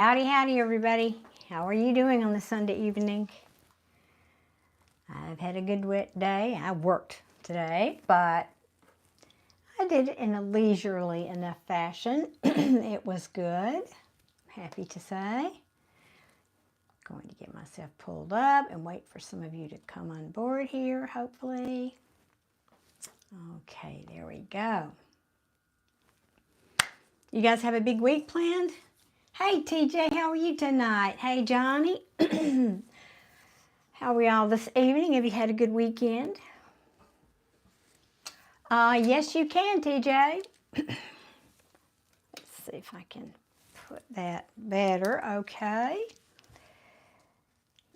Howdy, howdy, everybody. How are you doing on this Sunday evening? I've had a good wet day. I worked today, but I did it in a leisurely enough fashion. It was good, happy to say. Going to get myself pulled up and wait for some of you to come on board here, hopefully. Okay, there we go. You guys have a big week planned? Hey, TJ, how are you tonight? Hey, Johnny. How are we all this evening? Have you had a good weekend? Yes, you can, TJ. Let's see if I can put that better. Okay.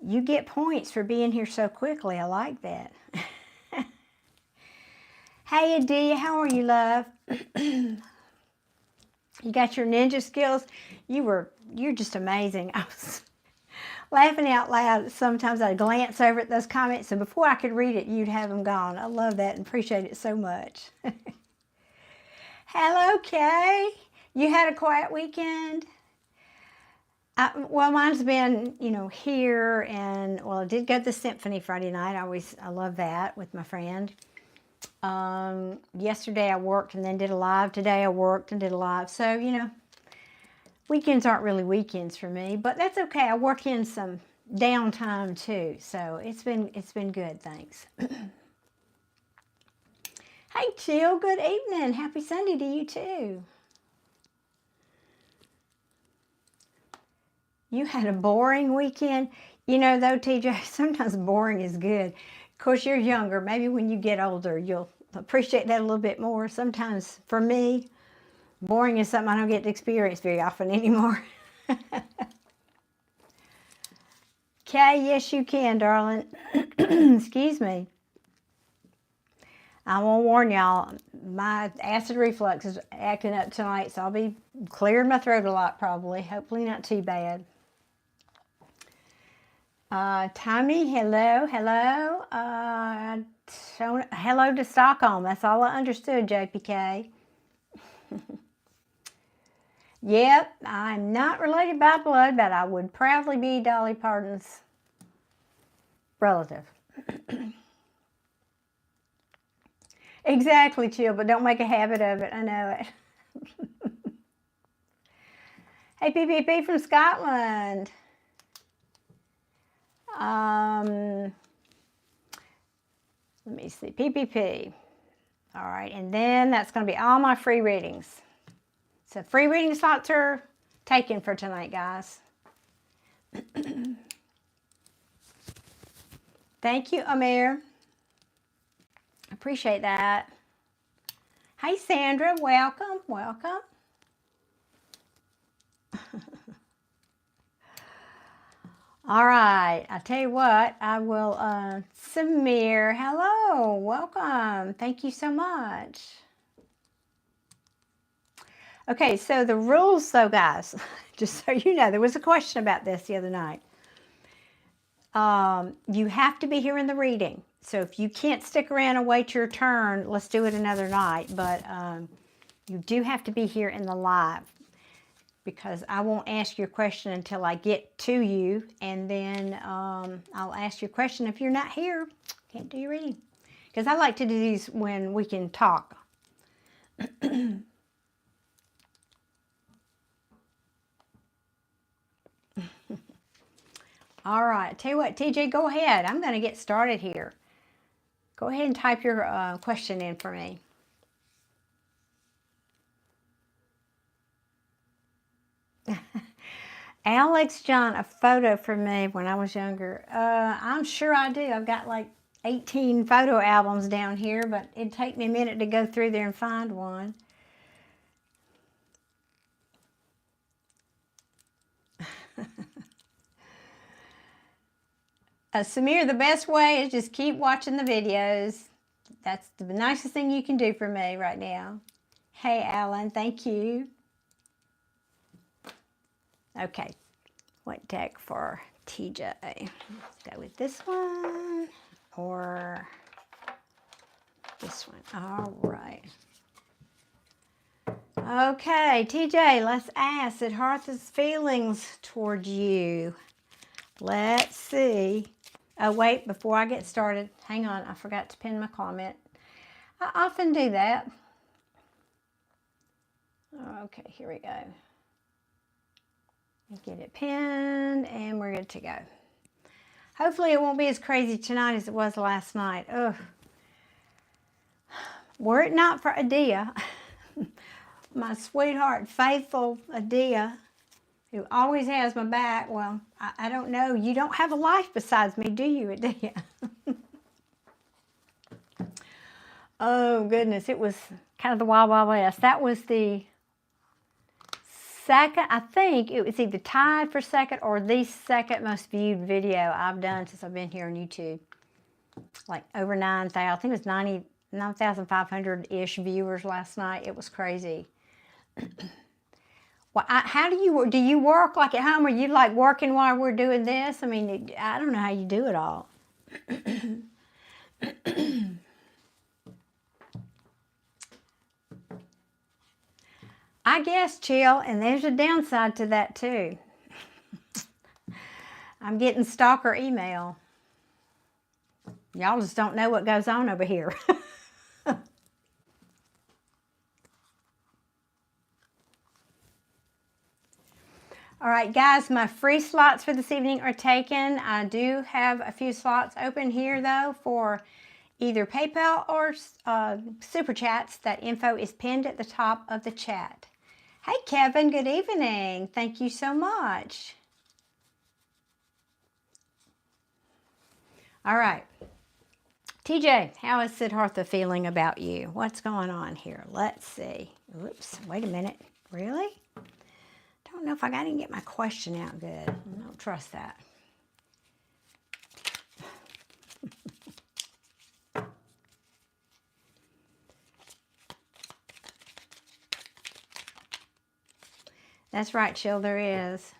You get points for being here so quickly. I like that. Hey, Adia, how are you, love? You got your ninja skills? You're just amazing. I was laughing out loud. Sometimes I'd glance over at those comments, and before I could read it, you'd have them gone. I love that and appreciate it so much. Hello, Kay. You had a quiet weekend? Well, mine's been, here, and, well, I did go to the symphony Friday night. I love that with my friend. Yesterday I worked and then did a live. Today I worked and did a live. So, weekends aren't really weekends for me, but that's okay. I work in some downtime too. So it's been good, thanks. Hey, Jill, good evening. Happy Sunday to you too. You had a boring weekend. Though, TJ, sometimes boring is good. Of course, you're younger. Maybe when you get older, you'll appreciate that a little bit more. Sometimes, for me, boring is something I don't get to experience very often anymore. Okay, yes, you can, darling. Excuse me. I want to warn y'all, my acid reflux is acting up tonight, so I'll be clearing my throat a lot probably. Hopefully not too bad. Tommy, hello. Hello to Stockholm. That's all I understood, JPK. Yep, I'm not related by blood, but I would proudly be Dolly Parton's relative. Exactly, Chill, but don't make a habit of it. I know it. Hey, PPP from Scotland. Let me see, PPP. All right, and then that's going to be all my free readings. So free reading slots are taken for tonight, guys. Thank you, Amir. Appreciate that. Hey, Sandra, welcome. All right, I tell you what, I will, Samir, hello, welcome. Thank you so much. Okay, so the rules though, guys, just so you know, there was a question about this the other night. You have to be here in the reading. So if you can't stick around and wait your turn, let's do it another night. But you do have to be here in the live, because I won't ask you a question until I get to you, and then I'll ask you a question. If you're not here, can't do your reading. Because I like to do these when we can talk. All right, tell you what, TJ, go ahead. I'm going to get started here. Go ahead and type your question in for me. Alex John, a photo for me when I was younger. I'm sure I do. I've got like 18 photo albums down here, but it'd take me a minute to go through there and find one. Samir, the best way is just keep watching the videos. That's the nicest thing you can do for me right now. Hey, Alan, thank you. Okay, what deck for TJ? Let's go with this one or this one. All right. Okay, TJ, let's ask Siddhartha's feelings toward you. Let's see. Oh, wait, before I get started, hang on, I forgot to pin my comment. I often do that. Okay, here we go. Get it pinned, and we're good to go. Hopefully it won't be as crazy tonight as it was last night. Ugh. Were it not for Adia, my sweetheart, faithful Adia, who always has my back. Well, I don't know. You don't have a life besides me, do you, Adia? Oh, goodness. It was kind of the Wild Wild West. That was the second, I think it was either tied for second or the second most viewed video I've done since I've been here on YouTube. Like over 9,000, I think it was 9,500-ish viewers last night. It was crazy. Well, how do you work like at home? Are you like working while we're doing this? I mean, I don't know how you do it all. I guess, chill, and there's a downside to that too. I'm getting stalker email. Y'all just don't know what goes on over here. All right, guys, my free slots for this evening are taken. I do have a few slots open here, though, for either PayPal or Super Chats. That info is pinned at the top of the chat. Hey, Kevin, good evening. Thank you so much. All right. TJ, how is Siddhartha feeling about you? What's going on here? Let's see. Oops, wait a minute. Really? Don't know if I didn't get my question out good. I don't trust that. That's right, Chill, there is.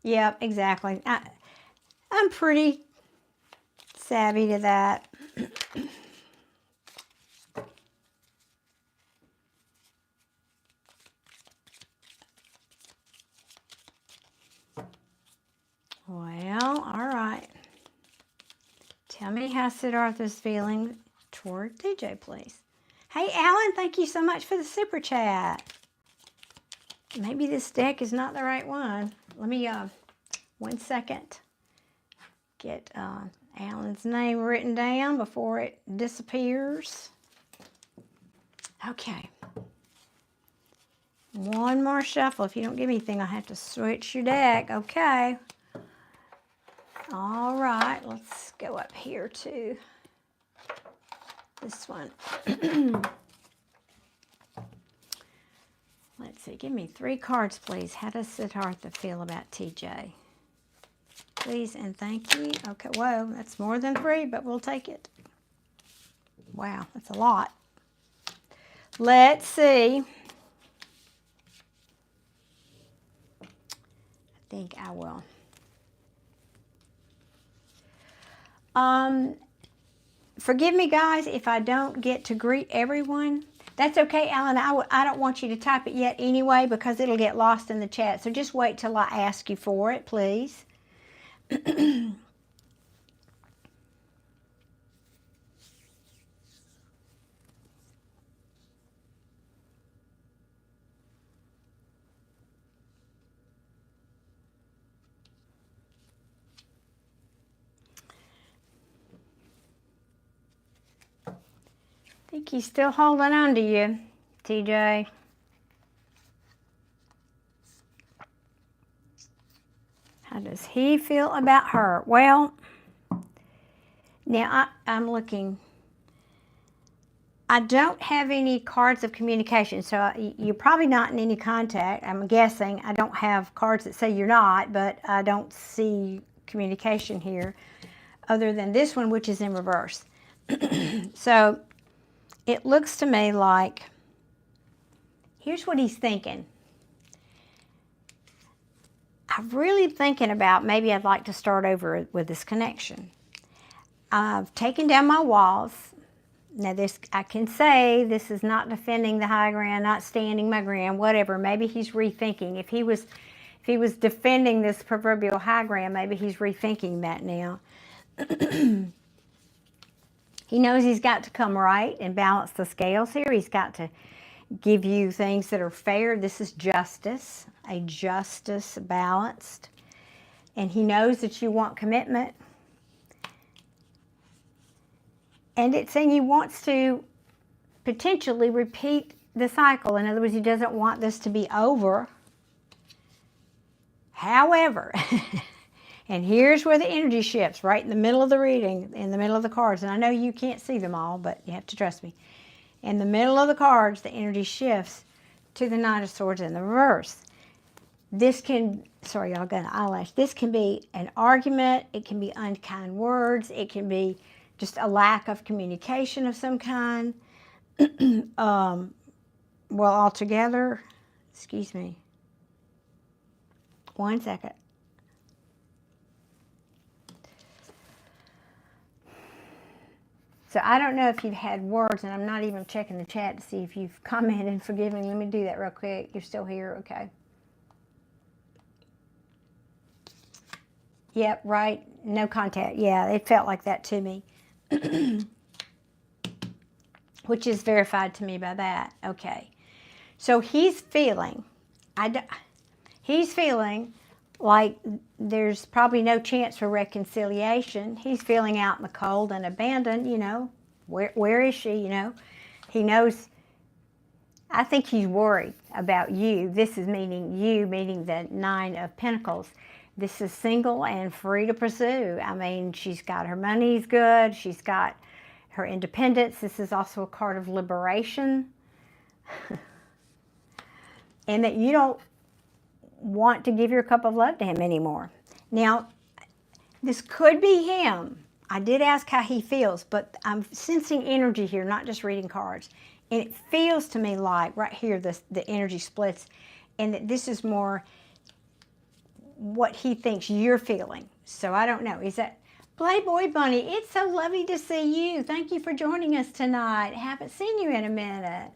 Yep, exactly. I'm pretty savvy to that. Well, all right. Tell me how Siddhartha's feeling toward TJ, please. Hey, Alan, thank you so much for the super chat. Maybe this deck is not the right one. Let me, 1 second, get Alan's name written down before it disappears. Okay. One more shuffle. If you don't give me anything, I'll have to switch your deck. Okay. All right, let's go up here to this one. Let's see, give me 3 cards, please. How does Siddhartha feel about TJ? Please and thank you. Okay, whoa, that's more than 3, but we'll take it. Wow, that's a lot. Let's see. I think I will. Forgive me, guys, if I don't get to greet everyone. That's okay, Alan. I don't want you to type it yet anyway because it'll get lost in the chat. So just wait till I ask you for it, please. I think he's still holding on to you, TJ. How does he feel about her? Well, now I'm looking. I don't have any cards of communication, so you're probably not in any contact. I'm guessing. I don't have cards that say you're not, but I don't see communication here other than this one, which is in reverse. So it looks to me like, here's what he's thinking. I'm really thinking about maybe I'd like to start over with this connection. I've taken down my walls. Now this, I can say, this is not defending the high ground, not standing my ground, whatever. Maybe he's rethinking. If he was defending this proverbial high ground, maybe he's rethinking that now. He knows he's got to come right and balance the scales here. He's got to give you things that are fair. This is justice, a justice balanced. And he knows that you want commitment. And it's saying he wants to potentially repeat the cycle. In other words, he doesn't want this to be over. However, and here's where the energy shifts, right in the middle of the reading, in the middle of the cards. And I know you can't see them all, but you have to trust me. In the middle of the cards, the energy shifts to the Knight of Swords in the reverse. This can, sorry y'all, got an eyelash. This can be an argument. It can be unkind words. It can be just a lack of communication of some kind. Well, altogether, excuse me. One second. So I don't know if you've had words, and I'm not even checking the chat to see if you've commented. Forgive me. Let me do that real quick. You're still here? Okay. Yep, right. No contact. Yeah, it felt like that to me. Which is verified to me by that. Okay. So he's feeling, he's feeling like there's probably no chance for reconciliation. He's feeling out in the cold and abandoned, you know. Where is she, you know? He knows, I think he's worried about you. This is meaning you, meaning the Nine of Pentacles. This is single and free to pursue. I mean, she's got her money's good. She's got her independence. This is also a card of liberation. And that you don't want to give your cup of love to him anymore. Now, this could be him. I did ask how he feels, but I'm sensing energy here, not just reading cards. And it feels to me like, right here, the energy splits, and that this is more what he thinks you're feeling. So I don't know. Is that Playboy Bunny? It's so lovely to see you. Thank you for joining us tonight. Haven't seen you in a minute.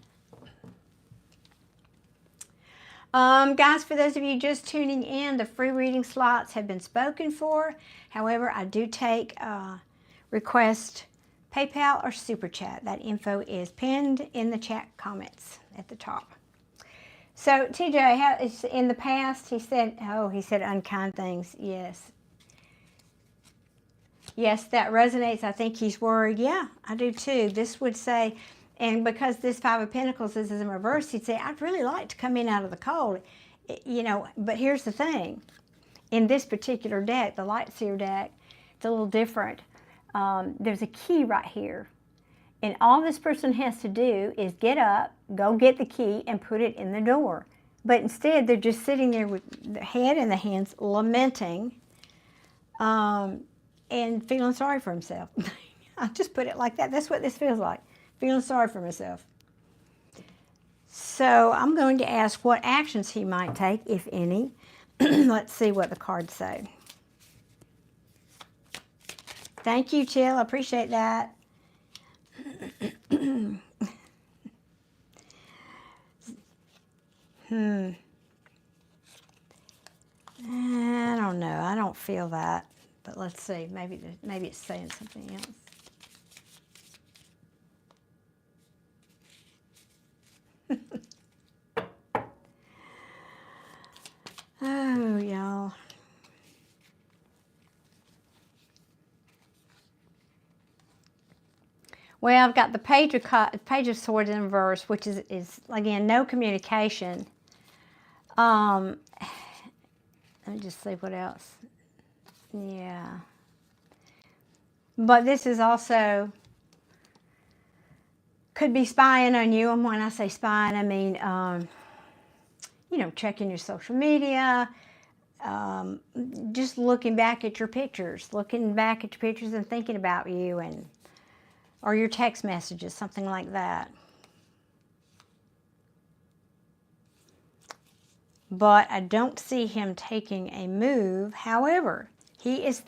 Guys, for those of you just tuning in, the free reading slots have been spoken for. However, I do take request PayPal or Super Chat. That info is pinned in the chat comments at the top. So, TJ, in the past, he said unkind things. Yes. Yes, that resonates. I think he's worried. Yeah, I do too. This would say, and because this Five of Pentacles is in reverse, he'd say, I'd really like to come in out of the cold. You know, but here's the thing. In this particular deck, the Light Seer deck, it's a little different. There's a key right here. And all this person has to do is get up, go get the key, and put it in the door. But instead, they're just sitting there with their head in the hands, lamenting, and feeling sorry for himself. I'll just put it like that. That's what this feels like, feeling sorry for myself. So I'm going to ask what actions he might take, if any. Let's see what the cards say. Thank you, Chill. I appreciate that. I don't know. I don't feel that. But let's see. Maybe it's saying something else. Oh, y'all. Well, I've got the Page of Swords in reverse, which is again, no communication. Let me just see what else. Yeah. But this is also, could be spying on you. And when I say spying, I mean, you know, checking your social media, just looking back at your pictures, and thinking about you, and or your text messages, something like that. But I don't see him taking a move. However, here's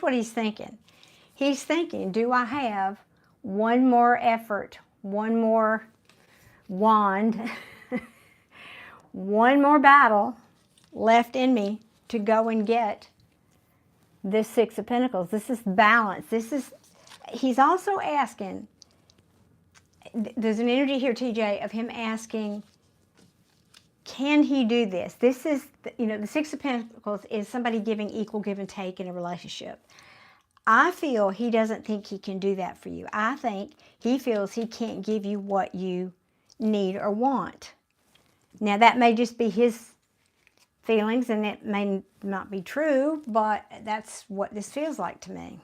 what he's thinking. He's thinking, do I have one more effort, one more wand, one more battle left in me to go and get this Six of Pentacles. This is balance. He's also asking, there's an energy here, TJ, of him asking, can he do this? This is, the Six of Pentacles is somebody giving equal give and take in a relationship. I feel he doesn't think he can do that for you. I think he feels he can't give you what you need or want. Now, that may just be his feelings, and it may not be true, but that's what this feels like to me.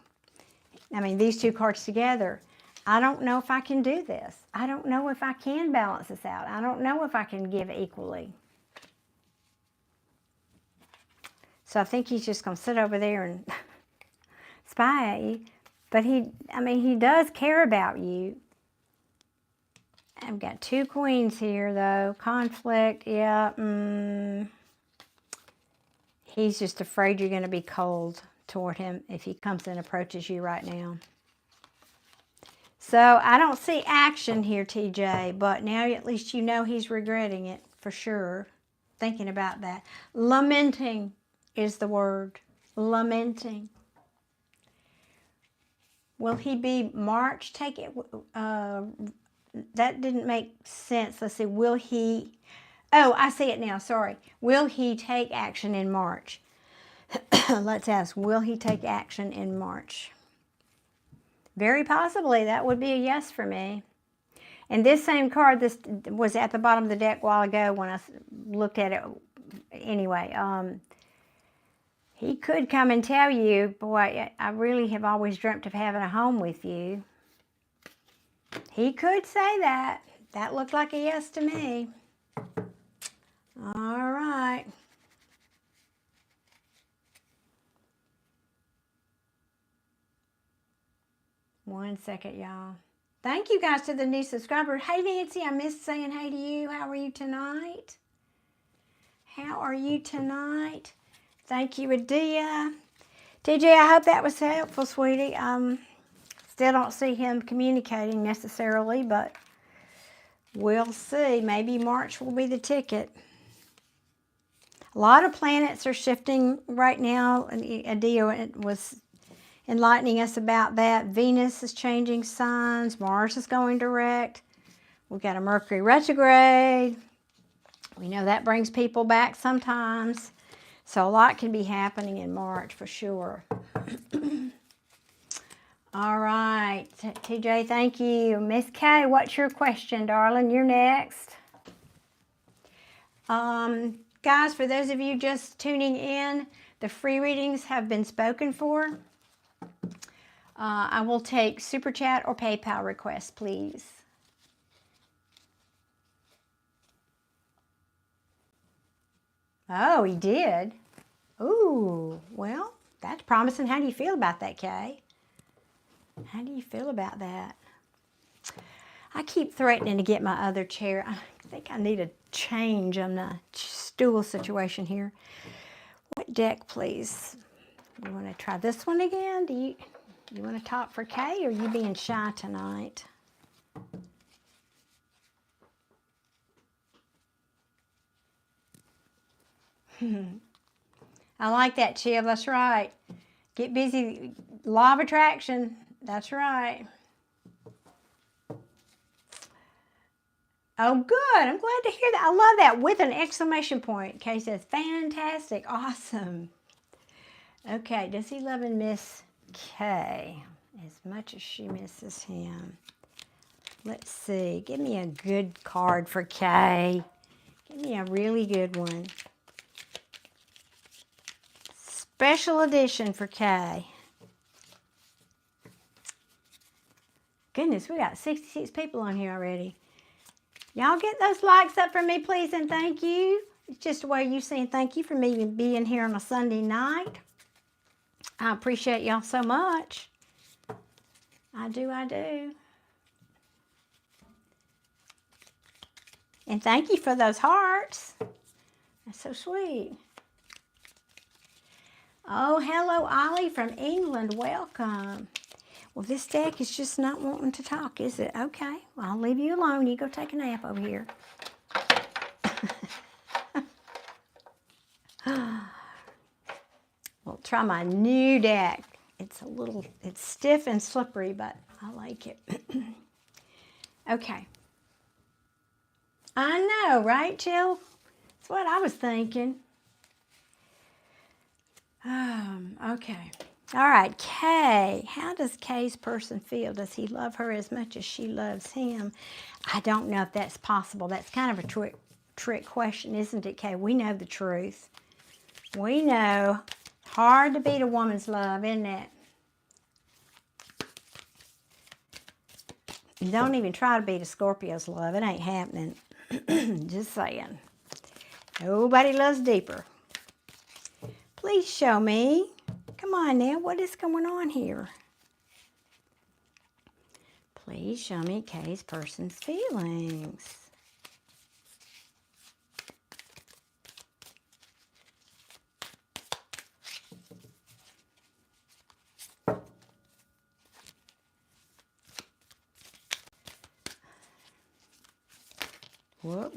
I mean, these two cards together, I don't know if I can do this. I don't know if I can balance this out. I don't know if I can give equally. So I think he's just going to sit over there and spy at you. But he does care about you. I've got two queens here, though. Conflict, yeah. He's just afraid you're going to be cold toward him if he comes and approaches you right now. So I don't see action here, TJ, but now at least you know he's regretting it for sure. Thinking about that. Lamenting is the word. Lamenting. Will he be March? Take it. That didn't make sense. Let's see. Will he... Oh, I see it now. Sorry. Will he take action in March? Let's ask. Will he take action in March? Very possibly. That would be a yes for me. And this same card, this was at the bottom of the deck a while ago when I looked at it. Anyway, he could come and tell you, boy, I really have always dreamt of having a home with you. He could say that. That looked like a yes to me. All right. One second, y'all. Thank you guys to the new subscribers. Hey, Nancy, I missed saying hey to you. How are you tonight? How are you tonight? Thank you, Adia. TJ, I hope that was helpful, sweetie. Still don't see him communicating necessarily, but we'll see. Maybe March will be the ticket. A lot of planets are shifting right now. Adia was enlightening us about that. Venus is changing signs. Mars is going direct. We've got a Mercury retrograde. We know that brings people back sometimes. So a lot can be happening in March for sure. All right, TJ, thank you. Miss Kay, what's your question, darling? You're next. Guys, for those of you just tuning in, the free readings have been spoken for. I will take Super Chat or PayPal requests, please. Oh, he did? Ooh, well, that's promising. How do you feel about that, Kay? How do you feel about that? I keep threatening to get my other chair. I think I need a change on the stool situation here. What deck, please? You want to try this one again? Do you want to talk for Kay, or are you being shy tonight? I like that, Chiv. That's right. Get busy. Law of attraction. That's right. Oh, good. I'm glad to hear that. I love that with an exclamation point. Kay says, fantastic. Awesome. Okay. Does he love and miss Kay as much as she misses him? Let's see. Give me a good card for Kay. Give me a really good one. Special edition for Kay. Goodness, we got 66 people on here already. Y'all get those likes up for me, please, and thank you. It's just a way you saying thank you for me being here on a Sunday night. I appreciate y'all so much. I do, I do. And thank you for those hearts. That's so sweet. Oh, hello, Ollie from England. Welcome. Well, this deck is just not wanting to talk, is it? Okay, well, I'll leave you alone. You go take a nap over here. We'll try my new deck. It's stiff and slippery, but I like it. Okay. I know, right, Jill? That's what I was thinking. Okay. All right, Kay. How does Kay's person feel? Does he love her as much as she loves him? I don't know if that's possible. That's kind of a trick question, isn't it, Kay? We know the truth. We know. Hard to beat a woman's love, isn't it? Don't even try to beat a Scorpio's love. It ain't happening. Just saying. Nobody loves deeper. Please show me. Come on now. What is going on here? Please show me Kay's person's feelings. What?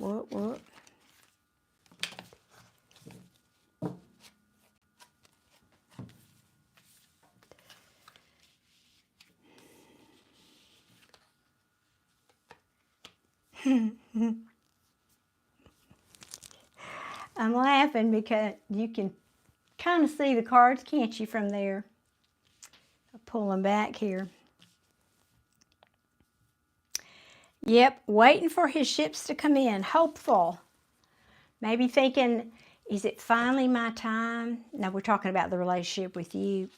I'm laughing because you can kind of see the cards, can't you, from there? I'll pull them back here. Yep, waiting for his ships to come in, hopeful. Maybe thinking, is it finally my time? No, we're talking about the relationship with you.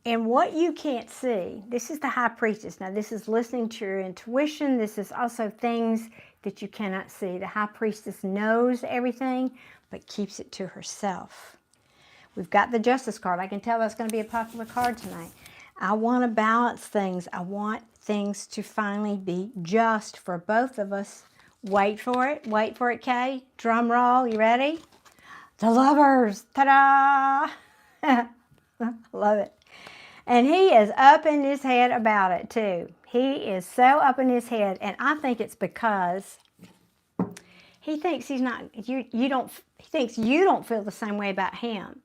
And what you can't see, this is the High Priestess. Now, this is listening to your intuition. This is also things that you cannot see. The High Priestess knows everything, but keeps it to herself. We've got the Justice card. I can tell that's going to be a popular card tonight. I want to balance things. I want things to finally be just for both of us. Wait for it. Wait for it, Kay. Drum roll. You ready? The Lovers. Ta-da! Love it. And he is up in his head about it, too. He is so up in his head. And I think it's because he thinks he's not, he thinks you don't feel the same way about him.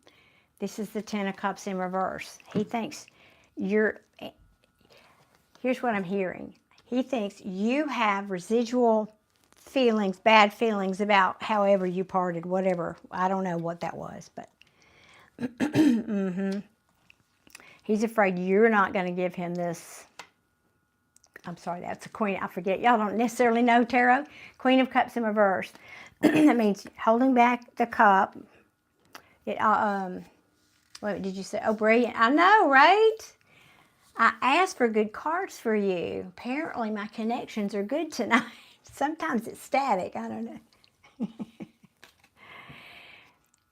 This is the Ten of Cups in reverse. He thinks here's what I'm hearing. He thinks you have residual feelings, bad feelings about however you parted, whatever. I don't know what that was, but he's afraid you're not going to give him this. I'm sorry, that's a Queen. I forget. Y'all don't necessarily know tarot. Queen of Cups in reverse. That means holding back the cup. What did you say? Oh, brilliant. I know, right? I asked for good cards for you. Apparently, my connections are good tonight. Sometimes it's static. I don't know.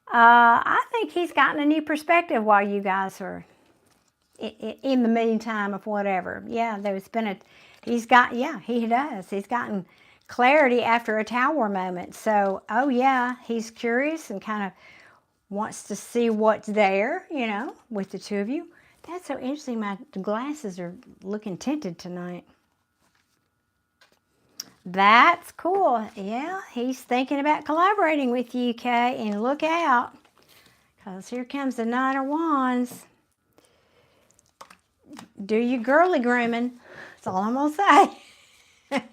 I think he's gotten a new perspective while you guys are in the meantime of whatever. Yeah, there's been he does. He's gotten clarity after a Tower moment. So, oh yeah, he's curious and kind of wants to see what's there, with the two of you. That's so interesting. My glasses are looking tinted tonight. That's cool. Yeah, he's thinking about collaborating with you, Kay. And look out, because here comes the Knight of Wands. Do your girly grooming. That's all I'm going to say.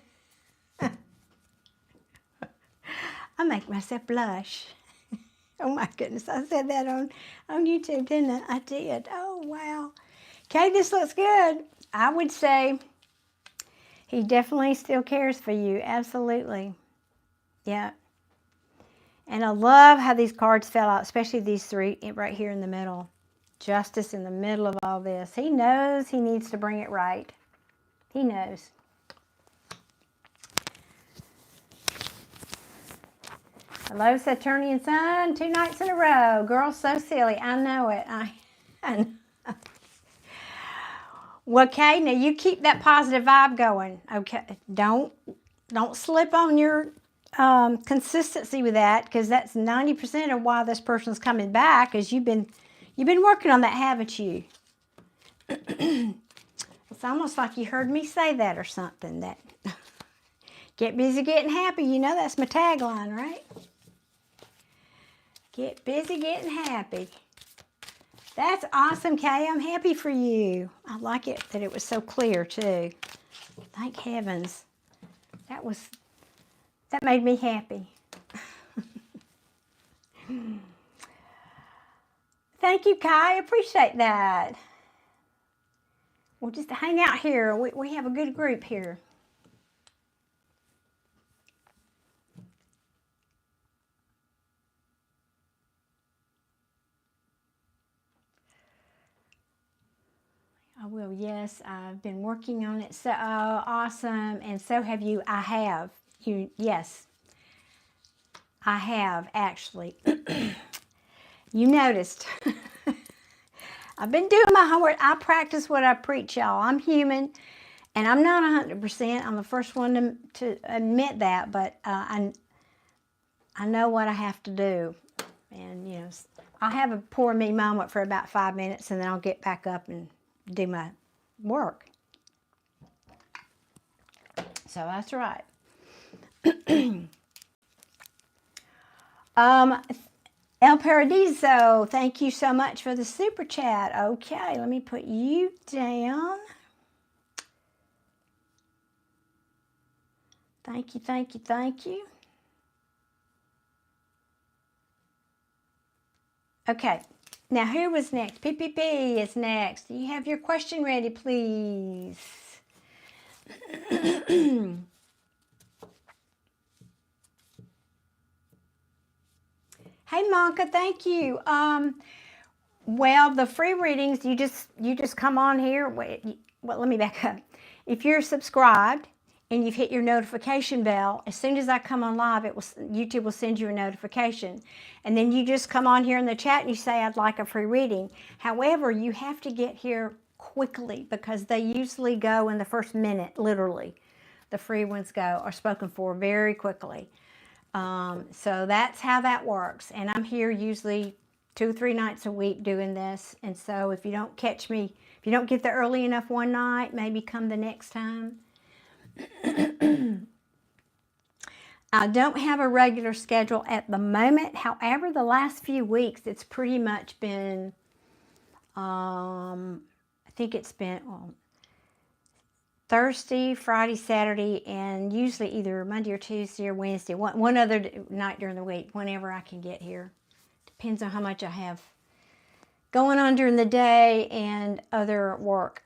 I make myself blush. Oh my goodness, I said that on YouTube, didn't I? I did. Oh, wow. Okay, this looks good. I would say he definitely still cares for you. Absolutely. Yeah. And I love how these cards fell out, especially these three right here in the middle. Justice in the middle of all this. He knows he needs to bring it right. He knows. Hello, Saturnian Sun. 2 nights in a row. Girl, so silly. I know it. I know. Well, okay, now you keep that positive vibe going. Okay, don't slip on your consistency with that, because that's 90% of why this person's coming back. Is you've been working on that, haven't you? It's almost like you heard me say that or something. That get busy getting happy. You know that's my tagline, right? Get busy getting happy. That's awesome, Kay. I'm happy for you. I like it that it was so clear too. Thank heavens. That made me happy. Thank you, Kai. I appreciate that. We'll just hang out here. We have a good group here. I will, yes. I've been working on it. So awesome. And so have you. I have. Yes. I have, actually. You noticed. I've been doing my homework. I practice what I preach, y'all. I'm human, and I'm not 100%. I'm the first one to admit that, but I know what I have to do. And, you know, I'll have a poor me moment for about 5 minutes, and then I'll get back up and do my work. So that's right. El Paradiso, thank you so much for the super chat. Okay, let me put you down. Thank you, thank you, thank you. Okay, now who was next? PPP is next. Do you have your question ready, please? Hey, Monka, thank you. Well, the free readings, you just come on here. Wait, well, let me back up. If you're subscribed and you've hit your notification bell, as soon as I come on live, YouTube will send you a notification. And then you just come on here in the chat and you say, I'd like a free reading. However, you have to get here quickly because they usually go in the first minute, literally. The free ones are spoken for very quickly. So that's how that works. And I'm here usually 2 or 3 nights a week doing this. And so if you don't catch me, if you don't get there early enough one night, maybe come the next time. I don't have a regular schedule at the moment. However, the last few weeks, it's pretty much been, I think it's been Thursday, Friday, Saturday, and usually either Monday or Tuesday or Wednesday. One other night during the week, whenever I can get here. Depends on how much I have going on during the day and other work.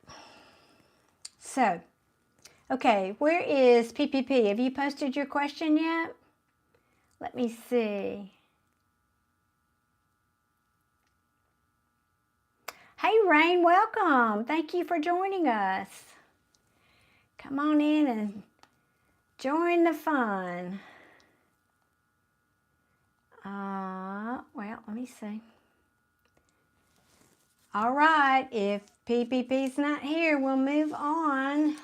So, okay, where is PPP? Have you posted your question yet? Let me see. Hey, Rain, welcome. Thank you for joining us. Come on in and join the fun. Well, let me see. All right, if PPP's not here, we'll move on.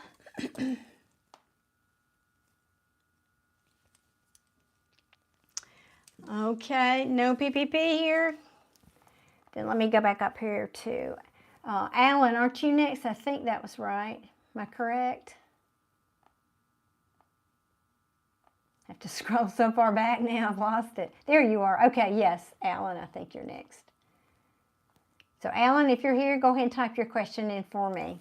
Okay, no PPP here. Then let me go back up here to Alan, aren't you next? I think that was right. Am I correct? I have to scroll so far back now, I've lost it. There you are. Okay, yes, Alan, I think you're next. So, Alan, if you're here, go ahead and type your question in for me.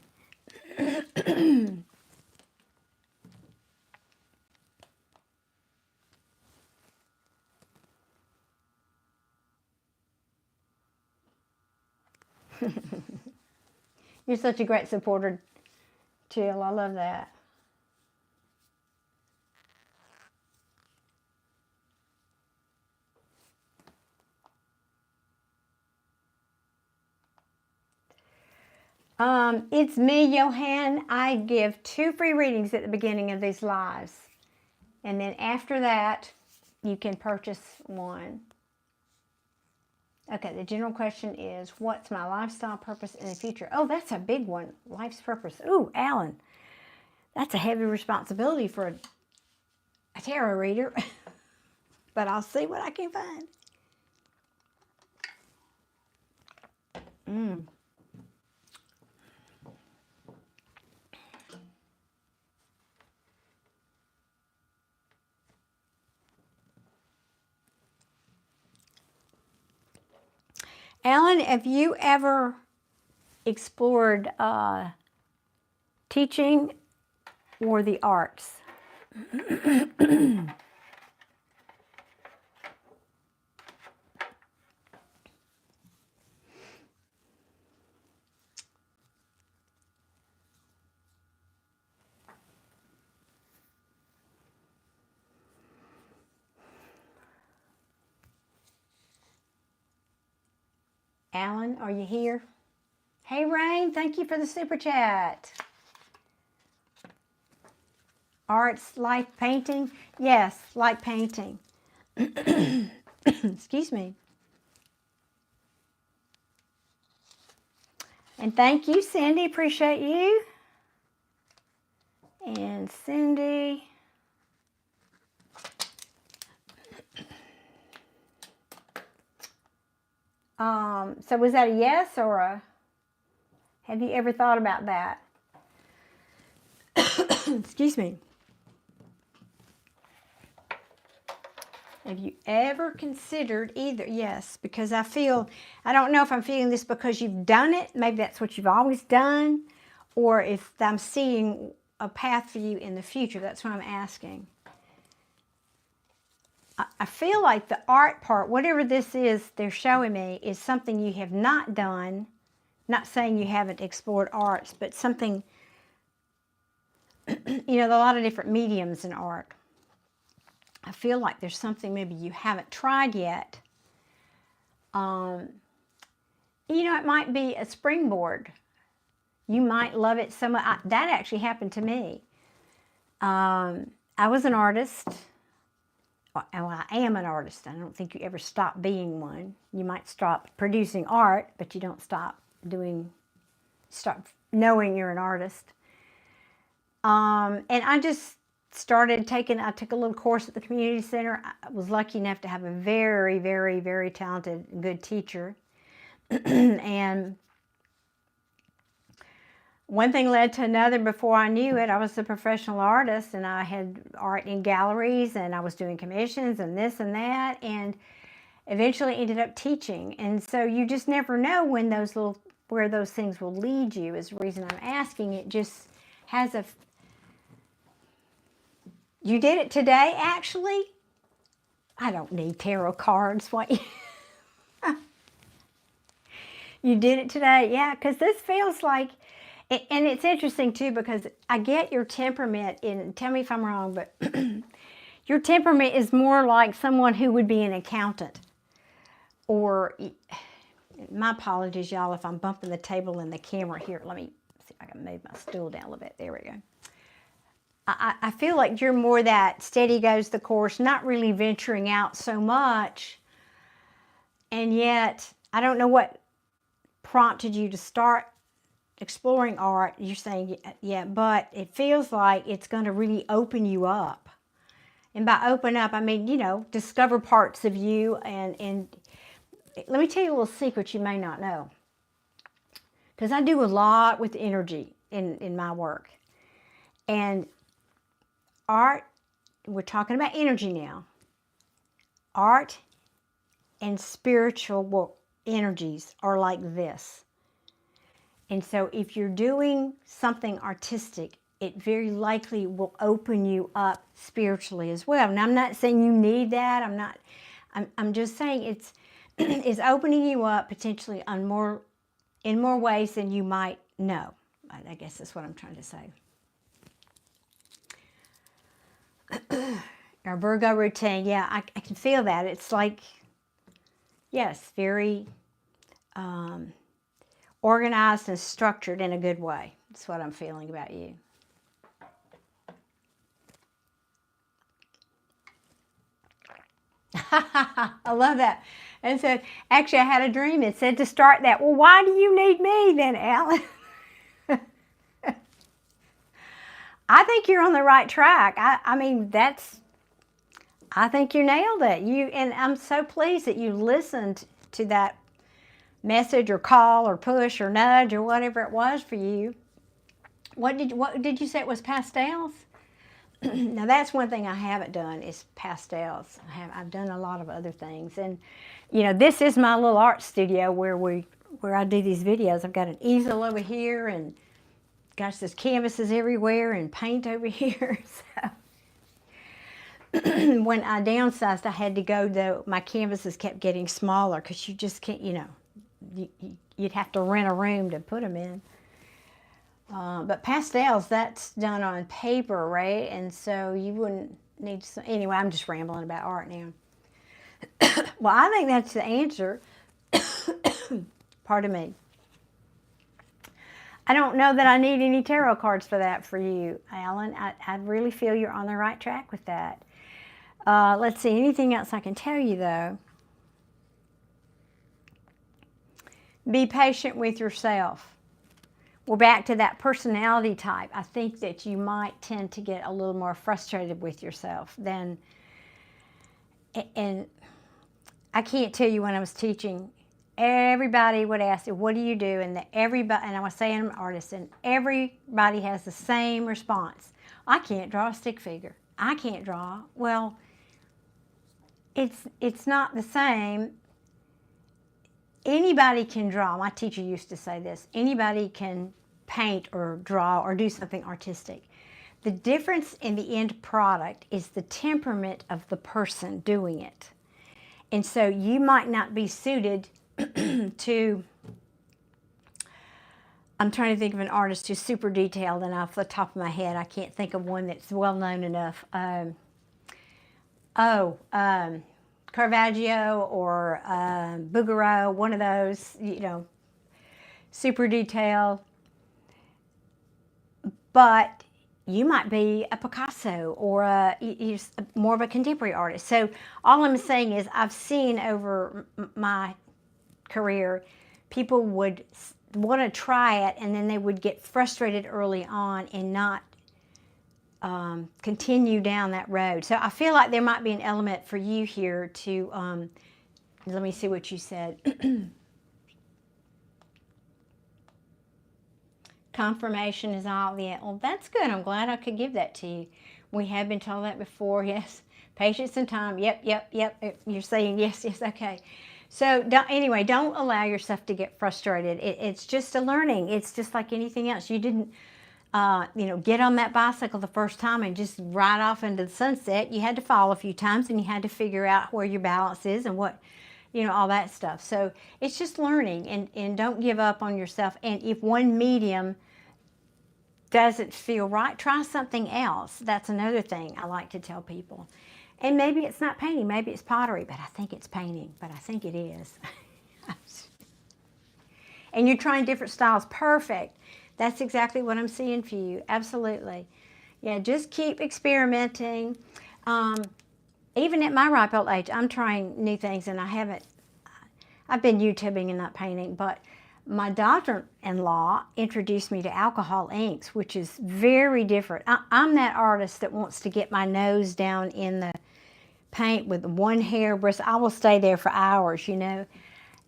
You're such a great supporter, Jill. I love that. It's me, Johan. I give 2 free readings at the beginning of these lives. And then after that, you can purchase 1. Okay, the general question is, what's my lifestyle purpose in the future? Oh, that's a big one. Life's purpose. Ooh, Alan, that's a heavy responsibility for a tarot reader. But I'll see what I can find. Alan, have you ever explored teaching or the arts? Alan, are you here? Hey, Rain, thank you for the super chat. Arts, like painting? Yes, like painting. Excuse me. And thank you, Cindy. Appreciate you. And Cindy. So was that a yes or a, have you ever thought about that? Excuse me. Have you ever considered either? Yes, because I don't know if I'm feeling this because you've done it. Maybe that's what you've always done. Or if I'm seeing a path for you in the future. That's what I'm asking. I feel like the art part, whatever this is they're showing me, is something you have not done. Not saying you haven't explored arts, but something, you know, there are a lot of different mediums in art. I feel like there's something maybe you haven't tried yet. You know, it might be a springboard. You might love it so much. That actually happened to me. I was an artist. Well, I am an artist. I don't think you ever stop being one. You might stop producing art, but you don't stop knowing you're an artist. And I just started I took a little course at the community center. I was lucky enough to have a very, very, very talented, good teacher. And one thing led to another. Before I knew it, I was a professional artist, and I had art in galleries, and I was doing commissions and this and that, and eventually ended up teaching. And so you just never know when where those things will lead you, is the reason I'm asking. It just has you did it today, actually? I don't need tarot cards. What? You did it today? Yeah, because this feels like, and it's interesting too, because I get your temperament, and tell me if I'm wrong, but your temperament is more like someone who would be an accountant. Or, my apologies, y'all, if I'm bumping the table and the camera here. Let me see if I can move my stool down a little bit. There we go. I feel like you're more that steady goes the course, not really venturing out so much. And yet, I don't know what prompted you to start exploring art. You're saying, yeah, but it feels like it's going to really open you up. And by open up, I mean, you know, discover parts of you. And let me tell you a little secret you may not know. Because I do a lot with energy in my work. And art, we're talking about energy now. Art and spiritual energies are like this. And so if you're doing something artistic, it very likely will open you up spiritually as well. And I'm not saying you need that. I'm just saying it's opening you up potentially in more ways than you might know. I guess that's what I'm trying to say. Our Virgo routine, yeah, I can feel that. It's like, yes, very organized and structured in a good way. That's what I'm feeling about you. I love that. And so, actually, I had a dream. It said to start that. Well, why do you need me then, Alan? I think you're on the right track. I mean, I think you nailed it. And I'm so pleased that you listened to that message or call or push or nudge or whatever it was for you. What did you say it was, pastels? Now that's one thing I haven't done is pastels. I've done a lot of other things, and you know, this is my little art studio where I do these videos. I've got an easel over here, and gosh, there's canvases everywhere and paint over here. So when I downsized, I had to go though. My canvases kept getting smaller because you just can't, you know, you'd have to rent a room to put them in. But pastels, that's done on paper, right? And so you wouldn't need some, anyway, I'm just rambling about art now. Well, I think that's the answer. Pardon me. I don't know that I need any tarot cards for that for you, Alan. I really feel you're on the right track with that. Let's see, anything else I can tell you, though? Be patient with yourself. We're back to that personality type. I think that you might tend to get a little more frustrated with yourself than, and I can't tell you when I was teaching, everybody would ask, what do you do? And everybody, and I was saying I'm an artist, and everybody has the same response. I can't draw a stick figure. I can't draw. Well, it's not the same. Anybody can draw. My teacher used to say this. Anybody can paint or draw or do something artistic. The difference in the end product is the temperament of the person doing it. And so you might not be suited to, I'm trying to think of an artist who's super detailed, and off the top of my head, I can't think of one that's well known enough. Caravaggio or Bouguereau, one of those, you know, super detailed. But you might be a Picasso or more of a contemporary artist. So all I'm saying is I've seen over my career, people would want to try it, and then they would get frustrated early on and not continue down that road. So I feel like there might be an element for you here to, let me see what you said. Confirmation is all the, well, that's good. I'm glad I could give that to you. We have been told that before, yes. Patience and time, yep. You're saying yes, okay. So anyway, don't allow yourself to get frustrated. It's just a learning. It's just like anything else. You didn't, you know, get on that bicycle the first time and just ride off into the sunset. You had to fall a few times, and you had to figure out where your balance is and what, you know, all that stuff. So it's just learning, and don't give up on yourself. And if one medium doesn't feel right, try something else. That's another thing I like to tell people. And maybe it's not painting, maybe it's pottery, but I think it's painting, but I think it is. And you're trying different styles, perfect. That's exactly what I'm seeing for you, absolutely. Yeah, just keep experimenting. Even at my ripe old age, I'm trying new things, and I've been YouTubing and not painting, but my daughter-in-law introduced me to alcohol inks, which is very different. I'm that artist that wants to get my nose down in the paint with one hairbrush. I will stay there for hours, you know.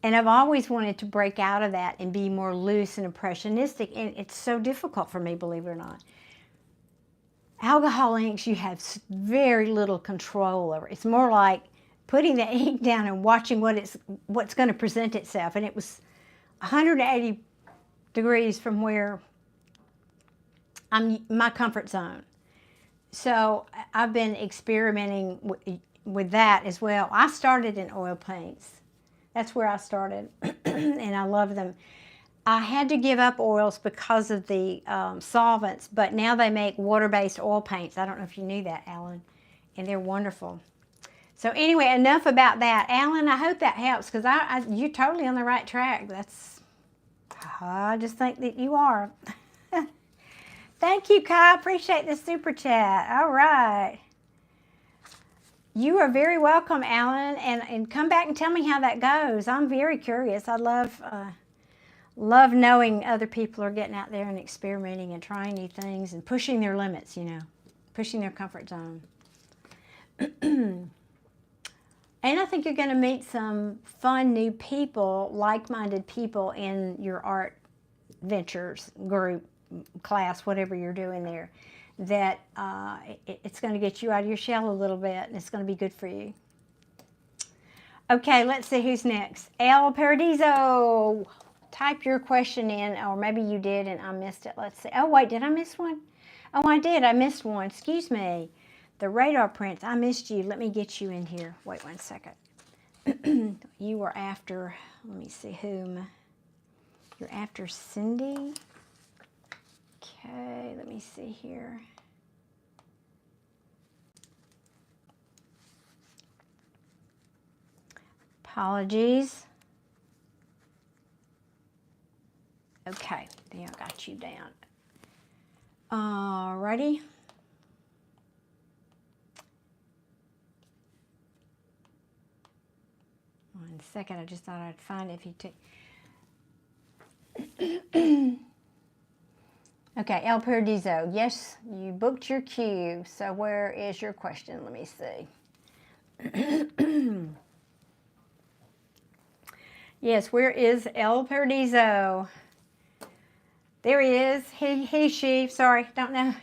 And I've always wanted to break out of that and be more loose and impressionistic, and it's so difficult for me, believe it or not. Alcohol inks, you have very little control over. It's more like putting the ink down and watching what's going to present itself. And it was 180 degrees from where my comfort zone. So I've been experimenting with that as well. I started in oil paints. That's where I started, and I love them. I had to give up oils because of the solvents, but now they make water-based oil paints. I don't know if you knew that, Alan, and they're wonderful. So anyway, enough about that. Alan, I hope that helps, because you're totally on the right track. I just think that you are. Thank you, Kai. Appreciate the super chat. All right. You are very welcome, Alan, and come back and tell me how that goes. I'm very curious. I love knowing other people are getting out there and experimenting and trying new things and pushing their limits, you know, pushing their comfort zone. And I think you're going to meet some fun new people, like-minded people in your art ventures, group, class, whatever you're doing there. that it's going to get you out of your shell a little bit, and it's going to be good for you. Okay, let's see who's next. El Paradiso. Type your question in, or maybe you did and I missed it. Let's see. Oh, wait, did I miss one? Oh, I did. I missed one. Excuse me. The Radar Prince. I missed you. Let me get you in here. Wait 1 second. You were after, let me see whom. You're after Cindy. Okay, let me see here. Apologies. Okay, then I got you down. Alrighty. One second, I just thought I'd find it if you take. Okay, El Paradiso. Yes, you booked your queue. So where is your question? Let me see. Yes, where is El Paradiso? There he is. He, she. Sorry, don't know.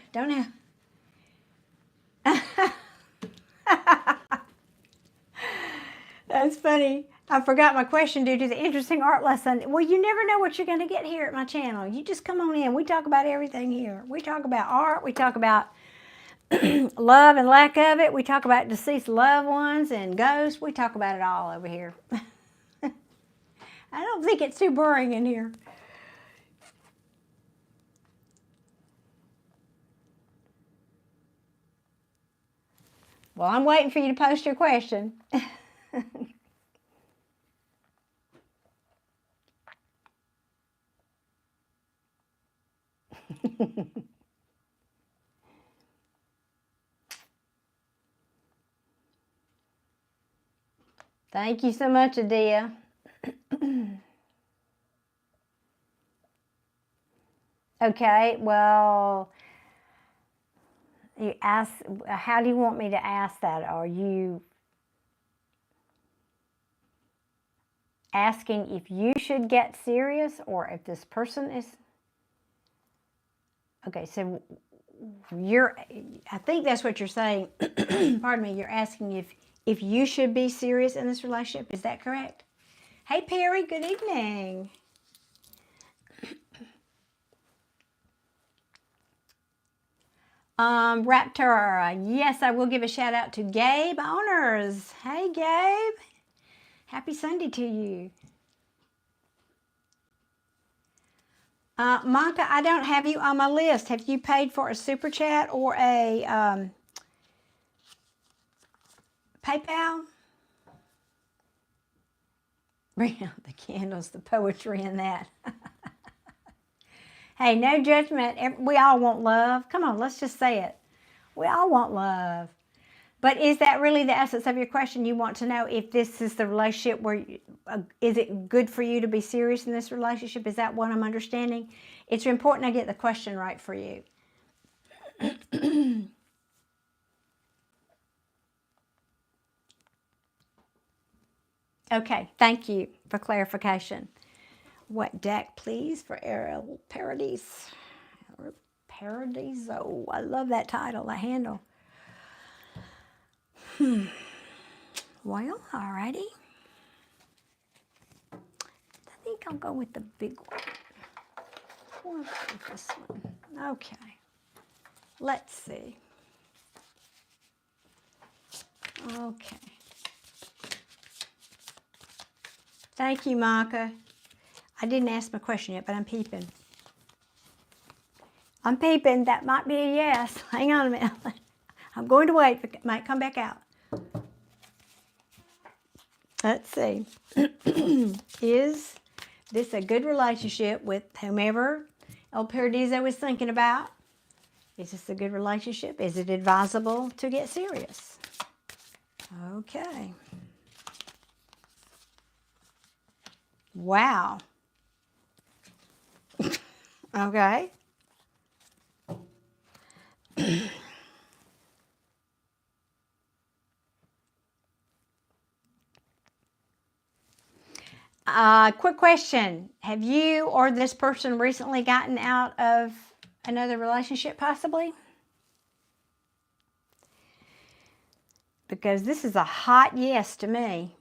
That's funny. I forgot my question due to the interesting art lesson. Well, you never know what you're going to get here at my channel. You just come on in. We talk about everything here. We talk about art. We talk about love and lack of it. We talk about deceased loved ones and ghosts. We talk about it all over here. I don't think it's too boring in here. Well, I'm waiting for you to post your question. Thank you so much, Adia. Okay, well, you ask, how do you want me to ask that? Are you asking if you should get serious or if this person is? Okay, so I think that's what you're saying. Pardon me, you're asking if you should be serious in this relationship. Is that correct? Hey, Perry, good evening. Raptor, yes, I will give a shout out to Gabe Owners. Hey, Gabe. Happy Sunday to you. Monica, I don't have you on my list. Have you paid for a super chat or a PayPal? Bring out the candles, the poetry in that. Hey, no judgment. We all want love. Come on, let's just say it. We all want love. But is that really the essence of your question? You want to know if this is the relationship where, is it good for you to be serious in this relationship? Is that what I'm understanding? It's important I get the question right for you. Okay, thank you for clarification. What deck, please, for El Paradiso? Paradiso. I love that title, that handle. Well, alrighty. I think I'll go with the big one. Or with this one. Okay. Let's see. Okay. Thank you, Maka. I didn't ask my question yet, but I'm peeping. I'm peeping. That might be a yes. Hang on a minute. I'm going to wait. It might come back out. Let's see. Is this a good relationship with whomever El Paradiso is thinking about? Is this a good relationship? Is it advisable to get serious? Okay. Wow. Okay. Quick question. Have you or this person recently gotten out of another relationship, possibly? goes, this is a hot yes to me.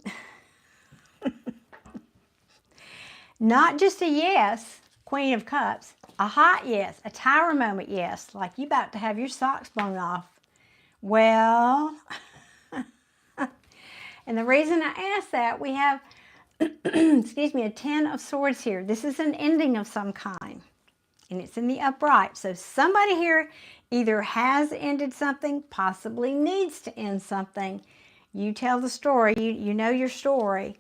Not just a yes, Queen of Cups, a hot yes, a Tower moment yes, like you about to have your socks blown off. Well, and the reason I asked that, we have, excuse me, a 10 of Swords here. This is an ending of some kind, and it's in the upright. So somebody here either has ended something, possibly needs to end something. You tell the story, you know your story.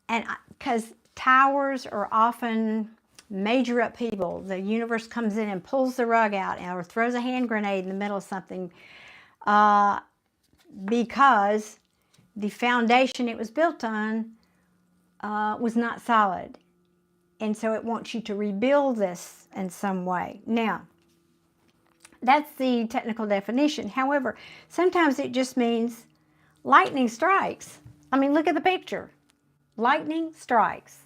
And because towers are often major upheaval. The universe comes in and pulls the rug out or throws a hand grenade in the middle of something because the foundation it was built on was not solid. And so it wants you to rebuild this in some way. Now, that's the technical definition. However, sometimes it just means lightning strikes. I mean, look at the picture. Lightning strikes.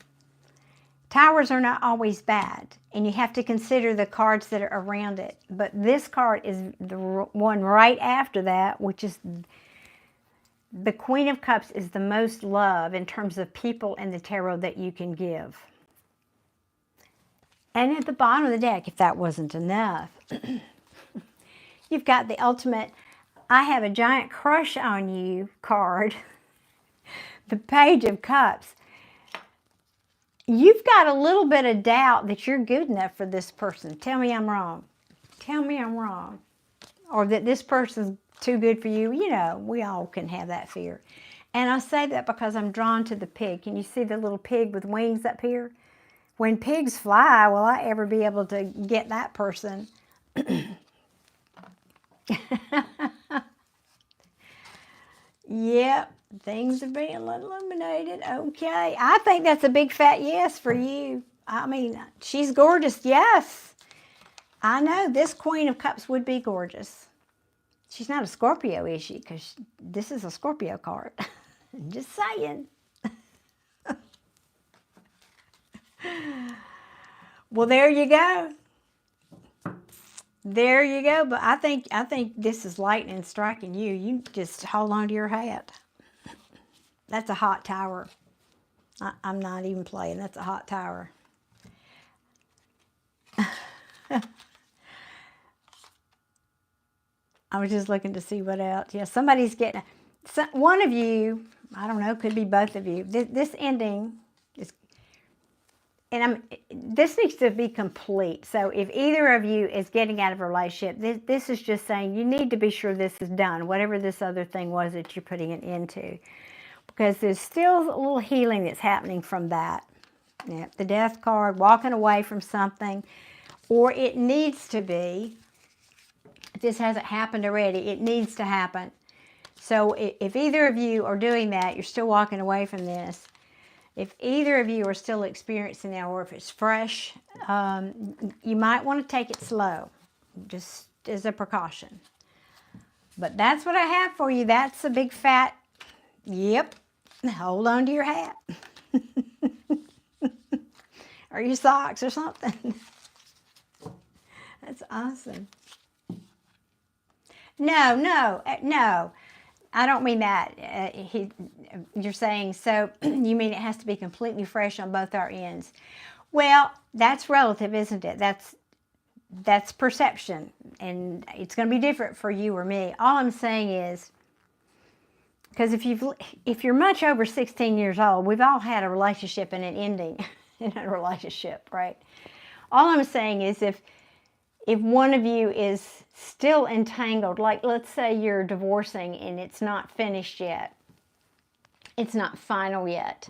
Towers are not always bad, and you have to consider the cards that are around it. But this card is the one right after that, which is the Queen of Cups, is the most love in terms of people in the tarot that you can give. And at the bottom of the deck, if that wasn't enough, you've got the ultimate, I have a giant crush on you card, the Page of Cups. You've got a little bit of doubt that you're good enough for this person. Tell me I'm wrong. Tell me I'm wrong. Or that this person's too good for you. You know, we all can have that fear. And I say that because I'm drawn to the pig. Can you see the little pig with wings up here? When pigs fly, will I ever be able to get that person? Yep. Things are being illuminated. Okay. I think that's a big fat yes for you. I mean, she's gorgeous. Yes. I know this Queen of Cups would be gorgeous. She's not a Scorpio, is she? Because this is a Scorpio card. Just saying. Well, there you go. There you go. But I think this is lightning striking you. You just hold on to your hat. That's a hot tower. I'm not even playing. That's a hot tower. I was just looking to see what else. Yeah, somebody's getting... one of you, I don't know, could be both of you. This ending is... And this needs to be complete. So if either of you is getting out of a relationship, this is just saying you need to be sure this is done, whatever this other thing was that you're putting it into. Because there's still a little healing that's happening from that. Yeah, the Death card, walking away from something. Or it needs to be, if this hasn't happened already, it needs to happen. So if either of you are doing that, you're still walking away from this. If either of you are still experiencing that, or if it's fresh, you might want to take it slow, just as a precaution. But that's what I have for you. That's a big fat, yep, hold on to your hat. Or your socks or something. That's awesome. No. I don't mean that. You're saying, so you mean it has to be completely fresh on both our ends. Well, that's relative, isn't it? That's perception. And it's going to be different for you or me. All I'm saying is, because if you're much over 16 years old, we've all had a relationship and an ending in a relationship, right? All I'm saying is if one of you is still entangled, like let's say you're divorcing and it's not finished yet, it's not final yet,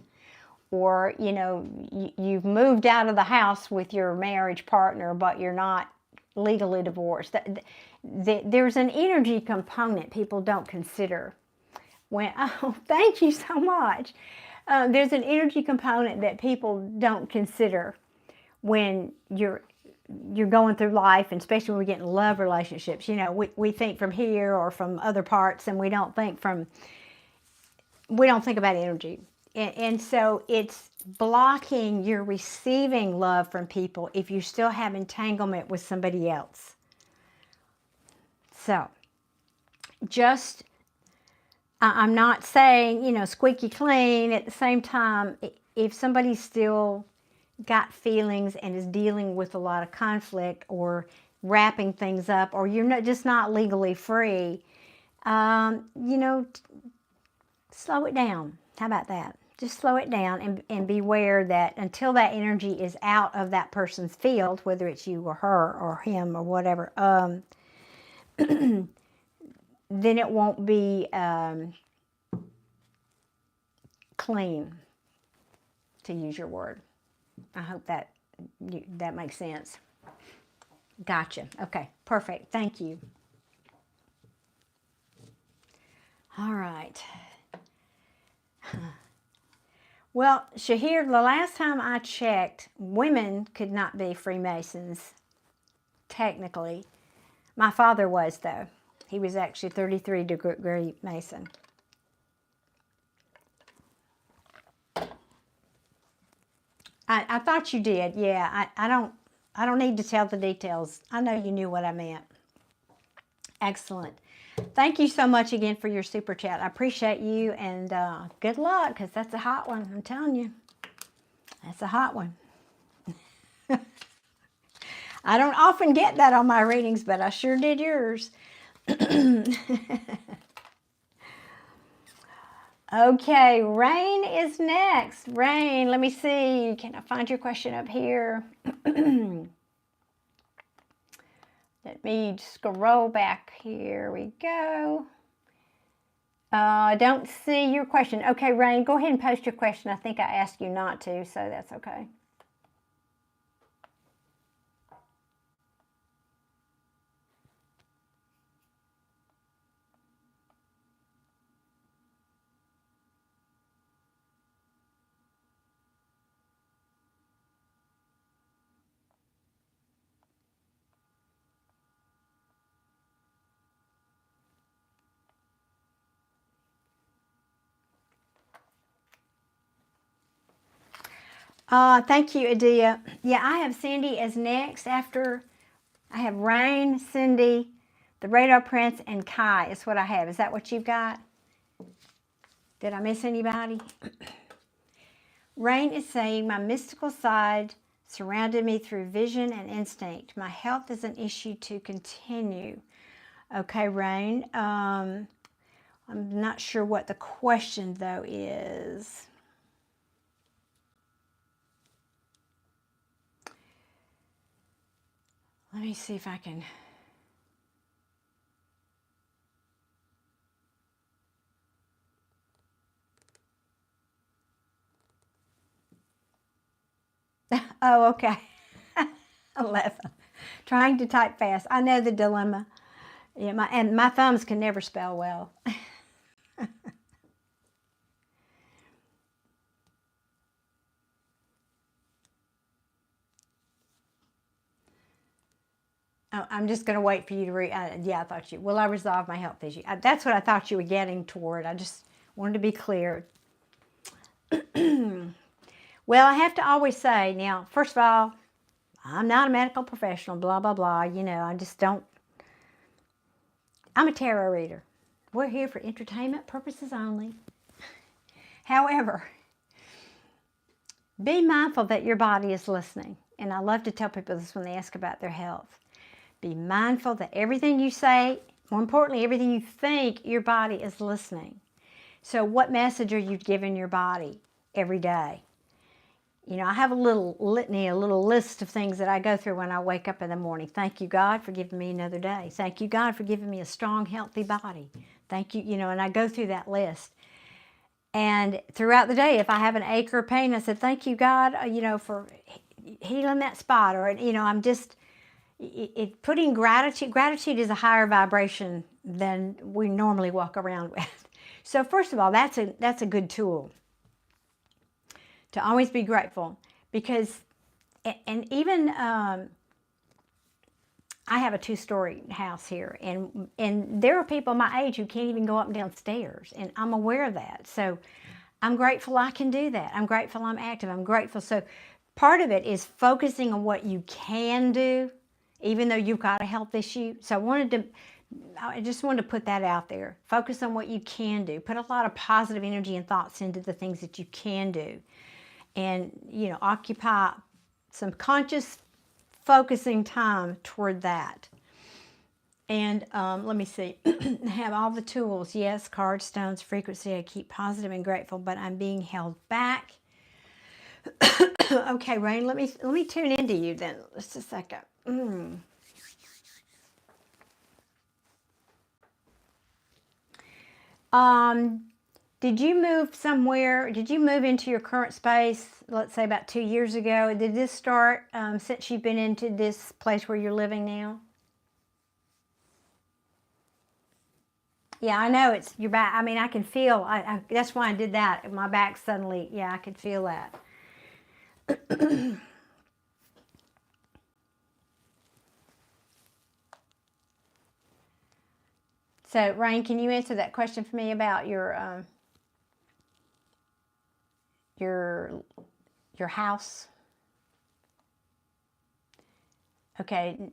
or you've moved out of the house with your marriage partner but you're not legally divorced, there's an energy component people don't consider. Oh, thank you so much. There's an energy component that people don't consider when you're going through life, and especially when we get in love relationships. We think from here or from other parts, and we don't think about energy. And so it's blocking your receiving love from people if you still have entanglement with somebody else. So just I'm not saying, squeaky clean. At the same time, if somebody's still got feelings and is dealing with a lot of conflict or wrapping things up, or you're just not legally free, slow it down. How about that? Just slow it down and beware that until that energy is out of that person's field, whether it's you or her or him or whatever, then it won't be clean, to use your word. I hope that makes sense. Gotcha. Okay, perfect. Thank you. All right. Well, Shahir, the last time I checked, women could not be Freemasons, technically. My father was, though. He was actually 33-degree Mason. I thought you did. Yeah, I don't need to tell the details. I know you knew what I meant. Excellent. Thank you so much again for your super chat. I appreciate you, and good luck, because that's a hot one. I'm telling you. That's a hot one. I don't often get that on my readings, but I sure did yours. Okay, Rain is next. Rain, let me see. Can I find your question up here? Let me scroll back. Here we go. I don't see your question. Okay, Rain, go ahead and post your question. I think I asked you not to, so that's okay. Thank you, Adia. Yeah, I have Cindy as next after. I have Rain, Cindy, the Radar Prince, and Kai is what I have. Is that what you've got? Did I miss anybody? Rain is saying, my mystical side surrounded me through vision and instinct. My health is an issue to continue. Okay, Rain. I'm not sure what the question, though, is. Let me see if I can... Oh, okay. 11. Trying to type fast. I know the dilemma. Yeah, my thumbs can never spell well. Oh, I'm just going to wait for you to read. Yeah, I thought you. Will I resolve my health issue? That's what I thought you were getting toward. I just wanted to be clear. Well, I have to always say, now, first of all, I'm not a medical professional, blah, blah, blah. I just don't. I'm a tarot reader. We're here for entertainment purposes only. However, be mindful that your body is listening. And I love to tell people this when they ask about their health. Be mindful that everything you say, more importantly, everything you think, your body is listening. So what message are you giving your body every day? I have a little litany, a little list of things that I go through when I wake up in the morning. Thank you, God, for giving me another day. Thank you, God, for giving me a strong, healthy body. Thank you, and I go through that list. And throughout the day, if I have an ache or a pain, I said, thank you, God, for healing that spot. Or, I'm just... putting gratitude. Gratitude is a higher vibration than we normally walk around with. So first of all, that's a good tool to always be grateful, because, and even I have a 2-story house here, and there are people my age who can't even go up and down stairs, and I'm aware of that. So I'm grateful I can do that. I'm grateful I'm active. I'm grateful. So part of it is focusing on what you can do, even though you've got a health issue. So I wanted to I just wanted to put that out there. Focus on what you can do. Put a lot of positive energy and thoughts into the things that you can do. And, you know, occupy some conscious focusing time toward that. And let me see. I have all the tools. Yes, cards, stones, frequency. I keep positive and grateful, but I'm being held back. Okay, Rain, let me tune into you then. Just a second. Did you move somewhere? Did you move into your current space, let's say about 2 years ago? Did this start since you've been into this place where you're living now? Yeah, I know it's your back. I mean, I can feel, that's why I did that. My back suddenly, yeah, I could feel that. So, Rain, can you answer that question for me about your house? Okay,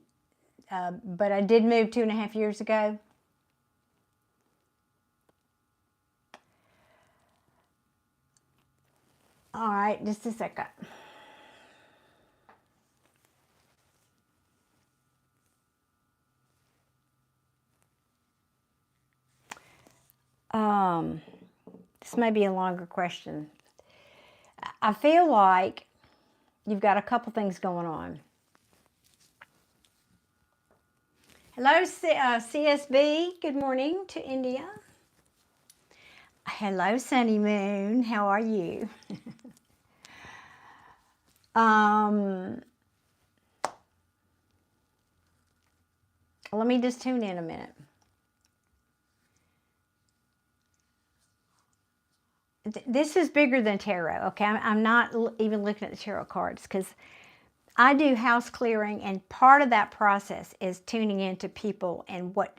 but I did move 2.5 years ago. All right, just a second. This may be a longer question. I feel like you've got a couple things going on. Hello, CSB. Good morning to India. Hello, Sunny Moon. How are you? Let me just tune in a minute. This is bigger than tarot, okay? I'm not even looking at the tarot cards because I do house clearing, and part of that process is tuning into people and what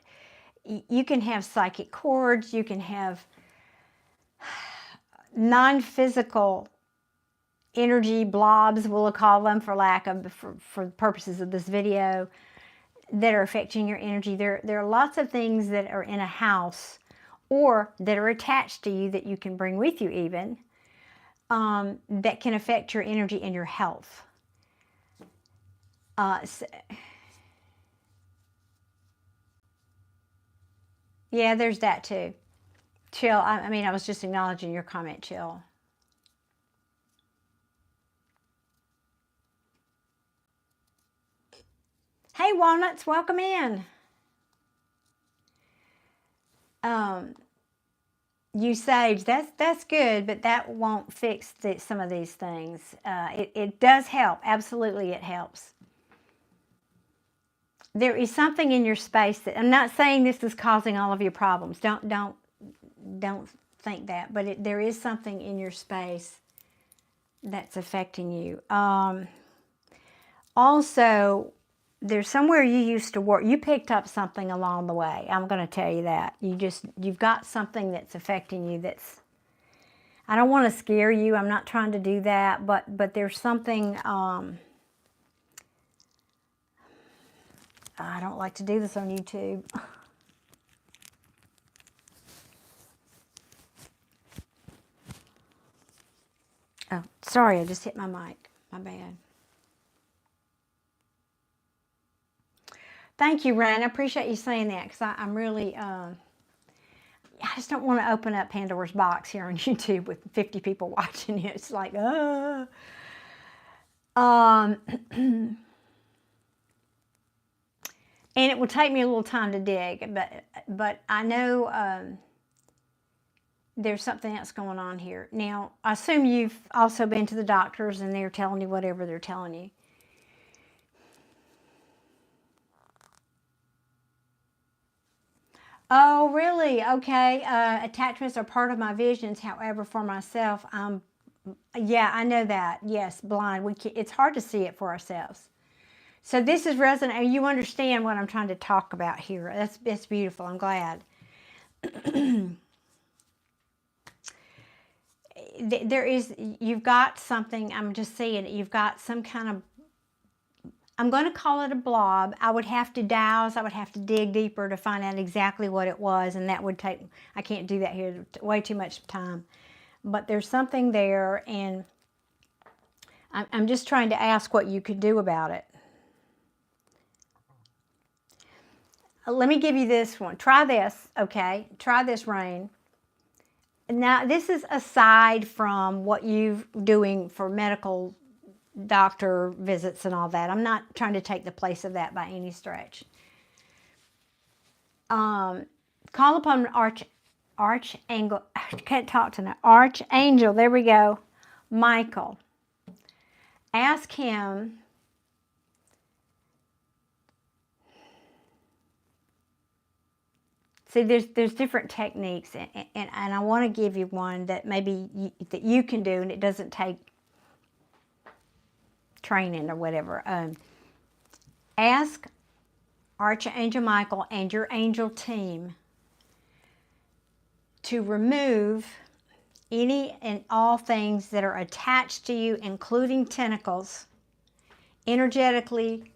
you can have psychic cords, you can have non-physical energy blobs, we'll call them for purposes of this video, that are affecting your energy. There are lots of things that are in a house or that are attached to you that you can bring with you even, that can affect your energy and your health. Yeah, there's that too. Chill. I mean, I was just acknowledging your comment, Chill. Hey, Walnuts, welcome in. You sage, that's good, but that won't fix some of these things. It does help. Absolutely, it helps. There is something in your space that, I'm not saying this is causing all of your problems. Don't think that, but there is something in your space that's affecting you. Also, there's somewhere you used to work. You picked up something along the way. I'm going to tell you that. You've got something that's affecting you that's, I don't want to scare you. I'm not trying to do that, but there's something, I don't like to do this on YouTube. Oh, sorry, I just hit my mic. My bad. Thank you, Ryan. I appreciate you saying that because I'm really, I just don't want to open up Pandora's box here on YouTube with 50 people watching it. It's like, and it will take me a little time to dig, but I know there's something else going on here. Now, I assume you've also been to the doctors and they're telling you whatever they're telling you. Oh, really? Okay. Attachments are part of my visions. However, for myself, yeah, I know that. Yes, blind. It's hard to see it for ourselves. So this is resonant. You understand what I'm trying to talk about here. That's beautiful. I'm glad. You've got something, I'm just saying, you've got some kind of, I'm going to call it a blob. I would have to douse, I would have to dig deeper to find out exactly what it was, and that would take, I can't do that here, way too much time. But there's something there, and I'm just trying to ask what you could do about it. Let me give you this one. Try this, okay? Try this, Rain. Now, this is aside from what you're doing for medical doctor visits and all that. I'm not trying to take the place of that by any stretch. Call upon Archangel, I can't talk tonight. Archangel, there we go. Michael. Ask him see, there's different techniques, and I want to give you one that maybe that you can do, and it doesn't take training or whatever. Ask Archangel Michael and your angel team to remove any and all things that are attached to you, including tentacles, energetically,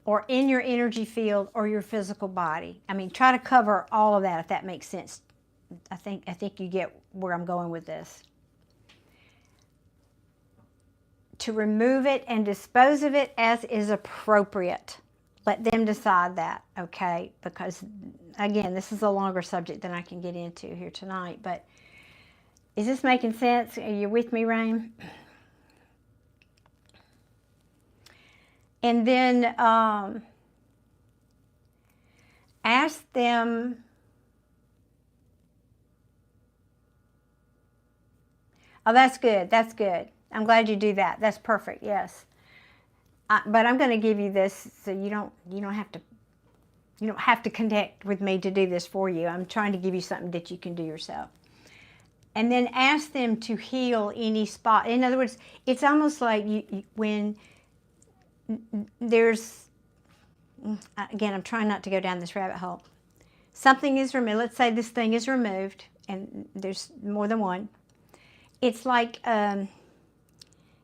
or in your energy field or your physical body. I mean, try to cover all of that, if that makes sense. I think you get where I'm going with this. To remove it and dispose of it as is appropriate. Let them decide that, okay? Because, again, this is a longer subject than I can get into here tonight. But is this making sense? Are you with me, Rain? And then ask them, oh, that's good, that's good. I'm glad you do that. That's perfect, yes. But I'm going to give you this so you don't have to connect with me to do this for you. I'm trying to give you something that you can do yourself. And then ask them to heal any spot. In other words, it's almost like when there's, again, I'm trying not to go down this rabbit hole. Something is removed. Let's say this thing is removed, and there's more than one. It's like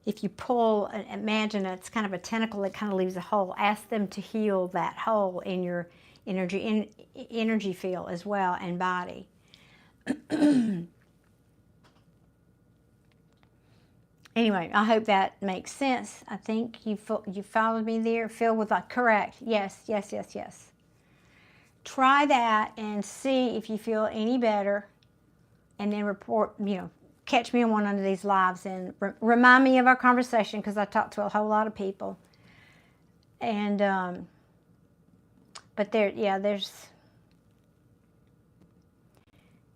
if you pull, imagine it's kind of a tentacle that kind of leaves a hole. Ask them to heal that hole in your energy field as well, and body. Anyway, I hope that makes sense. I think you followed me there. Phil was like, correct. Yes, yes, yes, yes. Try that and see if you feel any better. And then report, catch me on one of these lives and remind me of our conversation, because I talked to a whole lot of people. And, but there's,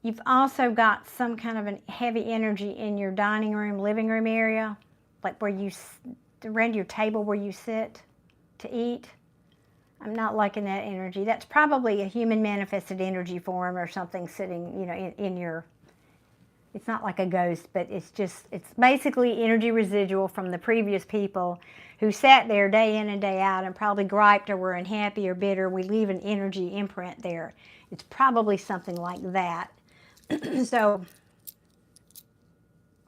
you've also got some kind of a heavy energy in your dining room, living room area, like where you, around your table where you sit to eat. I'm not liking that energy. That's probably a human manifested energy form or something sitting, in your, it's not like a ghost, but it's basically energy residual from the previous people who sat there day in and day out and probably griped or were unhappy or bitter. We leave an energy imprint there. It's probably something like that. So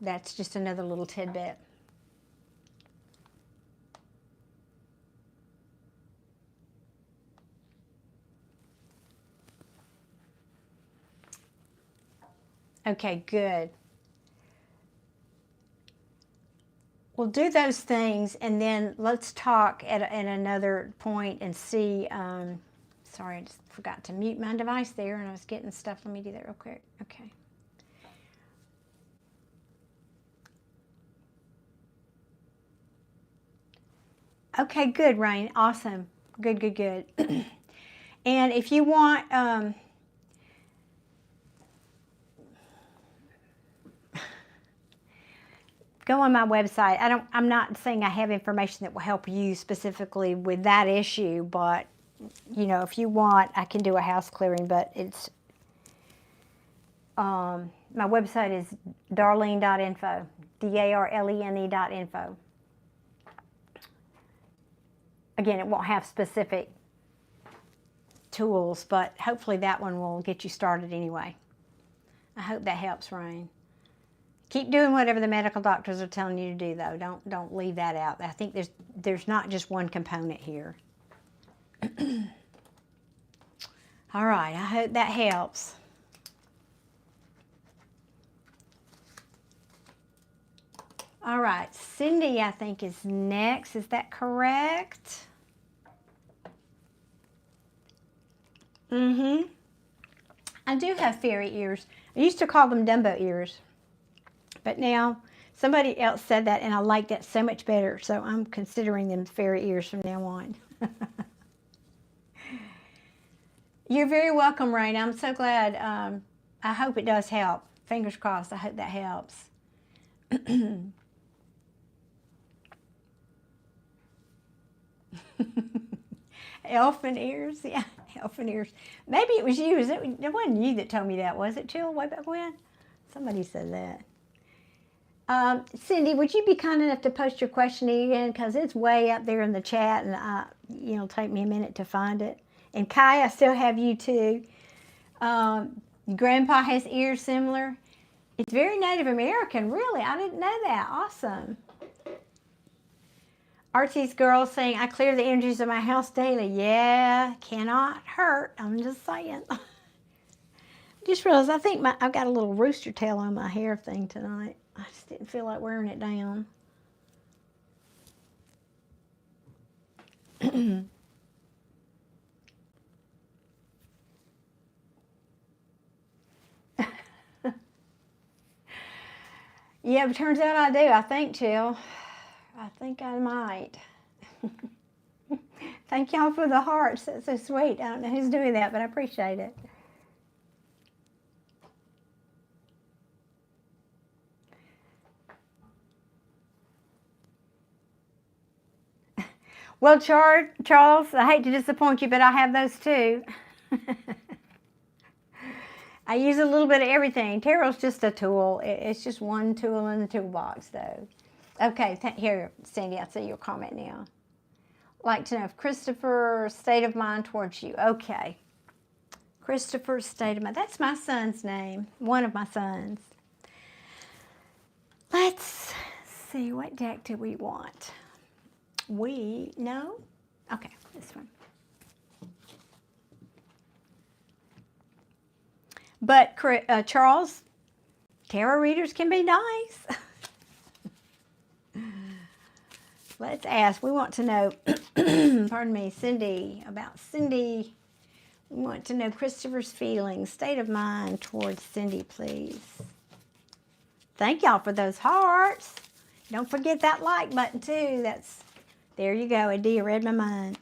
that's just another little tidbit. Okay, good. We'll do those things, and then let's talk at another point and see. Sorry, I just forgot to mute my device there, and I was getting stuff. Let me do that real quick. Okay. Okay, good, Rain. Awesome. Good, good, good. And if you want, go on my website. I'm not saying I have information that will help you specifically with that issue, but if you want, I can do a house clearing. But it's my website is darlene.info, darlene.info. Again, it won't have specific tools, but hopefully that one will get you started anyway. I hope that helps, Rain. Keep doing whatever the medical doctors are telling you to do, though. Don't leave that out. I think there's not just one component here. All right, I hope that helps. All right, Cindy, I think, is next. Is that correct? Mm-hmm. I do have fairy ears. I used to call them Dumbo ears. But now somebody else said that, and I like that so much better. So I'm considering them fairy ears from now on. You're very welcome, Raina. I'm so glad. I hope it does help. Fingers crossed. I hope that helps. Elfin ears, yeah, elfin ears. Maybe it was you. It wasn't you that told me that, was it, Jill, way back when? Somebody said that. Cindy, would you be kind enough to post your question again? Because it's way up there in the chat, and it'll take me a minute to find it. And Kai, I still have you too. Grandpa has ears similar. It's very Native American, really. I didn't know that. Awesome. Artie's girl saying, I clear the energies of my house daily. Yeah, cannot hurt. I'm just saying. Just realized I think I've got a little rooster tail on my hair thing tonight. I just didn't feel like wearing it down. Yeah, it turns out I do. I think, Jill. I think I might. Thank y'all for the hearts. That's so sweet. I don't know who's doing that, but I appreciate it. Well, Charles, I hate to disappoint you, but I have those too. I use a little bit of everything. Tarot's just a tool. It's just one tool in the toolbox, though. Okay, here, Sandy, I see your comment now. Like to know if Christopher's state of mind towards you. Okay. Christopher's state of mind. That's my son's name. One of my sons. Let's see. What deck do we want? No? Okay, this one. But Charles, tarot readers can be nice. Let's ask. We want to know, pardon me, Cindy, about Cindy. We want to know Christopher's feelings, state of mind towards Cindy, please. Thank y'all for those hearts. Don't forget that like button, too. There you go. Adia read my mind.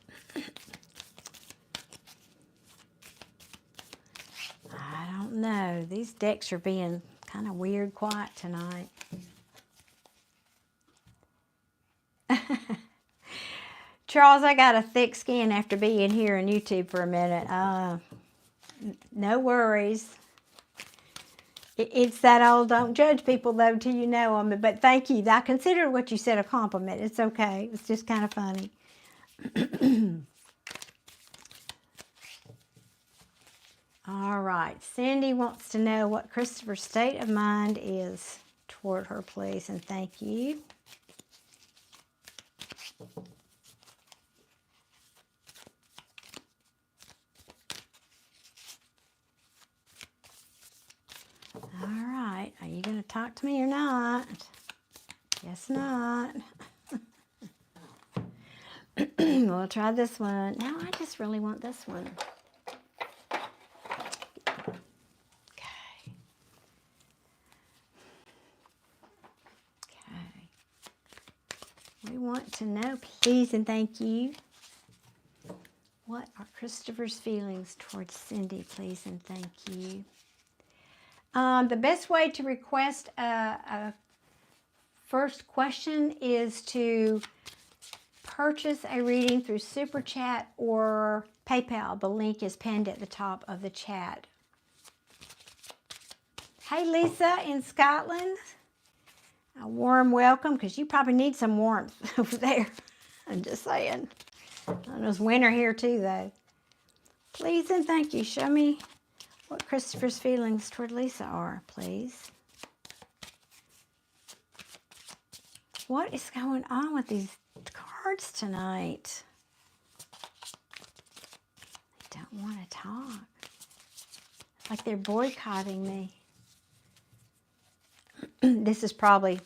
I don't know. These decks are being kind of weird quiet tonight. Charles, I got a thick skin after being here on YouTube for a minute. No worries. It's that old don't judge people, though, till you know them. But thank you. I consider what you said a compliment. It's okay. It's just kind of funny. All right. Cindy wants to know what Christopher's state of mind is toward her, please, and thank you. All right. Are you going to talk to me or not? Guess not. We'll try this one. No, I just really want this one. Okay. We want to know, please and thank you. What are Christopher's feelings towards Cindy, please and thank you. The best way to request a first question is to purchase a reading through Super Chat or PayPal. The link is pinned at the top of the chat. Hey, Lisa in Scotland. A warm welcome, because you probably need some warmth over there. I'm just saying. And it's winter here too, though. Please and thank you. Show me what Christopher's feelings toward Lisa are, please. What is going on with these cards tonight? They don't want to talk. Like they're boycotting me. This is probably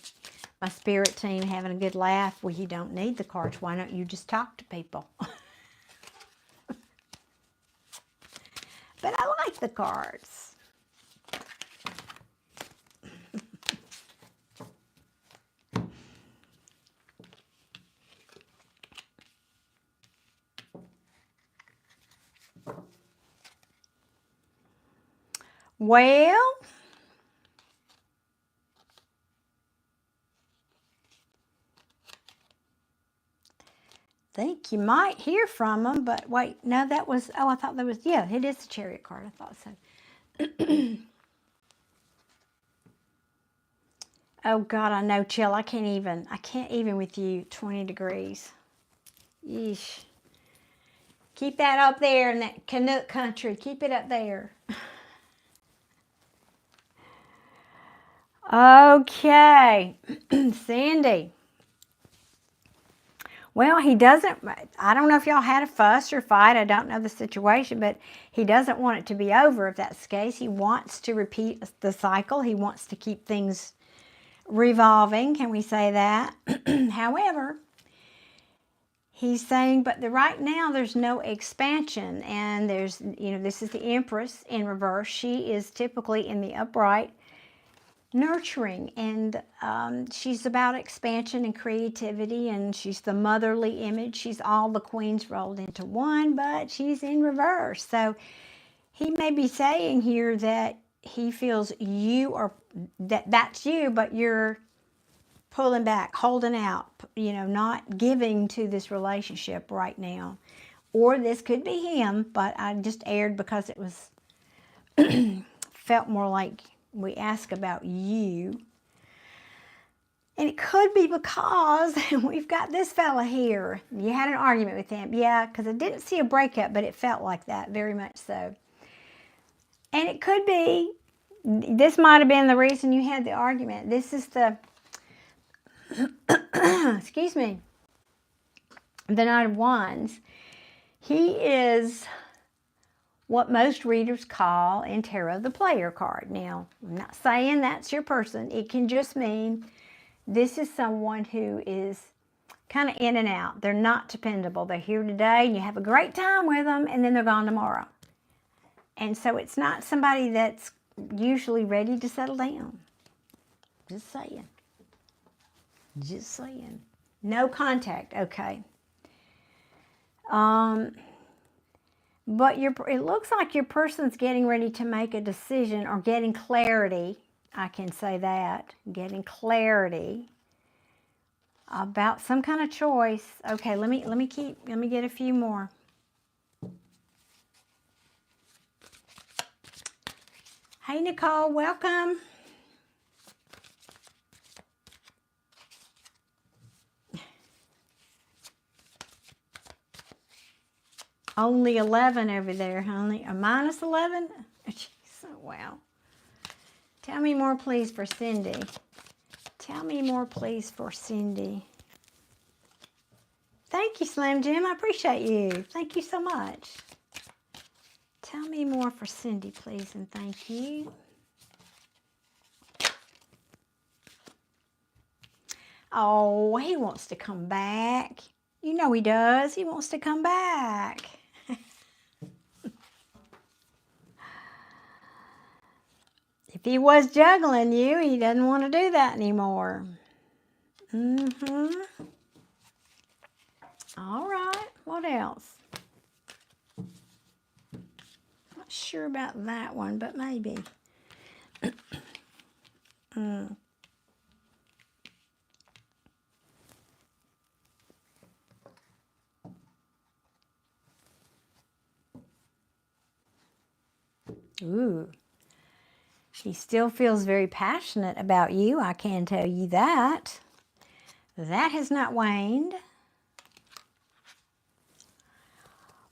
my spirit team having a good laugh. Well, you don't need the cards. Why don't you just talk to people? But I like the cards. Well, think you might hear from them, but wait, no, that was, oh, I thought that was, yeah, it is the Chariot card. I thought so. Oh, God, I know, Chill. I can't even with you, 20 degrees. Yeesh. Keep that up there in that Canuck country. Keep it up there. Okay, Sandy. Well, he doesn't, I don't know if y'all had a fuss or fight. I don't know the situation, but he doesn't want it to be over if that's the case. He wants to repeat the cycle. He wants to keep things revolving. Can we say that? However, he's saying, but right now there's no expansion. And there's, this is the Empress in reverse. She is typically in the upright, nurturing, and she's about expansion and creativity, and she's the motherly image. She's all the queens rolled into one, but she's in reverse. So he may be saying here that he feels that's you, but you're pulling back, holding out, not giving to this relationship right now. Or this could be him, but I just aired because it was felt more like we ask about you. And it could be because we've got this fella here. You had an argument with him. Yeah, because I didn't see a breakup, but it felt like that, very much so. And it could be, this might have been the reason you had the argument. This is the, excuse me, the Knight of Wands. He is what most readers call in tarot the player card. Now, I'm not saying that's your person. It can just mean this is someone who is kind of in and out. They're not dependable. They're here today and you have a great time with them and then they're gone tomorrow. And so it's not somebody that's usually ready to settle down. Just saying. Just saying. No contact, okay. But it looks like your person's getting ready to make a decision or getting clarity. I can say that. Getting clarity about some kind of choice. Okay, let me get a few more. Hey Nicole, welcome. Only 11 over there, honey. A minus 11? Jeez, oh, wow. Tell me more, please, for Cindy. Tell me more, please, for Cindy. Thank you, Slim Jim. I appreciate you. Thank you so much. Tell me more for Cindy, please, and thank you. Oh, he wants to come back. You know he does. He wants to come back. If he was juggling you, he doesn't want to do that anymore. All right. What else? Not sure about that one, but maybe. Ooh. He still feels very passionate about you. I can tell you that. That has not waned.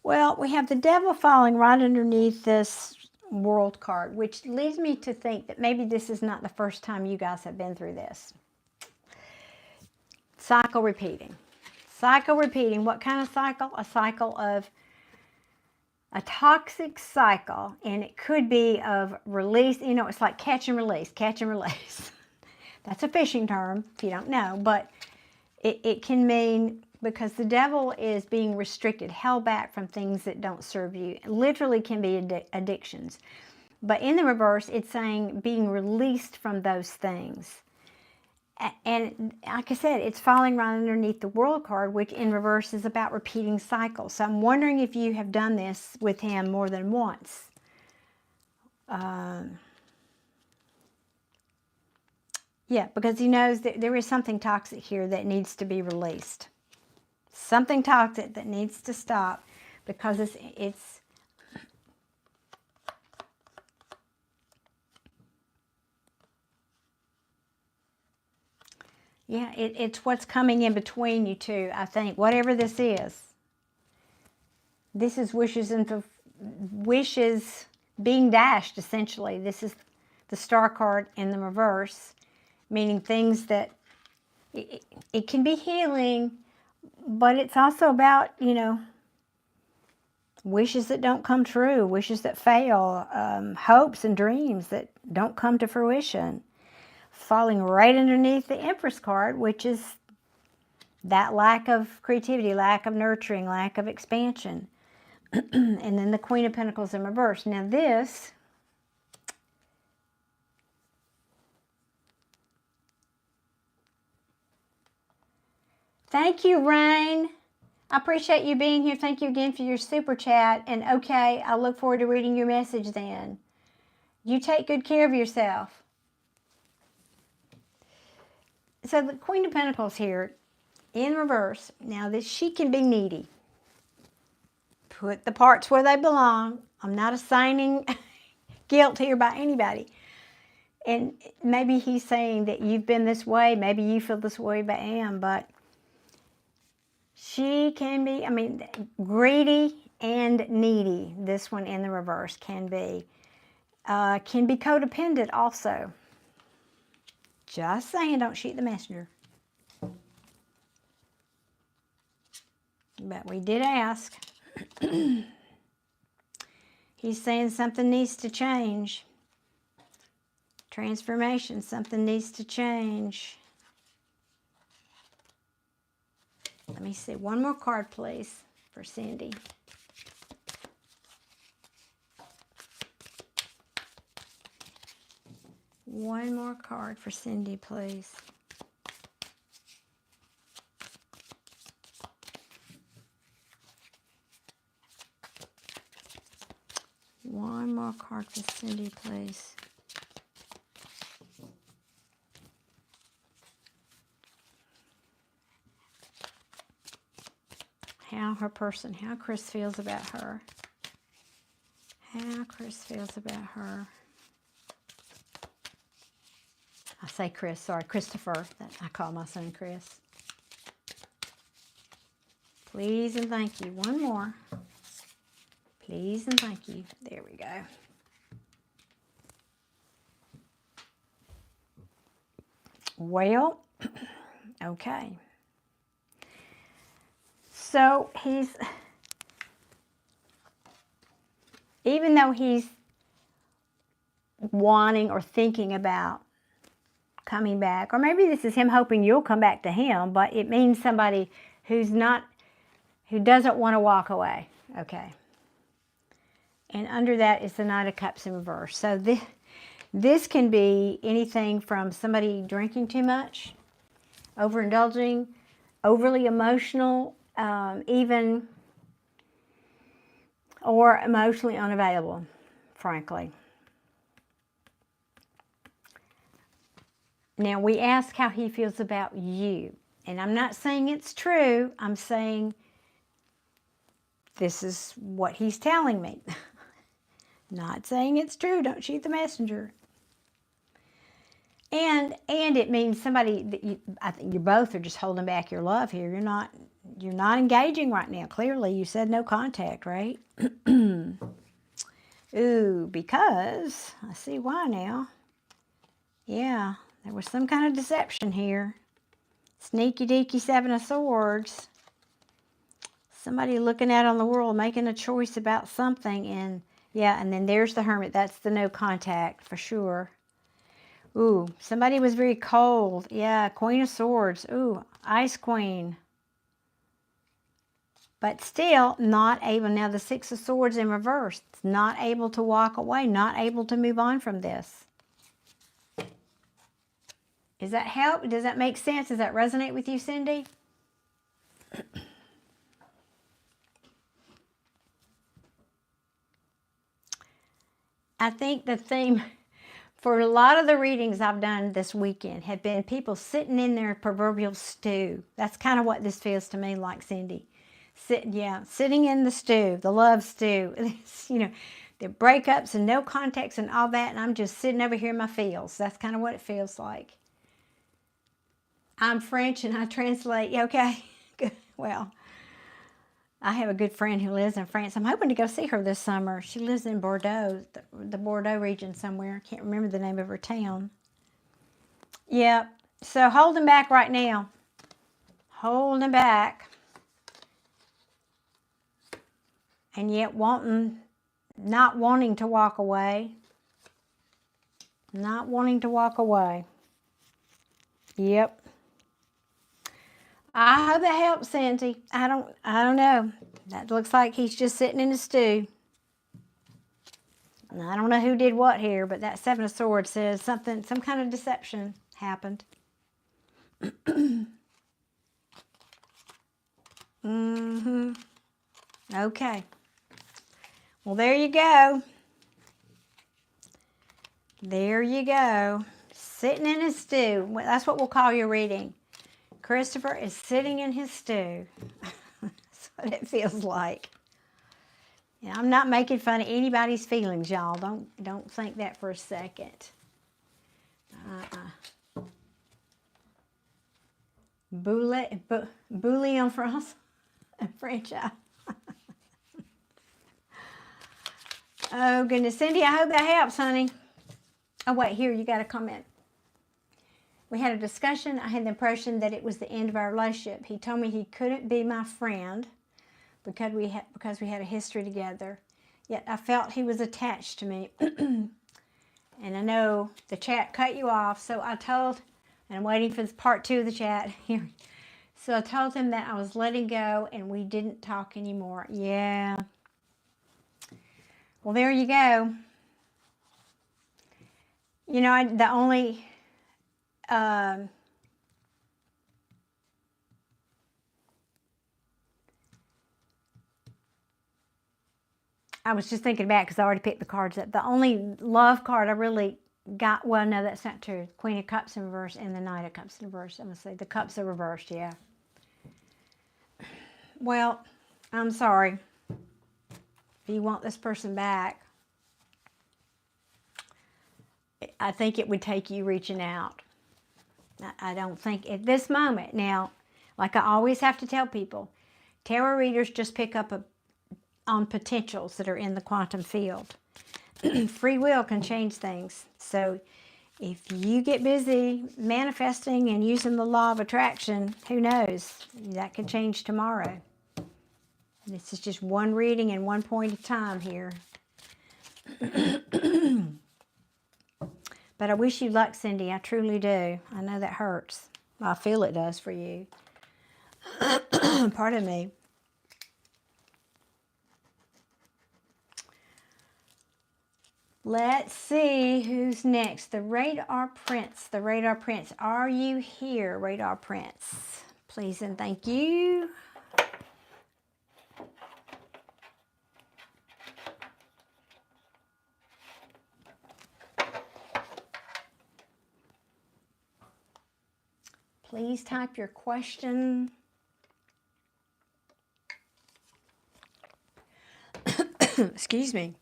Well, we have the Devil falling right underneath this World card, which leads me to think that maybe this is not the first time you guys have been through this. cycle repeating. Cycle repeating. What kind of cycle? A cycle of a toxic cycle, and it could be of release. You know, it's like catch and release, catch and release. That's a fishing term if you don't know, but it can mean, because the devil is being restricted, held back from things that don't serve you. It literally can be addictions. But in the reverse, it's saying being released from those things. And like I said, it's falling right underneath the World card, which in reverse is about repeating cycles. So I'm wondering if you have done this with him more than once. Yeah, because he knows that there is something toxic here that needs to be released. Something toxic that needs to stop, because it's yeah, it's what's coming in between you two, I think. Whatever this is wishes and wishes being dashed, essentially. This is the Star card in the reverse, meaning things that it can be healing, but it's also about, you know, wishes that don't come true, wishes that fail, hopes and dreams that don't come to fruition. Falling right underneath the Empress card, which is that lack of creativity, lack of nurturing, lack of expansion. And then the Queen of Pentacles in reverse. Now this, thank you, Rain. I appreciate you being here. Thank you again for your super chat. And okay, I look forward to reading your message then. You take good care of yourself. So the Queen of Pentacles here in reverse. Now this, she can be needy. Put the parts where they belong. I'm not assigning guilt here by anybody. And maybe he's saying that you've been this way. Maybe you feel this way by Am, but she can be, I mean, greedy and needy. This one in the reverse can be codependent also. Just saying, don't shoot the messenger. But we did ask. He's saying something needs to change. Transformation, something needs to change. Let me see, one more card, please, for Cindy. One more card for Cindy, please. One more card for Cindy, please. How Chris feels about her. How Chris feels about her. I say Chris, sorry, Christopher. I call my son Chris. Please and thank you. One more. Please and thank you. There we go. Well, okay. So even though he's wanting or thinking about coming back, or maybe this is him hoping you'll come back to him, but it means somebody who doesn't want to walk away. Okay. And under that is the Knight of Cups in reverse. So this can be anything from somebody drinking too much, overindulging, overly emotional, even, or emotionally unavailable, frankly. Now, we ask how he feels about you. And I'm not saying it's true. I'm saying this is what he's telling me. Not saying it's true. Don't shoot the messenger. And it means somebody that I think you both are just holding back your love here. You're not engaging right now. Clearly, you said no contact, right? Ooh, because I see why now. Yeah, there was some kind of deception here. Sneaky deaky Seven of Swords. Somebody looking out on the world, making a choice about something. And yeah, and then there's the Hermit. That's the no contact for sure. Ooh, somebody was very cold. Yeah, Queen of Swords. Ooh, Ice Queen. But still not able. Now the Six of Swords in reverse. Not able to walk away. Not able to move on from this. Does that help? Does that make sense? Does that resonate with you, Cindy? I think the theme for a lot of the readings I've done this weekend have been people sitting in their proverbial stew. That's kind of what this feels to me like, Cindy. Sitting in the stew, the love stew. You know, the breakups and no contacts and all that, and I'm just sitting over here in my feels. That's kind of what it feels like. I'm French and I translate. Okay, well, I have a good friend who lives in France. I'm hoping to go see her this summer. She lives in Bordeaux, the Bordeaux region somewhere. I can't remember the name of her town. Yep. So holding back right now. Holding back. And yet not wanting to walk away. Not wanting to walk away. Yep. I hope that helps, Sandy. I don't know. That looks like he's just sitting in the stew. And I don't know who did what here, but that Seven of Swords says some kind of deception happened. Okay. Well, there you go. There you go. Sitting in his stew. That's what we'll call your reading. Christopher is sitting in his stew. That's what it feels like. Yeah, I'm not making fun of anybody's feelings, y'all. Don't think that for a second. Boule en France. French. Oh, goodness. Cindy, I hope that helps, honey. Oh, wait, here, you got a comment. We had a discussion. I had the impression that it was the end of our relationship. He told me he couldn't be my friend because we had a history together. Yet I felt he was attached to me. And I know the chat cut you off, so I told, and I'm waiting for part 2 of the chat here. So I told him that I was letting go and we didn't talk anymore. Yeah. Well, there you go. You know, the only... I was just thinking back because I already picked the cards up. The only love card I really got, well, no, that's not true. Queen of Cups in reverse and the Knight of Cups in reverse. I'm going to say the Cups are reversed, yeah. Well, I'm sorry. If you want this person back, I think it would take you reaching out. I don't think at this moment. Now, like I always have to tell people, tarot readers just pick up on potentials that are in the quantum field. Free will can change things. So if you get busy manifesting and using the law of attraction, who knows? That could change tomorrow. This is just one reading and one point of time here. But I wish you luck, Cindy. I truly do. I know that hurts. I feel it does for you. Pardon me. Let's see who's next. The Radar Prince. The Radar Prince. Are you here, Radar Prince? Please and thank you. Please type your question. Excuse me.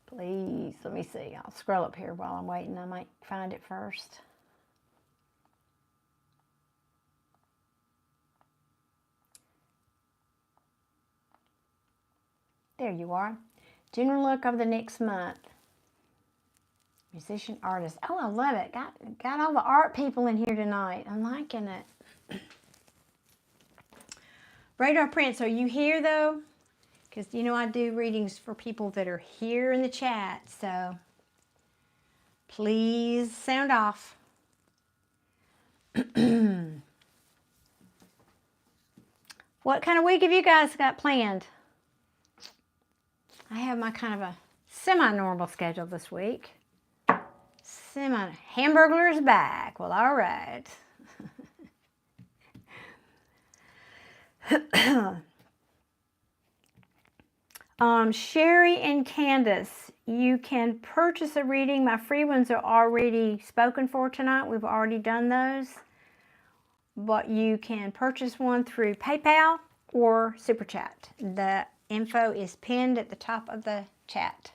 Please, let me see. I'll scroll up here while I'm waiting. I might find it first. There you are. General look of the next month. Musician, artist. Oh, I love it. Got all the art people in here tonight. I'm liking it. Radar Prince, are you here though? Because you know I do readings for people that are here in the chat, so please sound off. What kind of week have you guys got planned? I have my kind of a semi-normal schedule this week. Hamburglar's back. Well, all right. Sherry and Candace, you can purchase a reading. My free ones are already spoken for tonight. We've already done those. But you can purchase one through PayPal or Super Chat. The info is pinned at the top of the chat.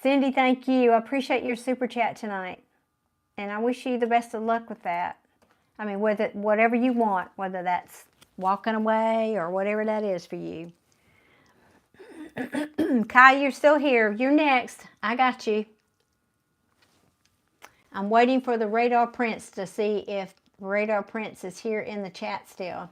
Cindy, thank you. I appreciate your Super Chat tonight. And I wish you the best of luck with that. I mean, whatever you want, whether that's walking away or whatever that is for you. Kai, you're still here. You're next. I got you. I'm waiting for the Radar Prince to see if Radar Prince is here in the chat still.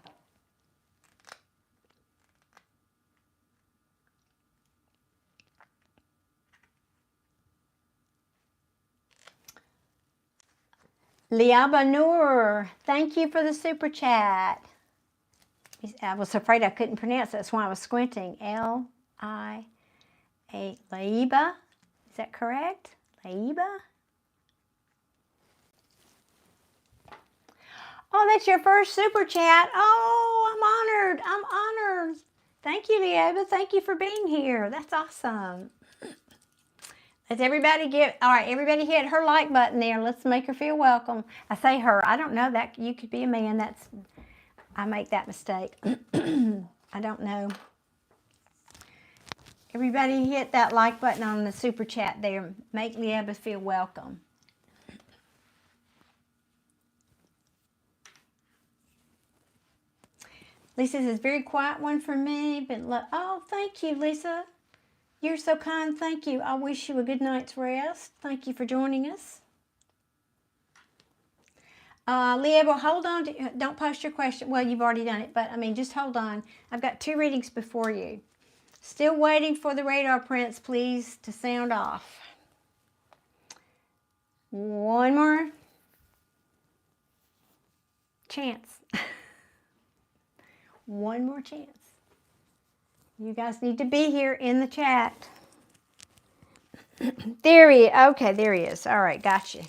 Liaba Noor, thank you for the Super Chat. I was afraid I couldn't pronounce it. That's why I was squinting. L-I-A, Laiba. Is that correct? Laiba? Oh, that's your first Super Chat. Oh, I'm honored. I'm honored. Thank you, Liaba. Thank you for being here. That's awesome. Let's everybody everybody hit her like button there. Let's make her feel welcome. I say her. I don't know that. You could be a man. I make that mistake. I don't know. Everybody hit that like button on the Super Chat there. Make Liaba feel welcome. Lisa says, very quiet one for me. Oh, thank you, Lisa. You're so kind. Thank you. I wish you a good night's rest. Thank you for joining us. Liaba, hold on. Don't post your question. Well, you've already done it, but I mean, just hold on. I've got 2 readings before you. Still waiting for the Radar Prince, please, to sound off. One more chance. One more chance. You guys need to be here in the chat. There he is. Okay, there he is. All right, got you.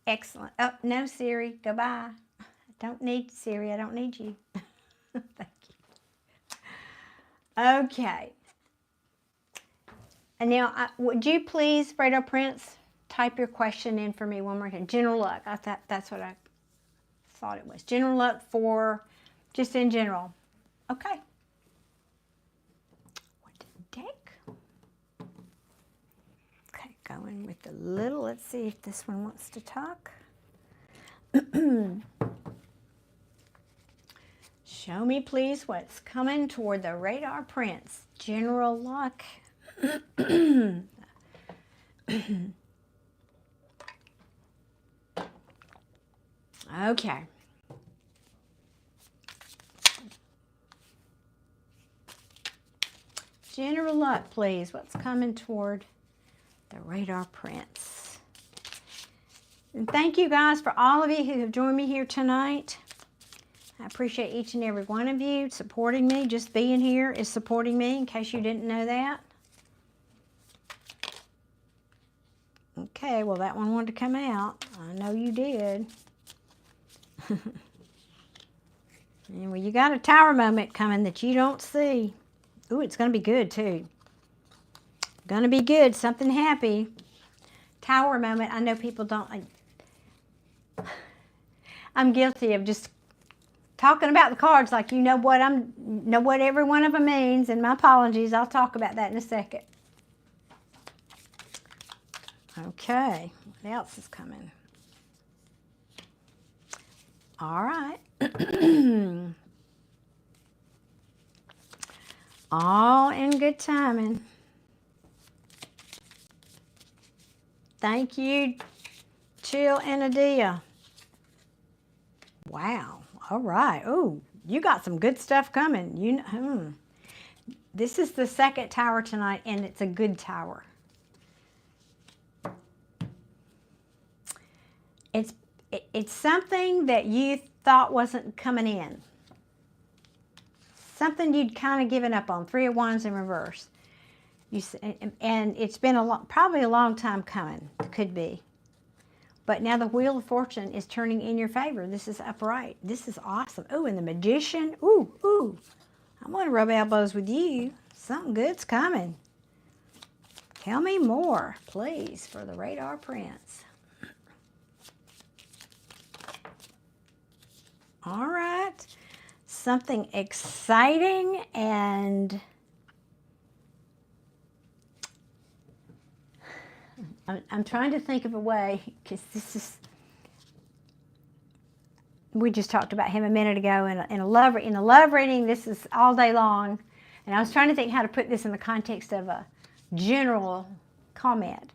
Excellent. Oh, no, Siri. Goodbye. I don't need Siri. I don't need you. Thank you. Okay. And now, would you please, Radar Prince, type your question in for me one more time. General luck. That's what I thought it was. General luck for just in general. Okay. Deck. Okay, going with the little. Let's see if this one wants to talk. Show me, please, what's coming toward the Radar Prince. General luck. Okay. General luck, please. What's coming toward the Radar Prince? And thank you guys for all of you who have joined me here tonight. I appreciate each and every one of you supporting me. Just being here is supporting me, in case you didn't know that. Okay, well, that one wanted to come out. I know you did. And well, you got a tower moment coming that you don't see. Ooh, it's going to be good, too. Going to be good. Something happy. Tower moment. I know people don't. I'm guilty of just talking about the cards like you know what every one of them means. And my apologies. I'll talk about that in a second. Okay. What else is coming? All right. All in good timing. Thank you, Chill and Adia. Wow. All right. Oh, you got some good stuff coming. This is the second tower tonight, and it's a good tower. It's something that you thought wasn't coming in. Something you'd kind of given up on. 3 of Wands in reverse. And it's been probably a long time coming. Could be. But now the Wheel of Fortune is turning in your favor. This is upright. This is awesome. Oh, and the Magician. Ooh, ooh. I want to rub elbows with you. Something good's coming. Tell me more, please, for the Radar Prince. All right. Something exciting and I'm trying to think of a way, because this is, we just talked about him a minute ago in a love reading. This is all day long, and I was trying to think how to put this in the context of a general comment.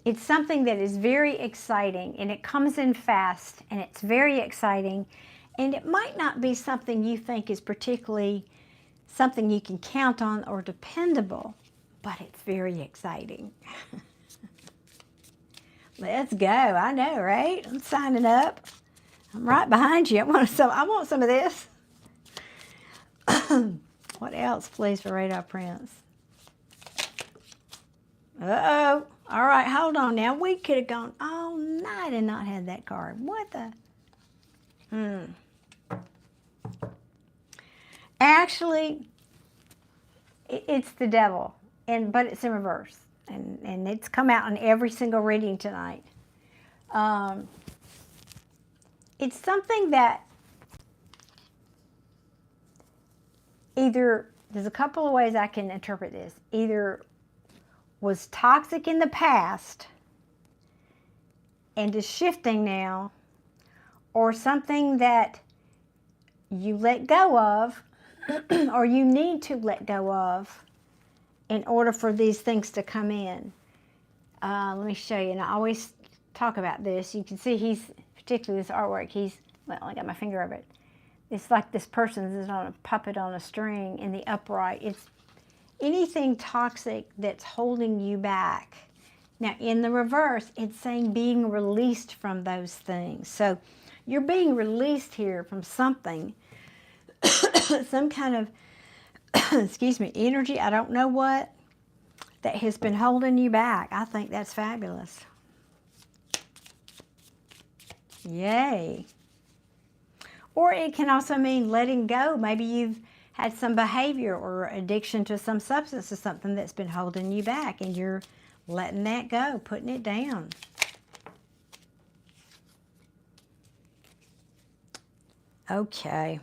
It's something that is very exciting, and it comes in fast, and it's very exciting, and it might not be something you think is particularly something you can count on or dependable, but it's very exciting. Let's go. I know, right? I'm signing up. I'm right behind you. I want some of this. What else, please, for Radar Prince? Uh-oh. All right, hold on now. We could have gone all night and not had that card. What the? Actually, it's the devil, but it's in reverse. And it's come out in every single reading tonight. It's something that either, there's a couple of ways I can interpret this. Either was toxic in the past and is shifting now, or something that you let go of or you need to let go of in order for these things to come in. Let me show you. And I always talk about this. You can see he's, particularly this artwork, well, I got my finger over it. It's like this person is on a puppet on a string in the upright. It's anything toxic that's holding you back. Now, in the reverse, it's saying being released from those things. So you're being released here from something, some kind of excuse me, energy, I don't know what, that has been holding you back. I think that's fabulous. Yay. Or it can also mean letting go. Maybe you've had some behavior or addiction to some substance or something that's been holding you back, and you're letting that go, putting it down. Okay.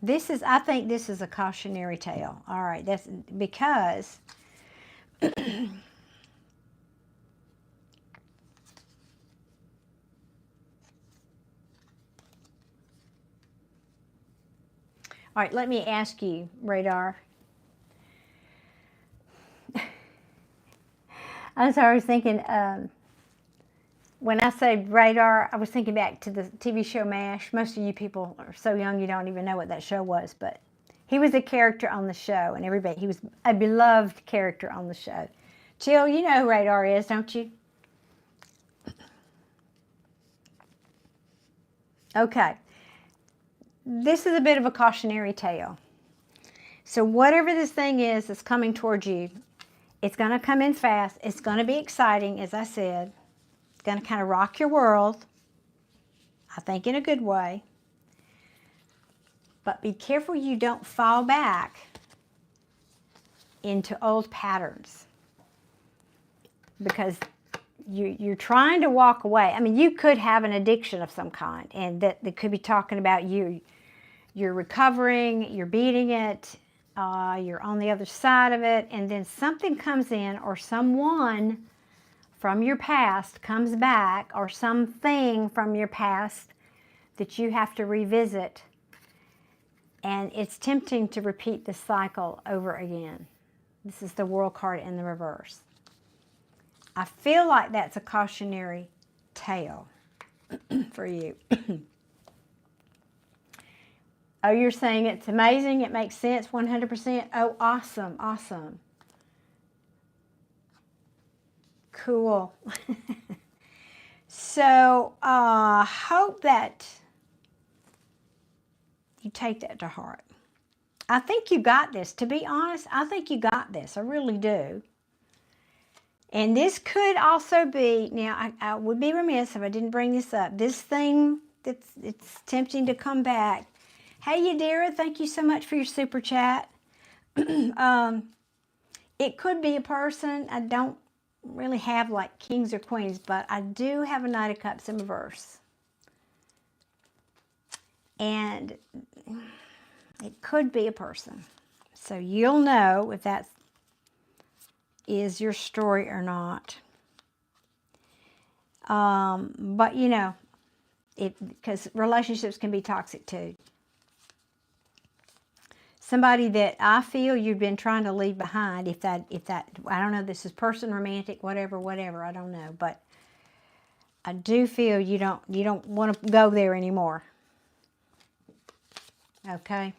I think this is a cautionary tale. All right, that's because all right, let me ask you, Radar. I was thinking, when I said Radar, I was thinking back to the TV show MASH. Most of you people are so young you don't even know what that show was, but he was a character on the show, and he was a beloved character on the show. Jill, you know who Radar is, don't you? Okay. This is a bit of a cautionary tale. So whatever this thing is that's coming towards you, it's going to come in fast. It's going to be exciting, as I said. It's going to kind of rock your world, I think in a good way. But be careful you don't fall back into old patterns, because you're trying to walk away. I mean, you could have an addiction of some kind, and that could be talking about you. You're recovering, you're beating it, you're on the other side of it, and then something comes in, or someone from your past comes back, or something from your past that you have to revisit, and it's tempting to repeat this cycle over again. This is the World card in the reverse. I feel like that's a cautionary tale for you. Oh, you're saying it's amazing, it makes sense 100%? Oh, awesome, awesome. Cool. So, hope that you take that to heart. I think you got this. To be honest, I think you got this. I really do. And this could also be, now I would be remiss if I didn't bring this up. This thing, it's tempting to come back. Hey, Yadira, thank you so much for your super chat. It could be a person. I don't really have like kings or queens, but I do have a Knight of Cups in reverse. And it could be a person. So you'll know if that is your story or not. But you know, because relationships can be toxic too. Somebody that I feel you've been trying to leave behind, if that, I don't know, this is person, romantic, whatever, I don't know, but I do feel you don't want to go there anymore. Okay.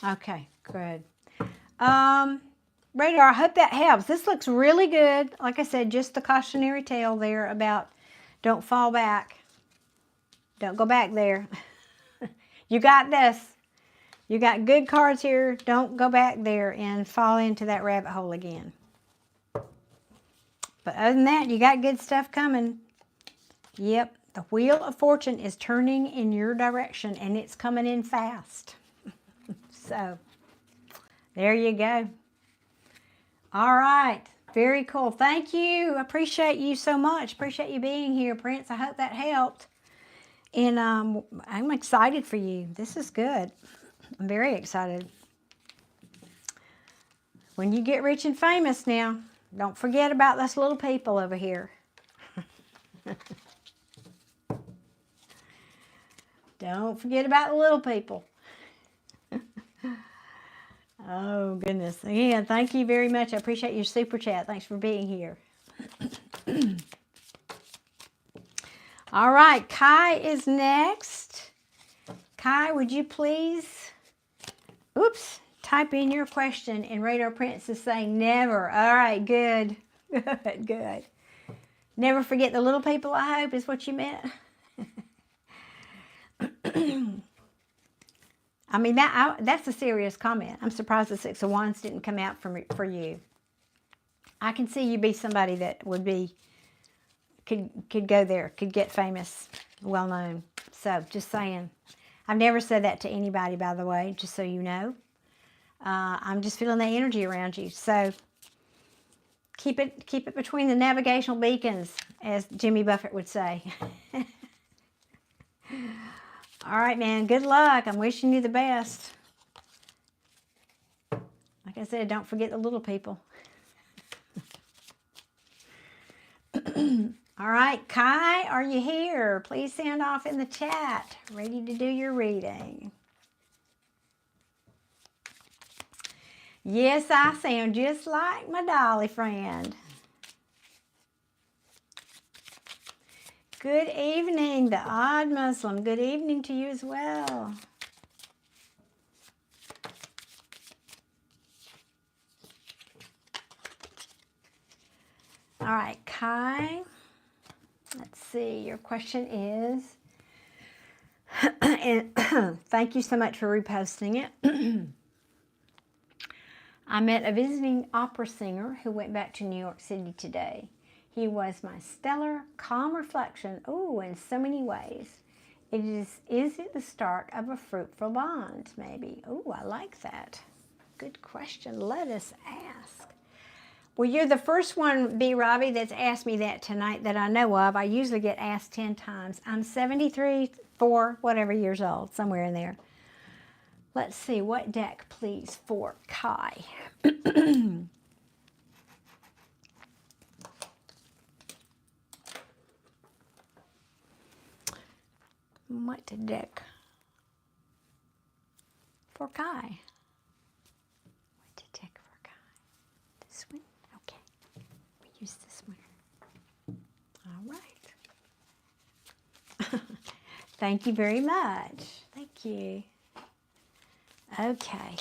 Okay, good. Radar, I hope that helps. This looks really good. Like I said, just the cautionary tale there about don't fall back. Don't go back there. You got this. You got good cards here. Don't go back there and fall into that rabbit hole again. But other than that, you got good stuff coming. Yep, the Wheel of Fortune is turning in your direction, and it's coming in fast. So, there you go. All right, very cool. Thank you. I appreciate you so much. Appreciate you being here, Prince. I hope that helped. And I'm excited for you. This is good. I'm very excited. When you get rich and famous now, don't forget about us little people over here. Don't forget about the little people. Oh, goodness. Again, thank you very much. I appreciate your super chat. Thanks for being here. All right, Kai is next. Kai, would you please, type in your question, and Radar Prince is saying never. All right, good. Good, good. Never forget the little people, I hope, is what you meant. I mean, that's a serious comment. I'm surprised the Six of Wands didn't come out for you. I can see you be somebody that would be, could go there, could get famous, well known. So, just saying. I've never said that to anybody, by the way, just so you know. I'm just feeling the energy around you. So, keep it between the navigational beacons, as Jimmy Buffett would say. All right, man. Good luck. I'm wishing you the best. Like I said, don't forget the little people. All right, Kai, are you here? Please sound off in the chat. Ready to do your reading. Yes, I sound just like my dolly friend. Good evening, the Odd Muslim. Good evening to you as well. All right, Kai. Let's see. Your question is, and thank you so much for reposting it. I met a visiting opera singer who went back to New York City today. He was my stellar, calm reflection, in so many ways. Is it the start of a fruitful bond, maybe? I like that. Good question. Let us ask. Well, you're the first one, B. Robbie, that's asked me that tonight that I know of. I usually get asked 10 times. I'm 73, 4, whatever years old, somewhere in there. Let's see, what deck, please, for Kai? What deck for Kai? What deck for Kai? This one? Okay. All right. Thank you very much. Thank you. Okay.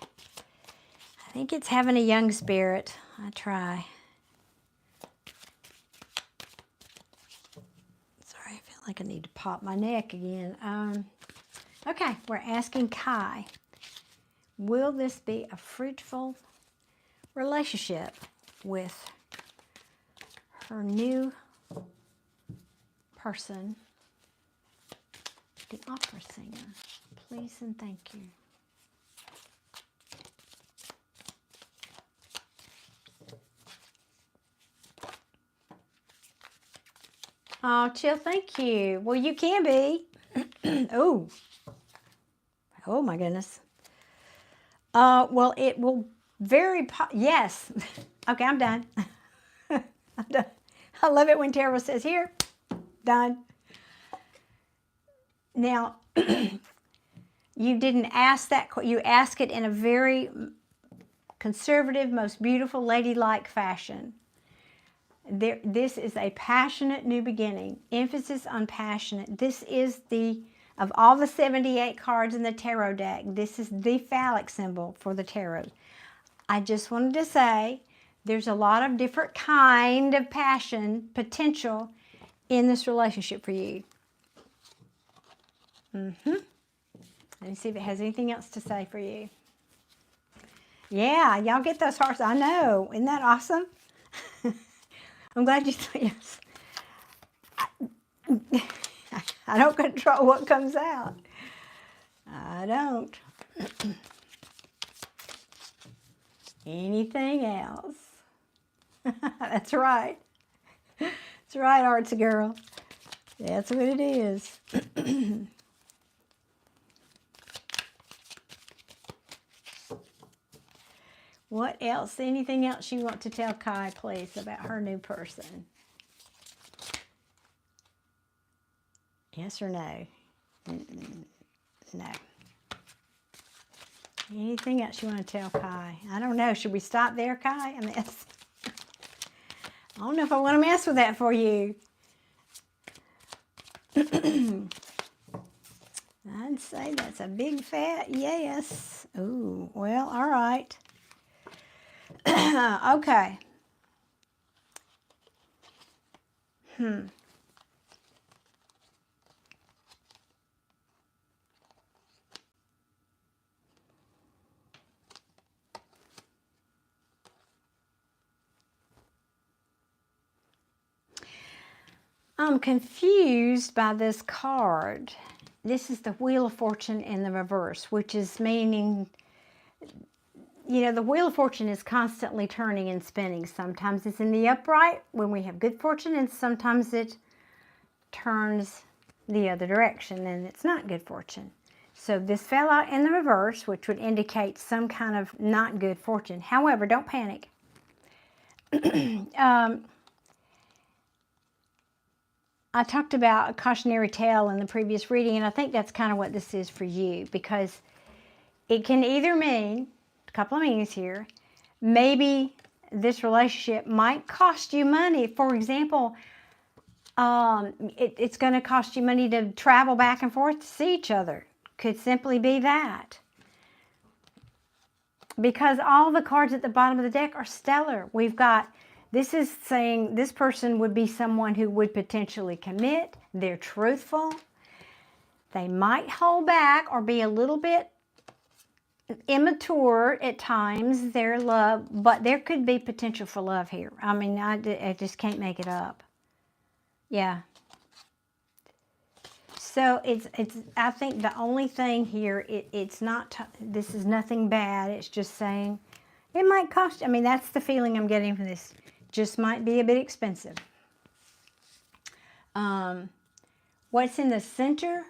I think it's having a young spirit. I try. Sorry, I feel like I need to pop my neck again. Okay, we're asking Kai, will this be a fruitful relationship with her new person, the opera singer? Please and thank you. Oh, Chill, thank you. Well, you can be. Oh my goodness. Well, it will yes. Okay, I'm done. I'm done. I love it when Tara says, here, done. Now, you didn't ask that, you ask it in a very conservative, most beautiful, ladylike fashion. This is a passionate new beginning. Emphasis on passionate. This is of all the 78 cards in the tarot deck, this is the phallic symbol for the tarot. I just wanted to say there's a lot of different kind of passion potential in this relationship for you. Let me see if it has anything else to say for you. Yeah, y'all get those hearts. I know. Isn't that awesome? I'm glad you yes. I don't control what comes out. I don't. Anything else? That's right. That's right, Artsy girl. That's what it is. What else? Anything else you want to tell Kai, please, about her new person? Yes or no? No. Anything else you want to tell Kai? I don't know. Should we stop there, Kai? I mean, I don't know if I want to mess with that for you. I'd say that's a big fat yes. Ooh, well, all right. Okay. I'm confused by this card. This is the Wheel of Fortune in the reverse, which is meaning, you know, the Wheel of Fortune is constantly turning and spinning. Sometimes it's in the upright when we have good fortune, and sometimes it turns the other direction and it's not good fortune. So this fell out in the reverse, which would indicate some kind of not good fortune. However, don't panic. I talked about a cautionary tale in the previous reading, and I think that's kind of what this is for you, because it can either mean, a couple of meanings here, maybe this relationship might cost you money. For example, it's going to cost you money to travel back and forth to see each other. Could simply be that. Because all the cards at the bottom of the deck are stellar. We've got, this is saying this person would be someone who would potentially commit. They're truthful. They might hold back or be a little bit immature at times, their love, but there could be potential for love here. I mean, I just can't make it up. Yeah. So it's I think the only thing here, it's not, this is nothing bad. It's just saying it might cost, I mean, that's the feeling I'm getting from this. Just might be a bit expensive. What's in the center?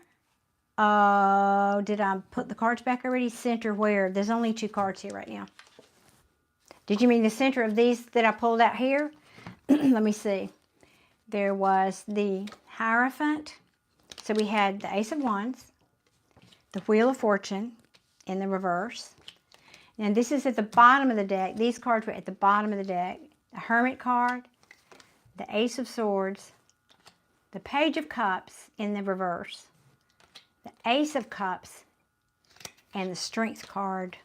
Did I put the cards back already? Center where? There's only 2 cards here right now. Did you mean the center of these that I pulled out here? Let me see. There was the Hierophant. So we had the Ace of Wands, the Wheel of Fortune in the reverse. And this is at the bottom of the deck. These cards were at the bottom of the deck. The Hermit card, the Ace of Swords, the Page of Cups in the reverse, the Ace of Cups, and the Strength card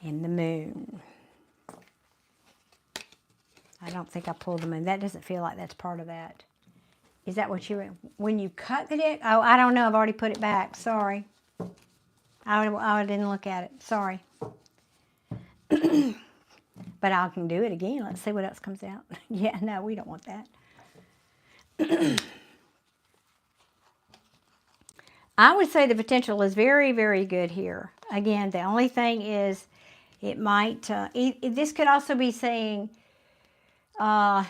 in the Moon. I don't think I pulled the Moon. That doesn't feel like that's part of that. Is that what you, when you cut the deck? Oh, I don't know. I've already put it back. Sorry. I didn't look at it. Sorry. But I can do it again. Let's see what else comes out. Yeah, no, we don't want that. I would say the potential is very, very good here. Again, the only thing is it might, this could also be saying, I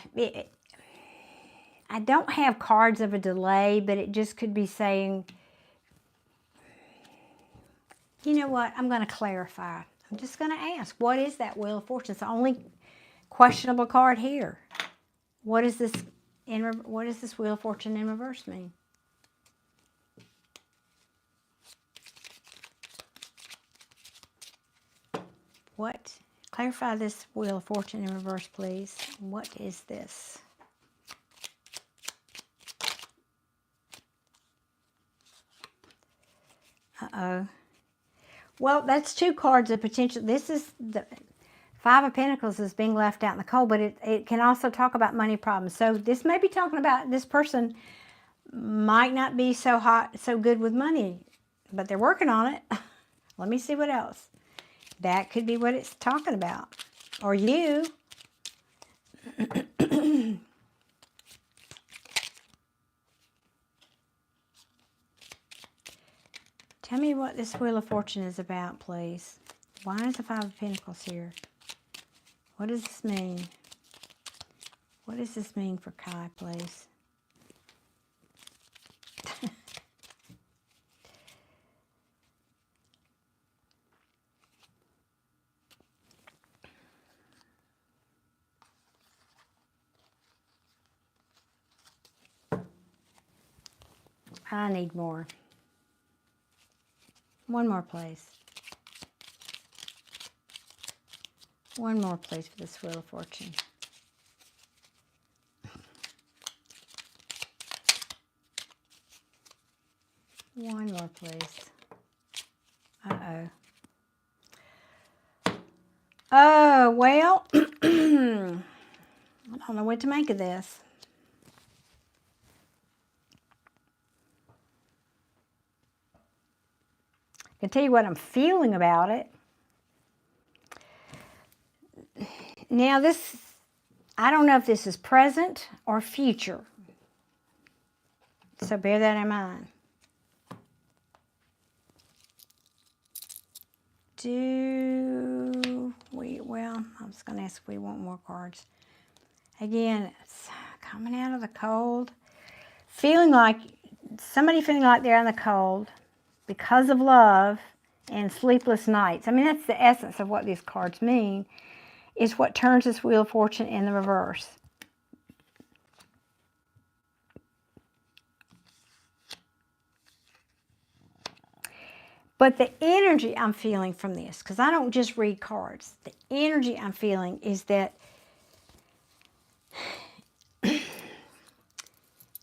don't have cards of a delay, but it just could be saying, you know what, I'm going to clarify. I'm just going to ask, what is that Wheel of Fortune? It's the only questionable card here. What is this Wheel of Fortune in reverse mean? What? Clarify this Wheel of Fortune in reverse, please. What is this? Uh-oh. Well, that's two cards of potential. This is the Five of Pentacles is being left out in the cold, but it can also talk about money problems. So this may be talking about this person might not be so good with money, but they're working on it. Let me see what else. That could be what it's talking about. Or you. Tell me what this Wheel of Fortune is about, please. Why is the Five of Pentacles here? What does this mean? What does this mean for Kai, please? I need more. One more, please. One more, please, for this Wheel of Fortune. One more, please. Uh-oh. Oh, well, I don't know what to make of this. I can tell you what I'm feeling about it. Now this, I don't know if this is present or future. So bear that in mind. Well, I was going to ask if we want more cards. Again, it's coming out of the cold. Somebody feeling like they're in the cold because of love and sleepless nights. I mean, that's the essence of what these cards mean, is what turns this Wheel of Fortune in the reverse. But the energy I'm feeling from this, because I don't just read cards, the energy I'm feeling is that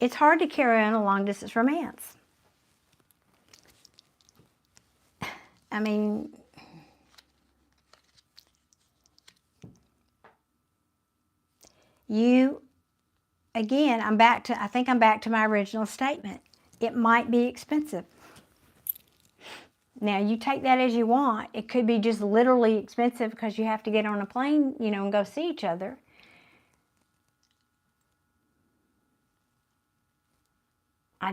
it's hard to carry on a long-distance romance. I mean, again, I think I'm back to my original statement. It might be expensive. Now, you take that as you want. It could be just literally expensive because you have to get on a plane, and go see each other. I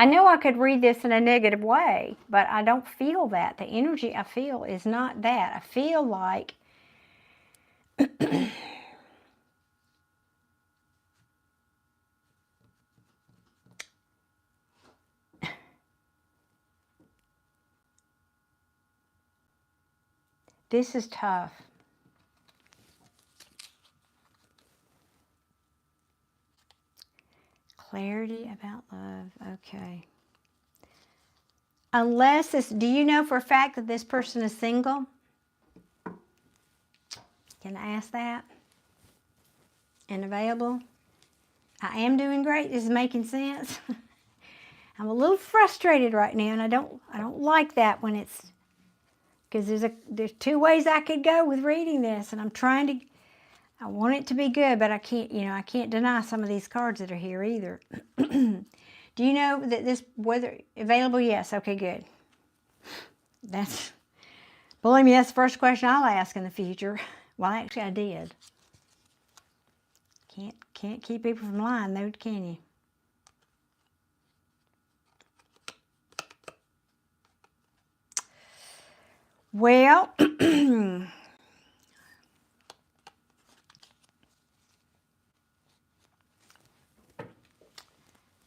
know I could read this in a negative way, but I don't feel that. The energy I feel is not that. I feel like this is tough. Clarity about love. Okay. Do you know for a fact that this person is single? Can I ask that? and available. I am doing great. This is making sense. I'm a little frustrated right now, and I don't like that when it's, because there's two ways I could go with reading this, and I want it to be good, but I can't deny some of these cards that are here either. Do you know that this weather available? Yes. Okay, good. Believe me, that's the first question I'll ask in the future. Well, actually, I did. Can't keep people from lying, though, can you? Well,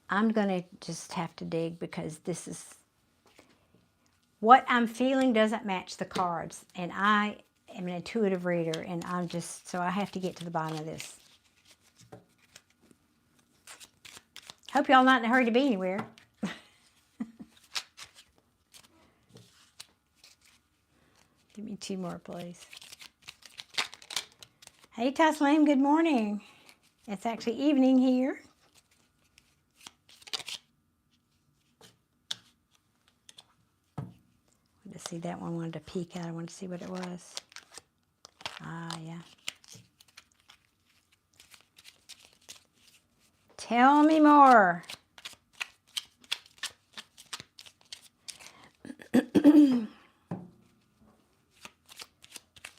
I'm going to just have to dig, because this is what I'm feeling doesn't match the cards, and I am an intuitive reader, and so I have to get to the bottom of this. Hope y'all not in a hurry to be anywhere. Give me two more, please. Hey, Taslim, good morning. It's actually evening here. To see that one, wanted to peek at. I wanted to see what it was. Ah, yeah. Tell me more.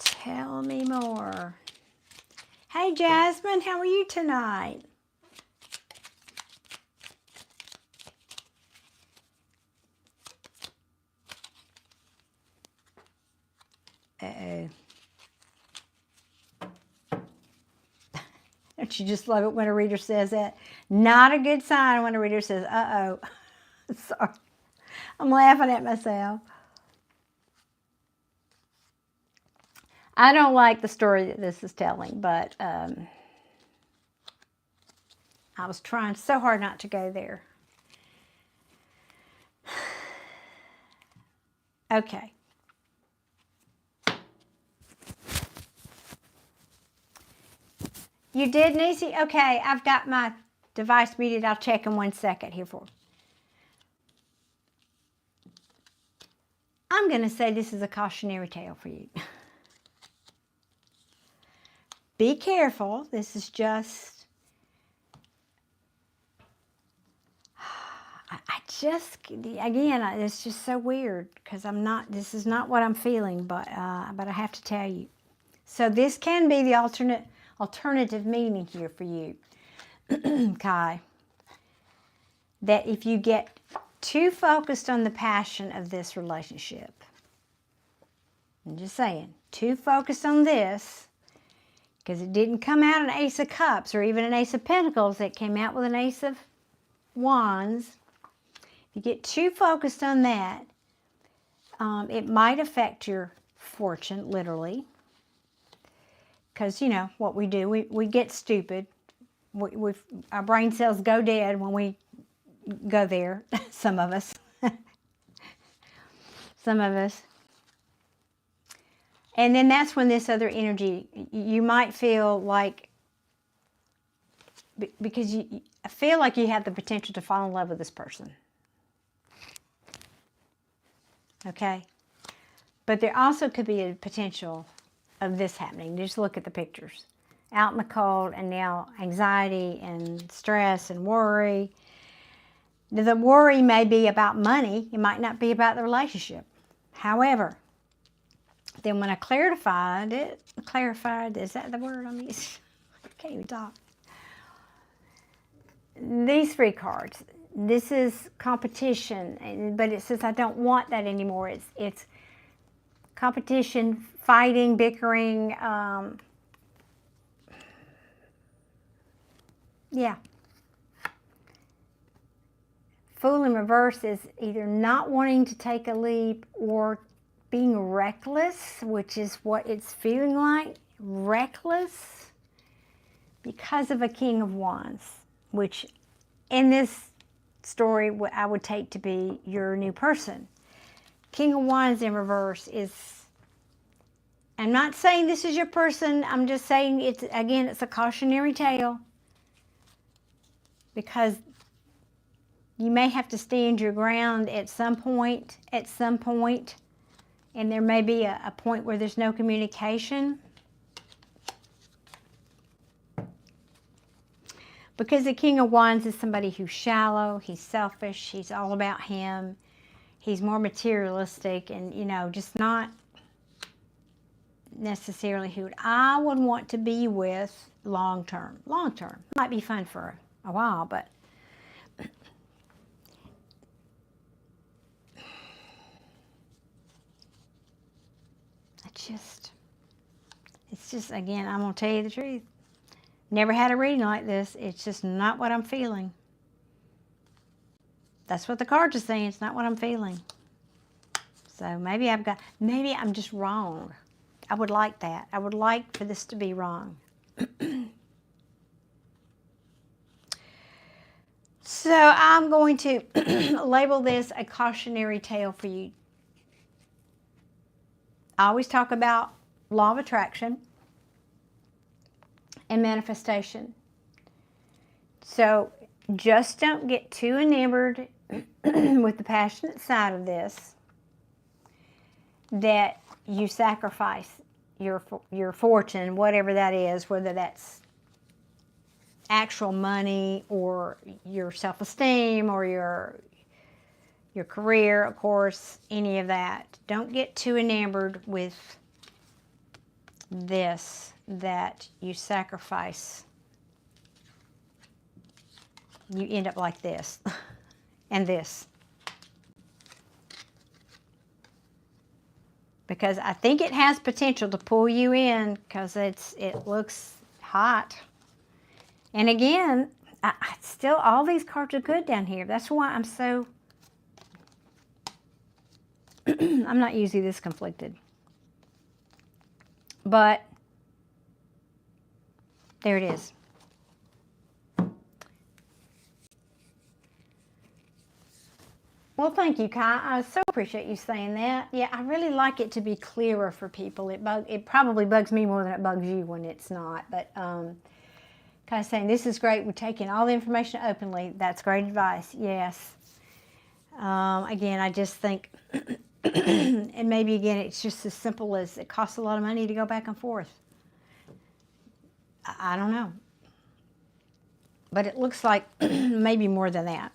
Tell me more. Hey, Jasmine, how are you tonight? Uh-oh. Don't you just love it when a reader says that? Not a good sign when a reader says, uh-oh. Sorry. I'm laughing at myself. I don't like the story that this is telling, but I was trying so hard not to go there. Okay. You did, Nisi? Okay, I've got my device muted. I'll check in 1 second here for. I'm going to say this is a cautionary tale for you. Be careful. This is just, again, it's just so weird, because this is not what I'm feeling, but I have to tell you. So this can be the alternative meaning here for you, Kai. That if you get too focused on the passion of this relationship, I'm just saying, too focused on this, because it didn't come out an Ace of Cups or even an Ace of Pentacles. It came out with an Ace of Wands. If you get too focused on that, it might affect your fortune, literally. Because, you know, what we do, we get stupid. Our brain cells go dead when we go there. Some of us. Some of us. And then that's when this other energy, you might feel like, because I feel like you have the potential to fall in love with this person. Okay? But there also could be a potential of this happening. Just look at the pictures. Out in the cold, and now anxiety and stress and worry. The worry may be about money. It might not be about the relationship. However, then when I clarified, is that the word I'm using? I can't even talk. These 3 cards, this is competition, but it says I don't want that anymore. It's competition, fighting, bickering, yeah. Fool in reverse is either not wanting to take a leap or being reckless, which is what it's feeling like. Reckless because of a King of Wands, which in this story I would take to be your new person. King of Wands in reverse is I'm not saying this is your person. I'm just saying it's, again, it's a cautionary tale. Because you may have to stand your ground at some point, and there may be a point where there's no communication. Because the King of Wands is somebody who's shallow, he's selfish, he's all about him, he's more materialistic, and, you know, just not necessarily who I would want to be with long term. Long term. Might be fun for a while, but it's just, again, I'm going to tell you the truth. Never had a reading like this. It's just not what I'm feeling. That's what the cards are saying. It's not what I'm feeling. So maybe I'm just wrong. I would like that. I would like for this to be wrong. So I'm going to label this a cautionary tale for you. I always talk about law of attraction and manifestation. So just don't get too enamored with the passionate side of this, that you sacrifice your fortune, whatever that is, whether that's actual money or your self-esteem or your career, of course, any of that. Don't get too enamored with this, that you sacrifice. You end up like this and this. Because I think it has potential to pull you in, because it looks hot. And again, I still, all these cards are good down here. That's why I'm so, I'm not usually this conflicted. But there it is. Well, thank you, Kai. I so appreciate you saying that. Yeah, I really like it to be clearer for people. It probably bugs me more than it bugs you when it's not. But Kai's saying, this is great. We're taking all the information openly. That's great advice. Yes. Again, I just think, and maybe again, it's just as simple as it costs a lot of money to go back and forth. I don't know. But it looks like maybe more than that.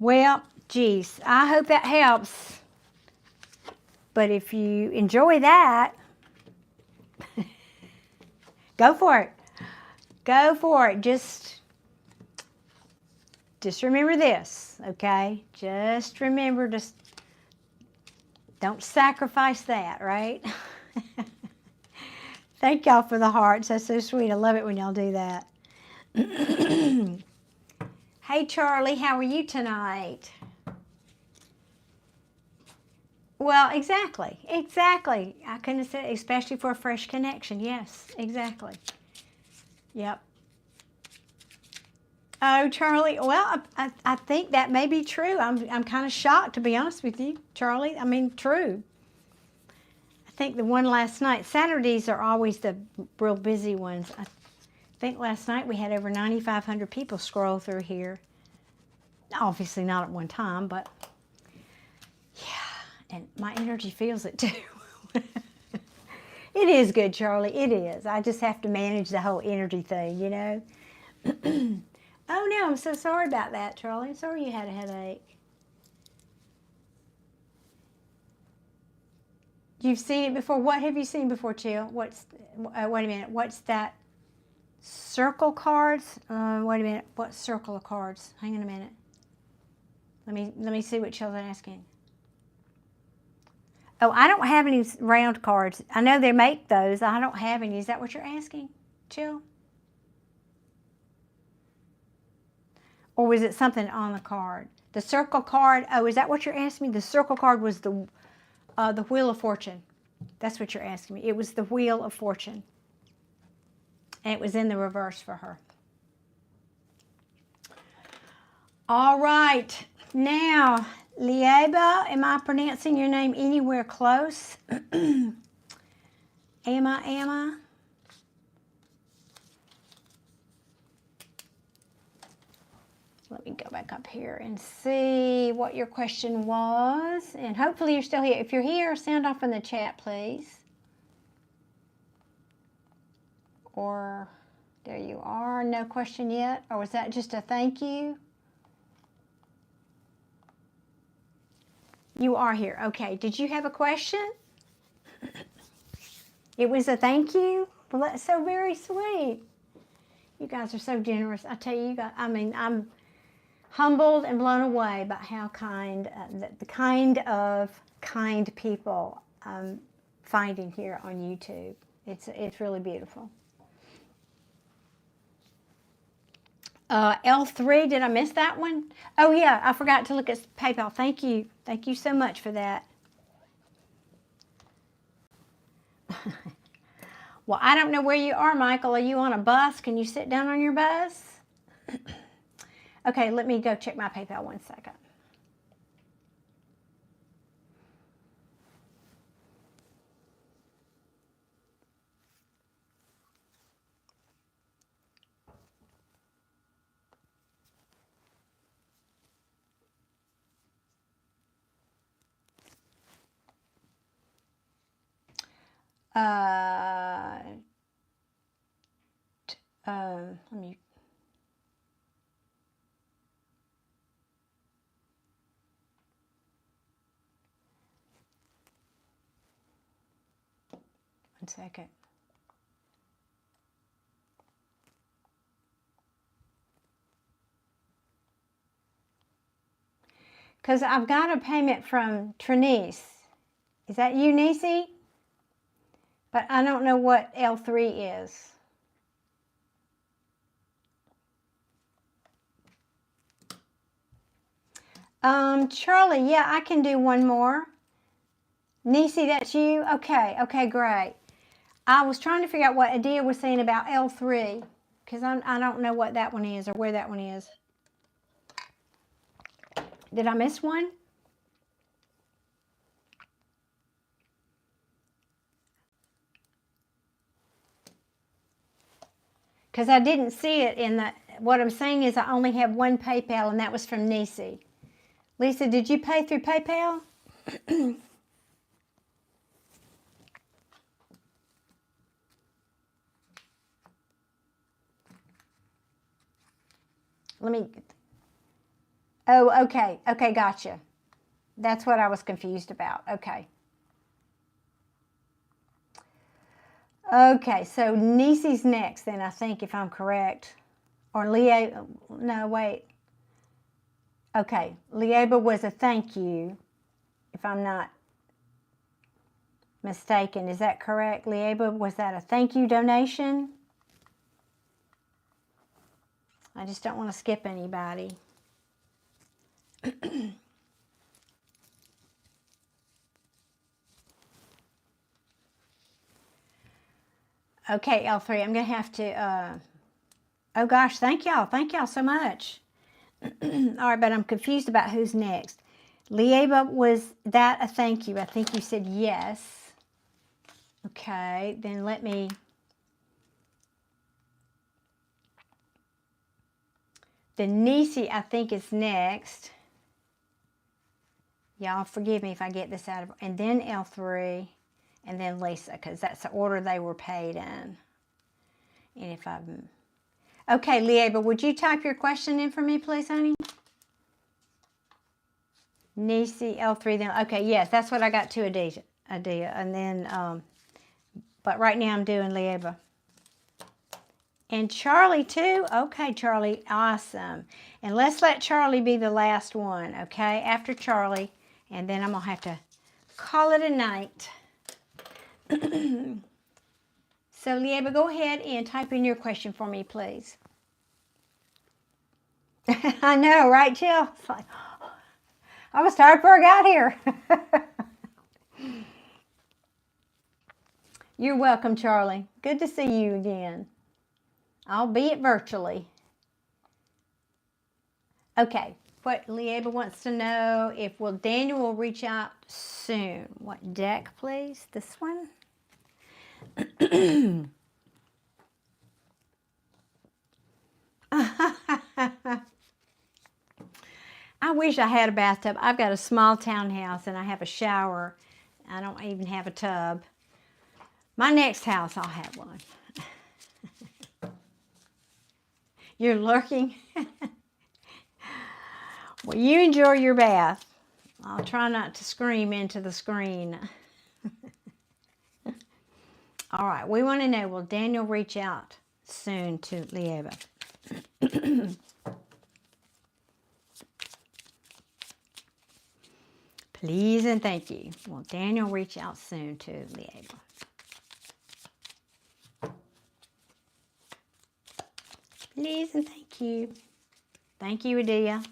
Well, geez, I hope that helps. But if you enjoy that, go for it. Go for it. Just remember this, okay? Just remember, just don't sacrifice that, right? Thank y'all for the hearts. That's so sweet. I love it when y'all do that. Hey, Charlie, how are you tonight? Well, exactly. I couldn't have said, especially for a fresh connection. Yes, exactly. Yep. Oh, Charlie, well, I think that may be true. I'm kind of shocked, to be honest with you, Charlie. I mean, true. I think the one last night, Saturdays are always the real busy ones. I think last night we had over 9,500 people scroll through here. Obviously not at one time, but yeah, and my energy feels it too. It is good, Charlie, it is. I just have to manage the whole energy thing, you know. Oh no, I'm so sorry about that, Charlie. I'm sorry you had a headache. You've seen it before. What have you seen before, Chill? Wait a minute. What's that? Circle cards? Wait a minute. What circle of cards? Hang on a minute. Let me see what Chill's asking. Oh, I don't have any round cards. I know they make those. I don't have any. Is that what you're asking, Chill? Or was it something on the card? The circle card. Oh, is that what you're asking me? The circle card was the Wheel of Fortune. That's what you're asking me. It was the Wheel of Fortune. And it was in the reverse for her. All right. Now, Lieba, am I pronouncing your name anywhere close? Am I? Let me go back up here and see what your question was. And hopefully you're still here. If you're here, sound off in the chat, please. Or there you are, no question yet. Or was that just a thank you? You are here. Okay, did you have a question? It was a thank you? Well, that's so very sweet. You guys are so generous. I tell you guys, I mean, I'm humbled and blown away by how kind, the kind of kind people I'm finding here on YouTube. It's really beautiful. L3, did I miss that one? Oh yeah, I forgot to look at PayPal. Thank you. Thank you so much for that. Well, I don't know where you are, Michael. Are you on a bus? Can you sit down on your bus? Okay, let me go check my PayPal 1 second. Let me. One second. Because I've got a payment from Trinice. Is that you, Nisi? But I don't know what L3 is. Charlie, yeah, I can do one more. Nisi, that's you? Okay, okay, great. I was trying to figure out what Adia was saying about L3, because I don't know what that one is or where that one is. Did I miss one? Because I didn't see it in the, what I'm saying is I only have one PayPal, and that was from Nisi. Lisa, did you pay through PayPal? Let me, oh, okay, okay, gotcha. That's what I was confused about, okay. Okay, so Nisi's next then, I think, if I'm correct. Or Lieba, no, wait. Okay, Lieba was a thank you, if I'm not mistaken. Is that correct, Lieba? Was that a thank you donation? I just don't want to skip anybody. Okay, L3, I'm going to have to, oh gosh, thank y'all so much. All right, but I'm confused about who's next. Lieba, was that a thank you? I think you said yes. Okay, then let me, the Nisi, I think, is next. Y'all forgive me if I get this out of, and then L3, and then Lisa, because that's the order they were paid in. And if I'm, okay, Lieba, would you type your question in for me, please, honey? Nisi, L3, then, okay, yes, that's what I got to Adia, and then, but right now I'm doing Lieba. And Charlie too? Okay, Charlie, awesome. And let's let Charlie be the last one, okay? After Charlie, and then I'm gonna have to call it a night. So Lieba, go ahead and type in your question for me, please. I know, right, Jill? It's like, I was tired before I got here. You're welcome, Charlie. Good to see you again, albeit virtually. Okay, what Lieba wants to know, if Daniel will reach out soon. What deck, please? This one? I wish I had a bathtub. I've got a small townhouse and I have a shower. I don't even have a tub. My next house, I'll have one. You're lurking? Well, you enjoy your bath. I'll try not to scream into the screen. All right, we want to know, will Daniel reach out soon to Lieba? Please and thank you. Will Daniel reach out soon to Lieba? Please and thank you. Thank you, Adia.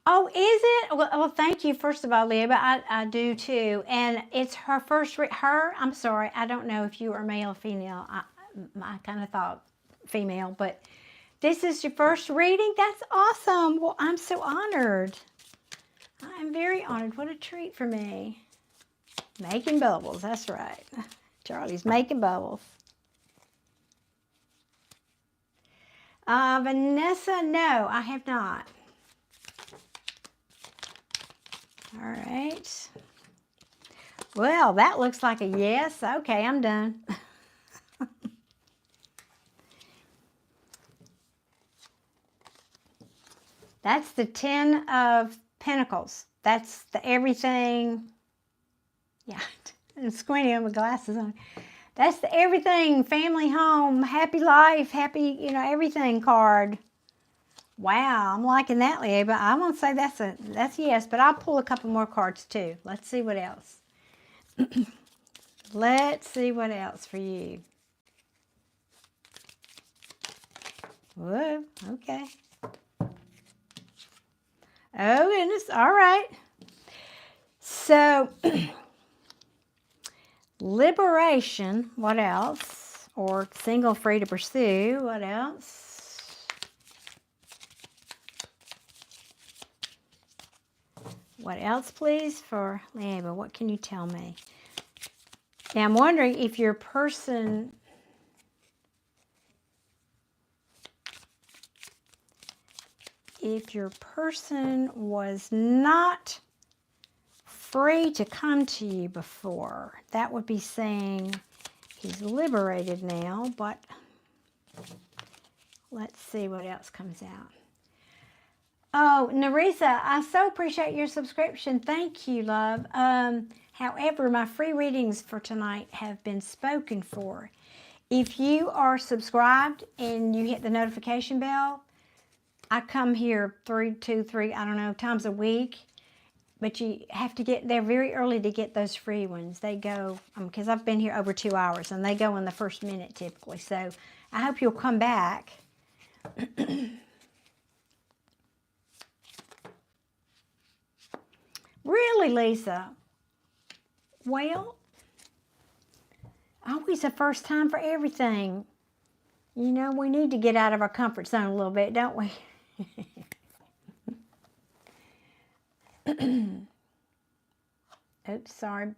Oh, is it? Well, thank you, first of all, Lieba. I do too. And it's her first, I'm sorry, I don't know if you are male or female. I kind of thought female, but this is your first reading? That's awesome. Well, I'm so honored. I'm very honored. What a treat for me. Making bubbles, that's right. Charlie's making bubbles. Vanessa, no, I have not. All right. Well, that looks like a yes. Okay, I'm done. That's the 10 of Pentacles. That's the everything. Yeah, I'm squinting with my glasses on. That's the everything, family, home, happy life, happy, everything card. Wow, I'm liking that, Lieba. I'm going to say that's yes, but I'll pull a couple more cards too. Let's see what else. Let's see what else for you. Whoa, okay. Oh, goodness. All right. So, liberation. What else? Or single, free to pursue. What else? What else, please, for Lieba? What can you tell me? Now, I'm wondering if your person... If your person was not free to come to you before, that would be saying he's liberated now, but let's see what else comes out. Oh, Narisa, I so appreciate your subscription. Thank you, love. However, my free readings for tonight have been spoken for. If you are subscribed and you hit the notification bell, I come here 3 times a week, but you have to get there very early to get those free ones. They go, because I've been here over 2 hours, and they go in the first minute typically. So I hope you'll come back. Really, Lisa? Well, always a first time for everything. We need to get out of our comfort zone a little bit, don't we? Oops, sorry.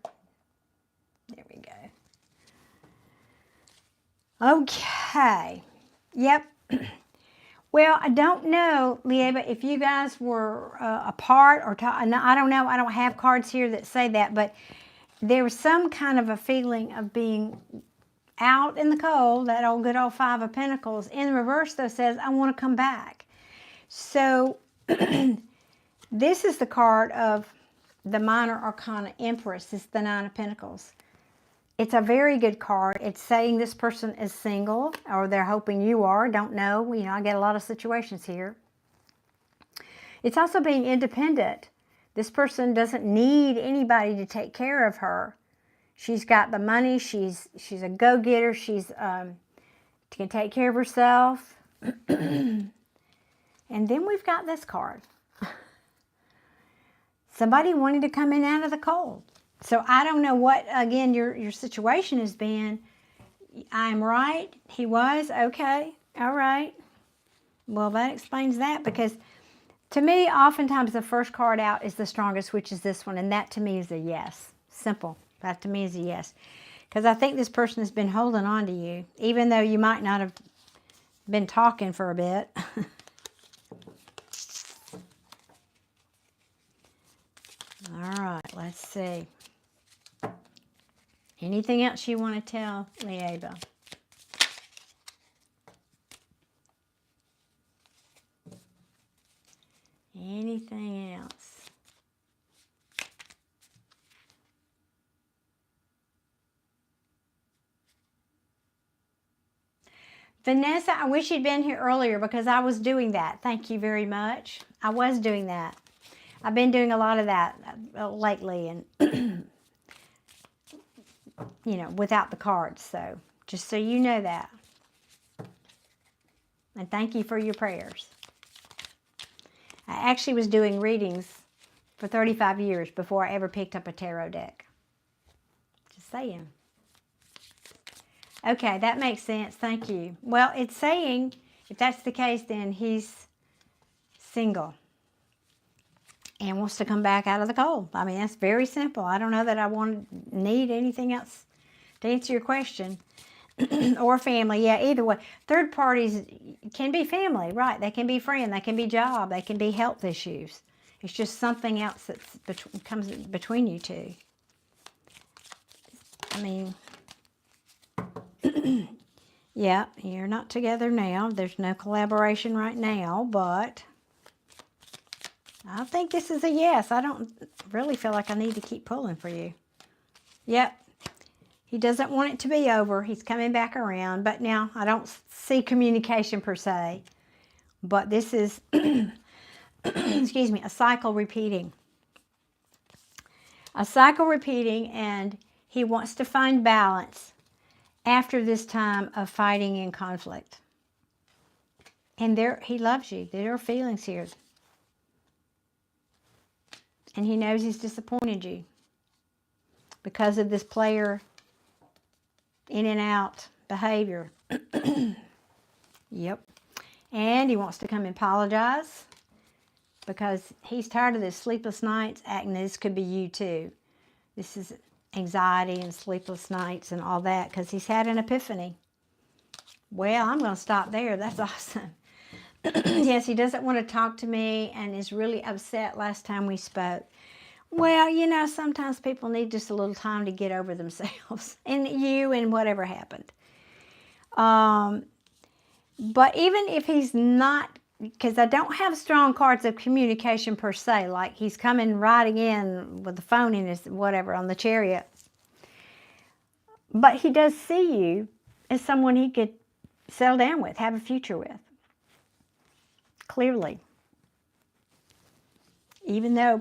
There we go. Okay. Yep. Well, I don't know, Lieba, if you guys were apart or I don't know. I don't have cards here that say that, but there was some kind of a feeling of being out in the cold, that old good old 5 of Pentacles. In the reverse, though, says, I want to come back. So this is the card of the Minor Arcana Empress. It's the 9 of Pentacles. It's a very good card. It's saying this person is single, or they're hoping you are. Don't know. I get a lot of situations here. It's also being independent. This person doesn't need anybody to take care of her. She's got the money. She's a go-getter. She's can take care of herself. And then we've got this card. Somebody wanting to come in out of the cold. So I don't know what, again, your situation has been. I'm right. He was. Okay. All right. Well, that explains that, because to me, oftentimes the first card out is the strongest, which is this one. And that to me is a yes. Simple. That to me is a yes. Because I think this person has been holding on to you, even though you might not have been talking for a bit. All right, let's see. Anything else you want to tell Lieba? Anything else? Vanessa, I wish you'd been here earlier, because I was doing that. Thank you very much. I was doing that. I've been doing a lot of that lately, and you know, without the cards. So just so you know that. And thank you for your prayers. I actually was doing readings for 35 years before I ever picked up a tarot deck. Just saying. Okay, that makes sense. Thank you. Well, it's saying, if that's the case, then he's single and wants to come back out of the cold. I mean, that's very simple. I don't know that I need anything else to answer your question. Or family. Yeah, either way. Third parties can be family, right? They can be friend. They can be job. They can be health issues. It's just something else that comes between you two. I mean... Yeah, you're not together now. There's no collaboration right now, but I think this is a yes. I don't really feel like I need to keep pulling for you. Yep. He doesn't want it to be over. He's coming back around, but now I don't see communication per se. But this is, excuse me, a cycle repeating. A cycle repeating, and he wants to find balance after this time of fighting and conflict. And he loves you. There are feelings here. And he knows he's disappointed you because of this player in and out behavior. Yep. And he wants to come and apologize because he's tired of this sleepless nights acting. This could be you too. This is anxiety and sleepless nights and all that, because he's had an epiphany. Well, I'm going to stop there. That's awesome. Yes, he doesn't want to talk to me and is really upset last time we spoke. Well, you know, sometimes people need just a little time to get over themselves and you and whatever happened. But even if he's not, because I don't have strong cards of communication per se, like he's coming riding in with the phone in his whatever on the chariot. But he does see you as someone he could settle down with, have a future with. Clearly. Even though,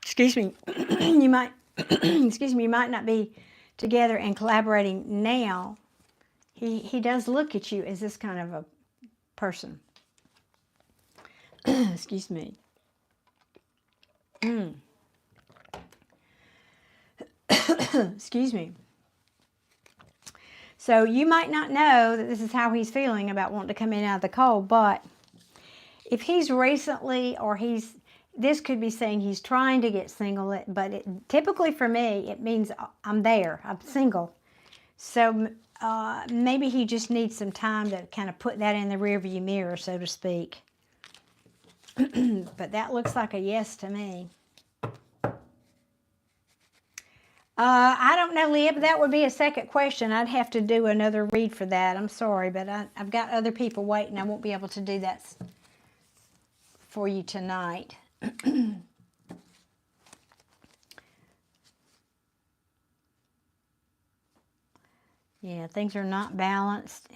excuse me, you might, excuse me, you might not be together and collaborating now, he does look at you as this kind of a person. Excuse me. Excuse me. So you might not know that this is how he's feeling about wanting to come in out of the cold, but if he's recently, or this could be saying he's trying to get single, but typically for me, it means I'm there, I'm single. So maybe he just needs some time to kind of put that in the rearview mirror, so to speak. But that looks like a yes to me. I don't know, Leah, but that would be a second question. I'd have to do another read for that. I'm sorry, but I've got other people waiting. I won't be able to do that for you tonight. Yeah, things are not balanced.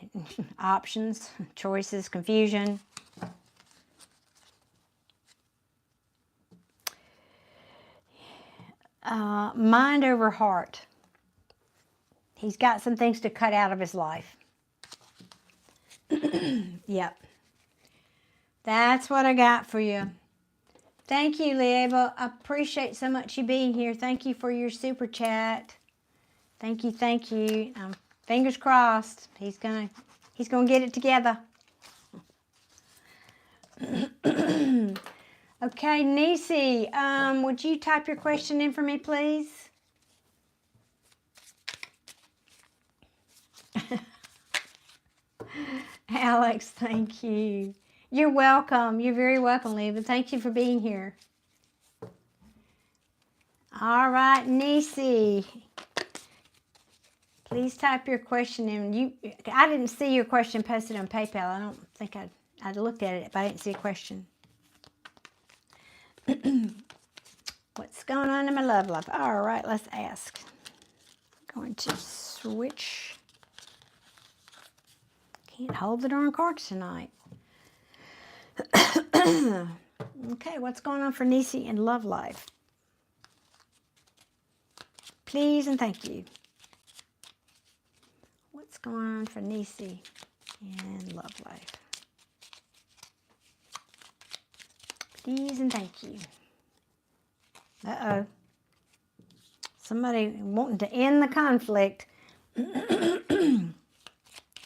Options, choices, confusion. Mind over heart. He's got some things to cut out of his life. Yep. That's what I got for you. Thank you, Lieba. I appreciate so much you being here. Thank you for your super chat. Thank you, thank you. Fingers crossed. He's gonna get it together. Okay, Nisi, would you type your question in for me, please? Alex, thank you. You're welcome. You're very welcome, Lieba. Thank you for being here. All right, Nisi. Please type your question in. I didn't see your question posted on PayPal. I don't think I'd looked at it, but I didn't see a question. What's going on in my love life? All right, let's ask. I'm going to switch. Can't hold the darn cards tonight. Okay, what's going on for Nisi in love life? Please and thank you. What's going on for Nisi in love life? Please and thank you. Uh-oh. Somebody wanting to end the conflict.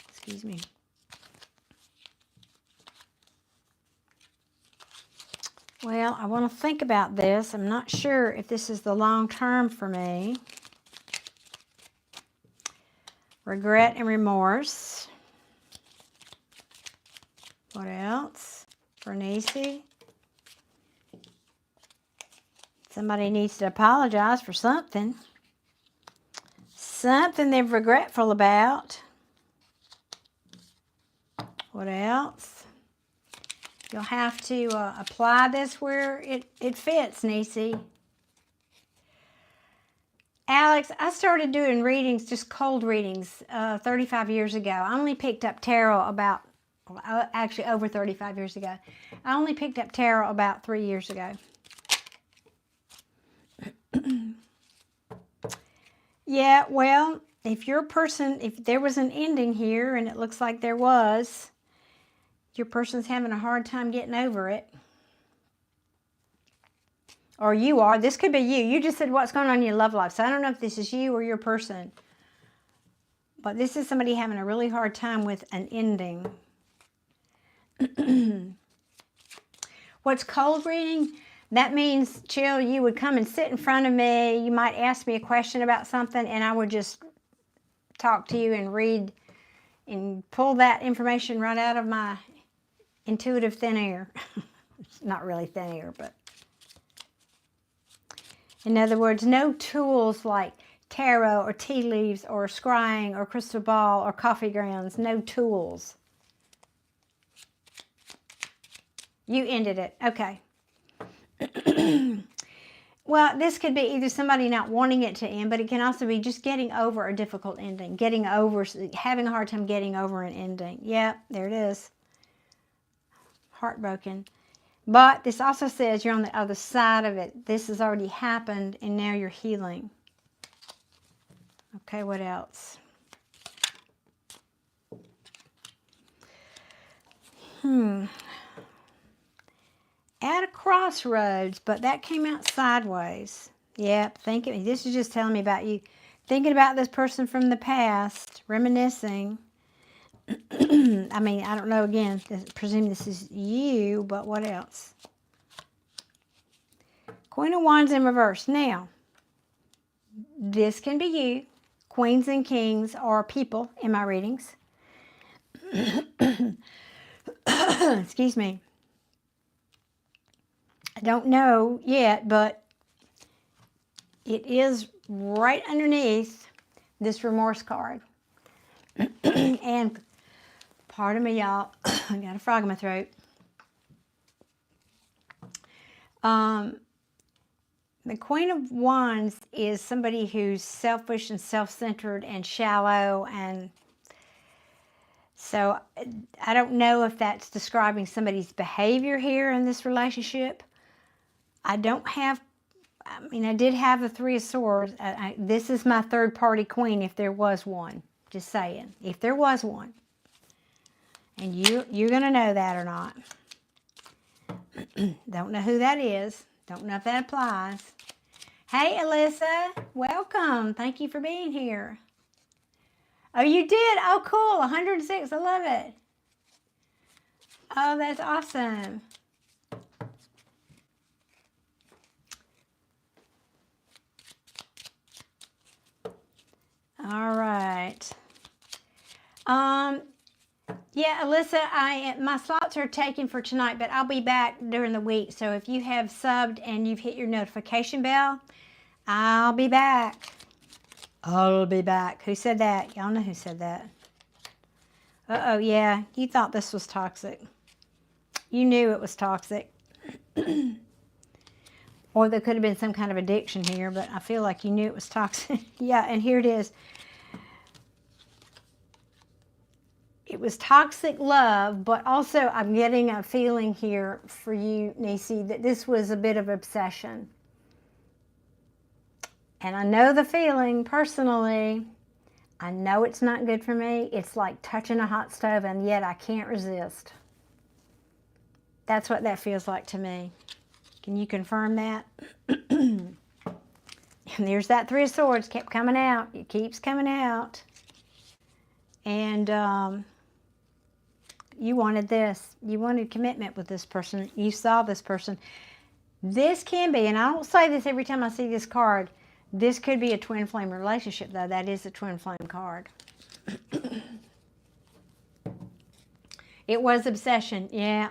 Excuse me. Well, I want to think about this. I'm not sure if this is the long term for me. Regret and remorse. What else? For Nisi. Somebody needs to apologize for something. Something they're regretful about. What else? You'll have to apply this where it fits, Nisi. Alex, I started doing readings, just cold readings, 35 years ago. I only picked up tarot actually over 35 years ago. I only picked up tarot about 3 years ago. Yeah, well, if there was an ending here, and it looks like there was, your person's having a hard time getting over it. Or you are. This could be you. You just said what's going on in your love life. So I don't know if this is you or your person. But this is somebody having a really hard time with an ending. What's cold reading? That means, Chill, you would come and sit in front of me. You might ask me a question about something, and I would just talk to you and read and pull that information right out of my intuitive thin air. It's not really thin air, but... In other words, no tools like tarot or tea leaves or scrying or crystal ball or coffee grounds. No tools. You ended it. Okay. Well, this could be either somebody not wanting it to end, but it can also be just getting over a difficult ending. Having a hard time getting over an ending. Yep, there it is. Heartbroken. But this also says you're on the other side of it. This has already happened, and now you're healing. Okay, what else? At a crossroads, but that came out sideways. Yep, this is just telling me about you thinking about this person from the past, reminiscing. I mean, I don't know, again, presume this is you, but what else? Queen of Wands in reverse. Now, this can be you. Queens and kings are people in my readings. Excuse me. I don't know yet, but it is right underneath this remorse card. And pardon me, y'all. I got a frog in my throat. The Queen of Wands is somebody who's selfish and self-centered and shallow, and so I don't know if that's describing somebody's behavior here in this relationship. I did have the Three of Swords. This is my third party queen if there was one. Just saying, if there was one. And you're going to know that or not. Don't know who that is. Don't know if that applies. Hey, Alyssa. Welcome. Thank you for being here. Oh, you did? Oh, cool. 106. I love it. Oh, that's awesome. All right. Yeah, Alyssa, my slots are taken for tonight, but I'll be back during the week. So if you have subbed and you've hit your notification bell, I'll be back. I'll be back. Who said that? Y'all know who said that. Uh-oh, yeah. You thought this was toxic. You knew it was toxic. Or there could have been some kind of addiction here, but I feel like you knew it was toxic. Yeah, and here it is. It was toxic love, but also I'm getting a feeling here for you, Nisi, that this was a bit of obsession. And I know the feeling personally. I know it's not good for me. It's like touching a hot stove, and yet I can't resist. That's what that feels like to me. Can you confirm that? And there's that Three of Swords kept coming out. It keeps coming out. And you wanted this. You wanted commitment with this person. You saw this person. This can be, and I don't say this every time I see this card, this could be a twin flame relationship, though. That is a twin flame card. It was obsession. Yeah.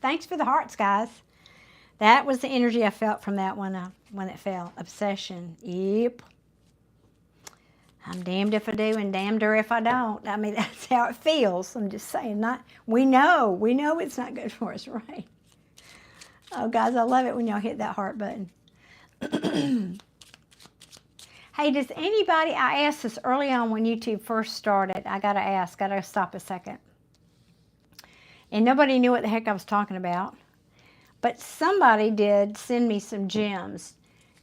Thanks for the hearts, guys. That was the energy I felt from that one when it fell. Obsession. Yep. I'm damned if I do and damneder if I don't. I mean, that's how it feels. I'm just saying. We know it's not good for us, right? Oh, guys, I love it when y'all hit that heart button. Hey, does anybody, I asked this early on when YouTube first started. I got to stop a second. And nobody knew what the heck I was talking about. But somebody did send me some gems.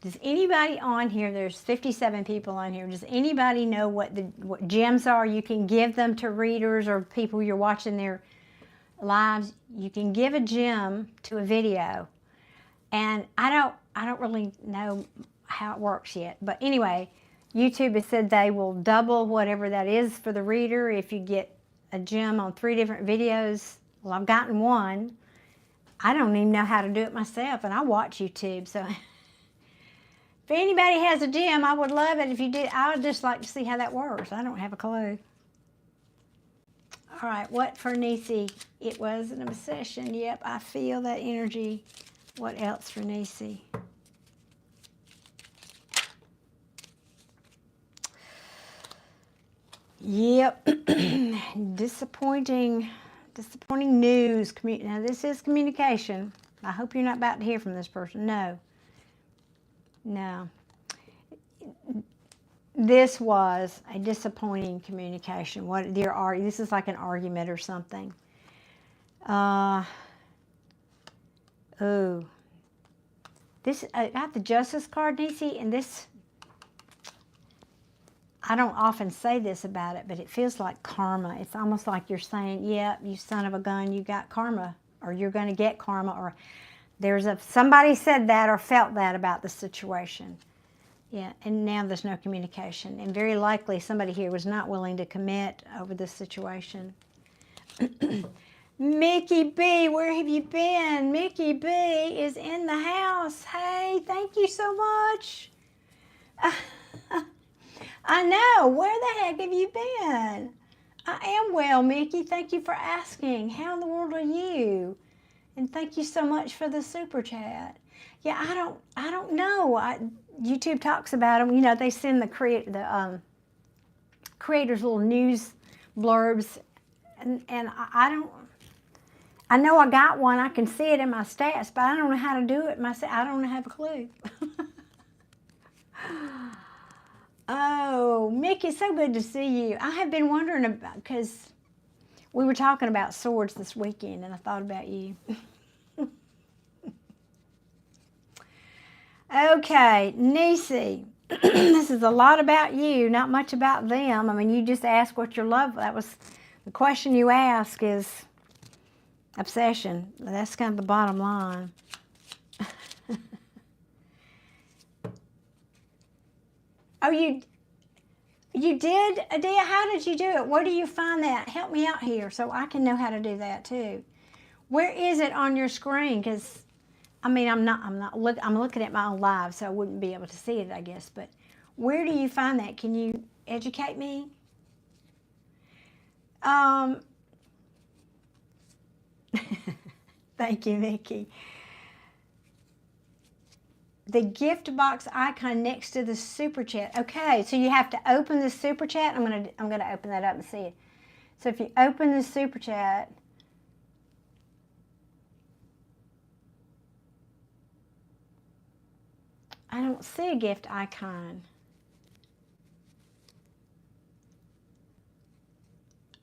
Does anybody on here, there's 57 people on here, does anybody know what gems are? You can give them to readers or people you're watching their lives. You can give a gem to a video. And I don't really know how it works yet. But anyway, YouTube has said they will double whatever that is for the reader if you get a gem on 3 different videos. Well, I've gotten one. I don't even know how to do it myself, and I watch YouTube, so if anybody has a gem, I would love it if you did. I would just like to see how that works. I don't have a clue. All right, what for Nisi? It was an obsession. Yep, I feel that energy. What else for Nisi? Yep, disappointing news. Now, this is communication. I hope you're not about to hear from this person. No. This was a disappointing communication. This is like an argument or something. This I got the Justice card, Nisi, and this, I don't often say this about it, but it feels like karma. It's almost like you're saying, yeah, you son of a gun, you got karma, or you're going to get karma, or somebody said that or felt that about the situation. Yeah, and now there's no communication. And very likely somebody here was not willing to commit over this situation. Mickey B, where have you been? Mickey B is in the house. Hey, thank you so much. I know. Where the heck have you been? I am well, Mickey. Thank you for asking. How in the world are you? And thank you so much for the super chat. Yeah, I don't know. YouTube talks about them. You know, they send the creators little news blurbs, and I know I got one. I can see it in my stats, but I don't know how to do it myself. I don't have a clue. Oh, Mickey, so good to see you. I have been wondering about, because we were talking about swords this weekend, and I thought about you. Okay, Nisi, this is a lot about you, not much about them. I mean, you just asked what your love, that was the question you asked is, obsession. That's kind of the bottom line. Oh, you did, Adia? How did you do it? Where do you find that? Help me out here so I can know how to do that too. Where is it on your screen? Because I mean, I'm looking at my own live, so I wouldn't be able to see it, I guess. But where do you find that? Can you educate me? Thank you, Mickey. The gift box icon next to the super chat. Okay, so you have to open the super chat. I'm gonna open that up and see it. So if you open the super chat, I don't see a gift icon.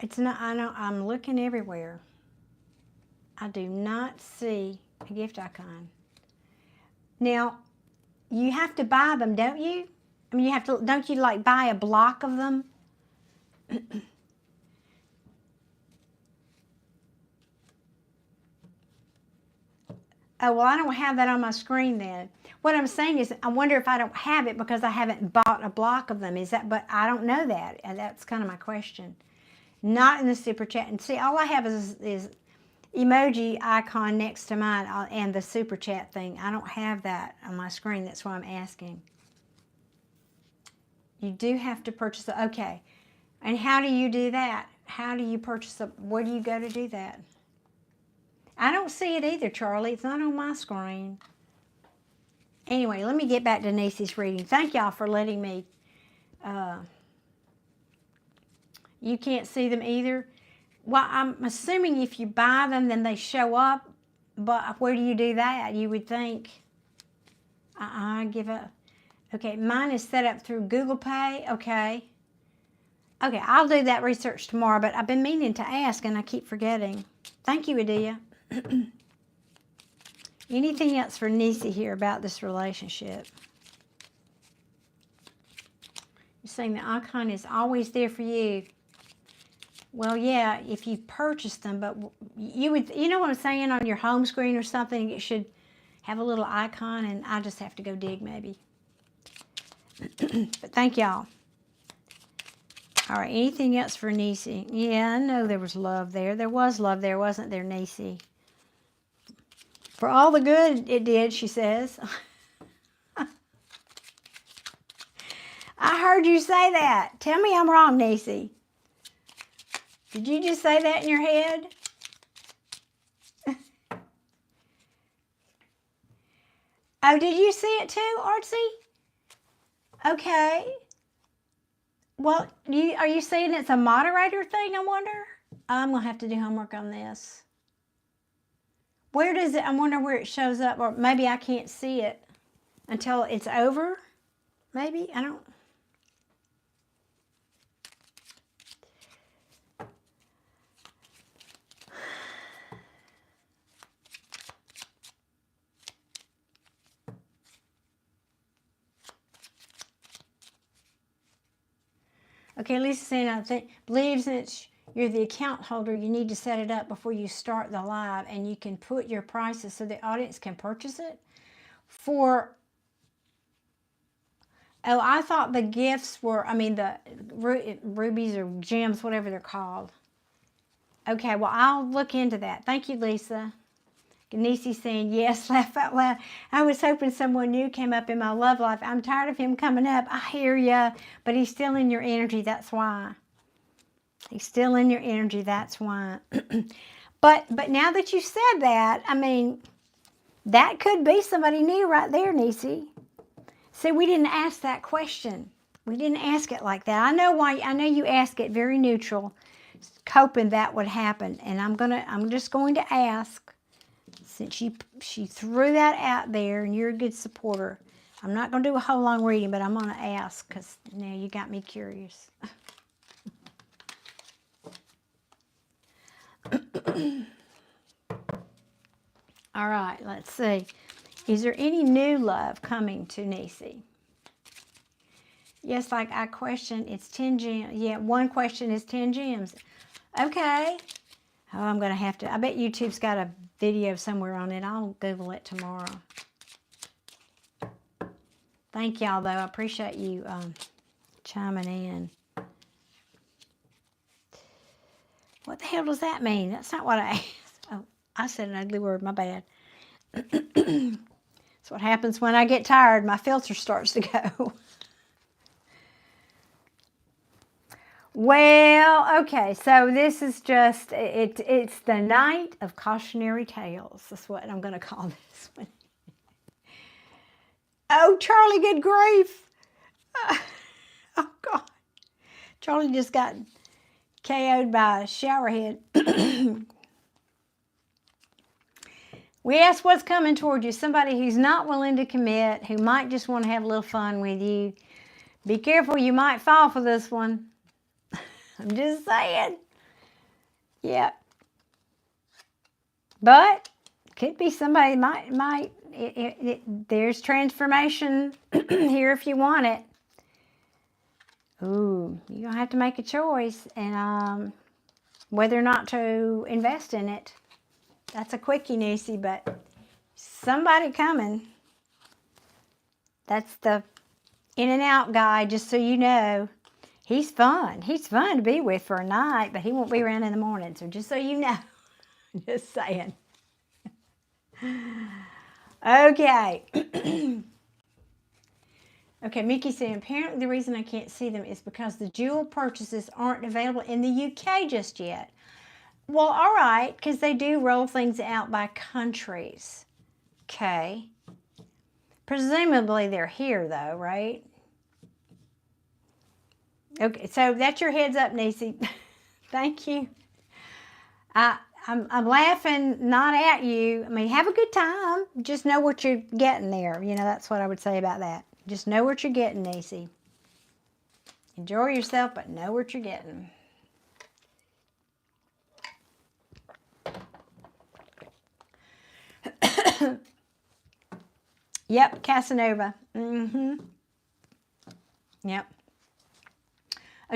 It's not. I know. I'm looking everywhere. I do not see a gift icon. Now, you have to buy them, don't you? I mean, you have to. Don't you like buy a block of them? Oh, well, I don't have that on my screen then. What I'm saying is, I wonder if I don't have it because I haven't bought a block of them. Is that, but I don't know that. And that's kind of my question. Not in the super chat. And see, all I have is emoji icon next to mine and the super chat thing. I don't have that on my screen. That's why I'm asking. You do have to purchase it. Okay. And how do you do that? How do you purchase it? Where do you go to do that? I don't see it either, Charlie. It's not on my screen. Anyway, let me get back to Nisi's reading. Thank y'all for letting me. You can't see them either. Well, I'm assuming if you buy them, then they show up. But where do you do that? You would think. I give up. Okay, mine is set up through Google Pay. Okay. Okay, I'll do that research tomorrow, but I've been meaning to ask and I keep forgetting. Thank you, Adia. Anything else for Nisi here about this relationship? You're saying the icon is always there for you. Well, yeah, if you purchased them, but you would, you know what I'm saying, on your home screen or something, it should have a little icon, and I just have to go dig maybe. But thank y'all. All right, anything else for Nisi? Yeah, I know there was love there. There was love there, wasn't there, Nisi? For all the good it did, she says. I heard you say that. Tell me I'm wrong, Nisi. Did you just say that in your head? Oh, did you see it too, Artsy? Okay. Well, are you saying it's a moderator thing, I wonder? I'm going to have to do homework on this. Where does it, I wonder where it shows up, or maybe I can't see it until it's over? Maybe? I don't. Okay, Lisa saying, I believe since you're the account holder, you need to set it up before you start the live, and you can put your prices so the audience can purchase it. Oh, I thought the gifts were, I mean, the rubies or gems, whatever they're called. Okay, well, I'll look into that. Thank you, Lisa. Nisi saying, yes, laugh out loud. I was hoping someone new came up in my love life. I'm tired of him coming up. I hear ya, but he's still in your energy. That's why. He's still in your energy. That's why. But now that you said that, I mean, that could be somebody new right there, Nisi. See, we didn't ask that question. We didn't ask it like that. I know why. I know you asked it very neutral, hoping that would happen. And I'm just going to ask. Since she threw that out there and you're a good supporter, I'm not going to do a whole long reading, but I'm going to ask because now you got me curious. All right, let's see. Is there any new love coming to Nisi? Yes, like I question, it's 10 gems. Yeah, one question is 10 gems. Okay. Oh, I'm going to have to. I bet YouTube's got a video somewhere on it. I'll Google it tomorrow. Thank y'all, though. I appreciate you chiming in. What the hell does that mean? That's not what I asked. Oh, I said an ugly word. My bad. That's what happens when I get tired. My filter starts to go. Well, okay, so this is just, it's the night of cautionary tales. That's what I'm going to call this one. Oh, Charlie, good grief. Oh, God. Charlie just got KO'd by a showerhead. We ask what's coming toward you. Somebody who's not willing to commit, who might just want to have a little fun with you. Be careful, you might fall for this one. I'm just saying. Yeah. But could be somebody there's transformation here if you want it. Ooh, you're going to have to make a choice and whether or not to invest in it. That's a quickie, Nisi, but somebody coming. That's the in and out guy, just so you know. He's fun. He's fun to be with for a night, but he won't be around in the morning. So just so you know. Just saying. Okay. Okay, Mickey said, apparently the reason I can't see them is because the jewel purchases aren't available in the UK just yet. Well, all right, because they do roll things out by countries. Okay. Presumably they're here, though, right? Okay, so that's your heads up, Nisi. Thank you. I'm laughing, not at you. I mean, have a good time. Just know what you're getting there. You know, that's what I would say about that. Just know what you're getting, Nisi. Enjoy yourself, but know what you're getting. Yep, Casanova. Yep.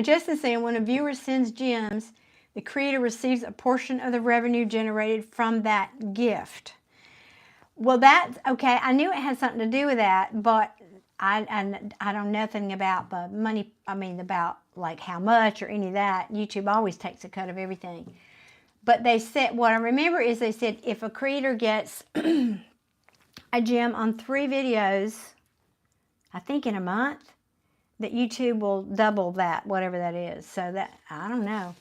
Justin saying, when a viewer sends gems, the creator receives a portion of the revenue generated from that gift. Well, that's okay. I knew it had something to do with that, but I don't know nothing about the money. I mean, about like how much or any of that. YouTube always takes a cut of everything. But they said, what I remember is they said if a creator gets a gem on 3 videos, I think in a month, that YouTube will double that, whatever that is. So that, I don't know.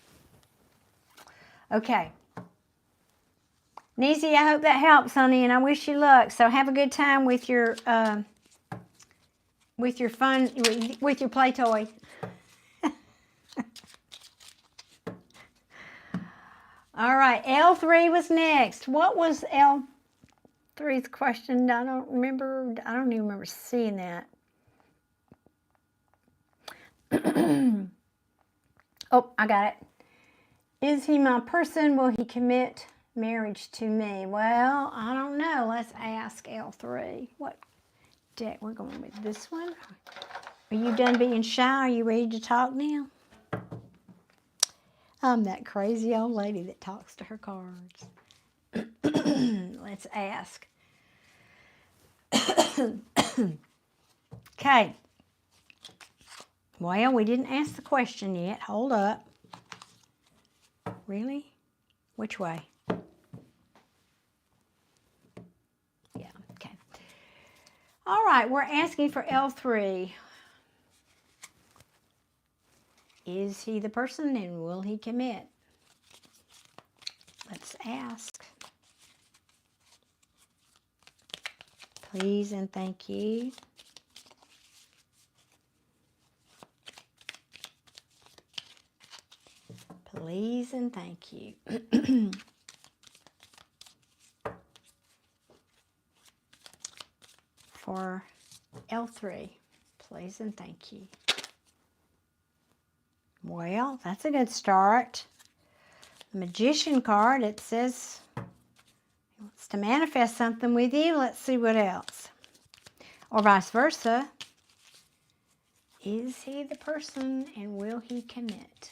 Okay. Nisi, I hope that helps, honey, and I wish you luck. So have a good time with your fun, with your play toy. All right, L3 was next. What was L3's question? I don't remember. I don't even remember seeing that. Oh, I got it. Is he my person? Will he commit marriage to me? Well, I don't know. Let's ask L3. What deck? We're going with this one. Are you done being shy? Are you ready to talk now? I'm that crazy old lady that talks to her cards. Let's ask. Okay. Well, we didn't ask the question yet. Hold up. Really? Which way? Yeah, okay. All right, we're asking for L3. Is he the person and will he commit? Let's ask. Please and thank you. Please and thank you. For L3, please and thank you. Well, that's a good start. The Magician card, it says he wants to manifest something with you. Let's see what else. Or vice versa. Is he the person and will he commit?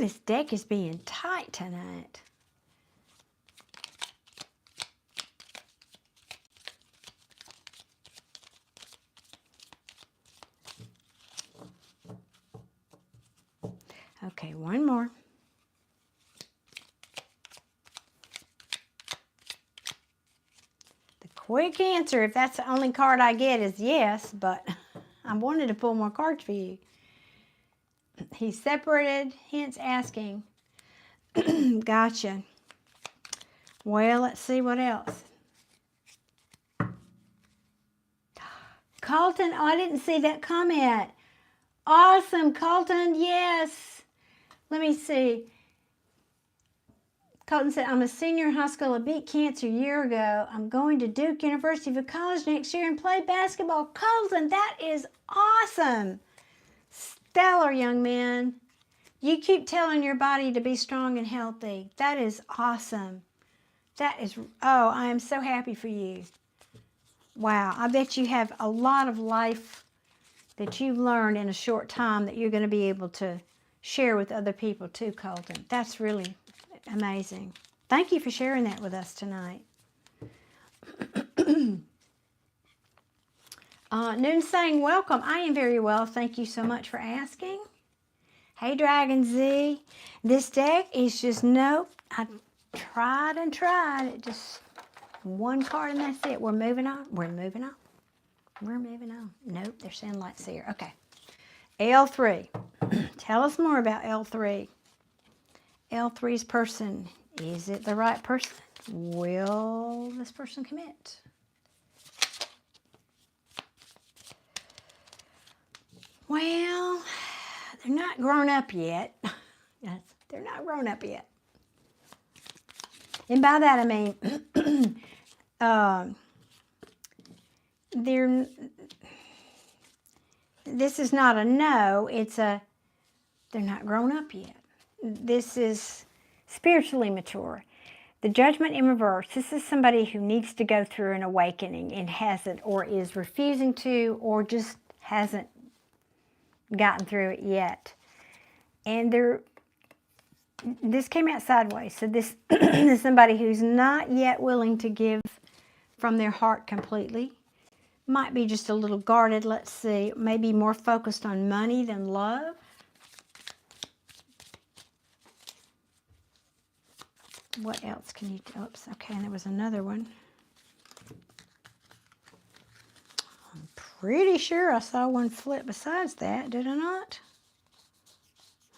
this deck is being tight tonight. Okay, one more. The quick answer, if that's the only card I get, is yes, but I wanted to pull more cards for you. He's separated, hence asking. Gotcha. Well, let's see what else. Colton, oh, I didn't see that comment. Awesome, Colton, yes. Let me see. Colton said, I'm a senior in high school. I beat cancer a year ago. I'm going to Duke University for college next year and play basketball. Colton, that is awesome. Stellar, young man. You keep telling your body to be strong and healthy. That is awesome. That is, oh, I am so happy for you. Wow, I bet you have a lot of life that you've learned in a short time that you're going to be able to share with other people too, Colton. That's really amazing. Thank you for sharing that with us tonight. Noon saying, welcome. I am very well. Thank you so much for asking. Hey, Dragon Z. This deck is just, nope. I tried and tried. It just, one card and that's it. We're moving on. We're moving on. We're moving on. Nope, they're saying lights here. Okay. L3. Tell us more about L3. L3's person. Is it the right person? Will this person commit? Well, they're not grown up yet. Yes, they're not grown up yet. And by that I mean, this is not a no, it's a, they're not grown up yet. This is spiritually mature. The Judgment in reverse, this is somebody who needs to go through an awakening and hasn't, or is refusing to, or just hasn't gotten through it yet. And this came out sideways. So this is somebody who's not yet willing to give from their heart completely. Might be just a little guarded, let's see. Maybe more focused on money than love. What else can you, oops, okay, and there was another one. I'm pretty sure I saw one flip besides that, did I not?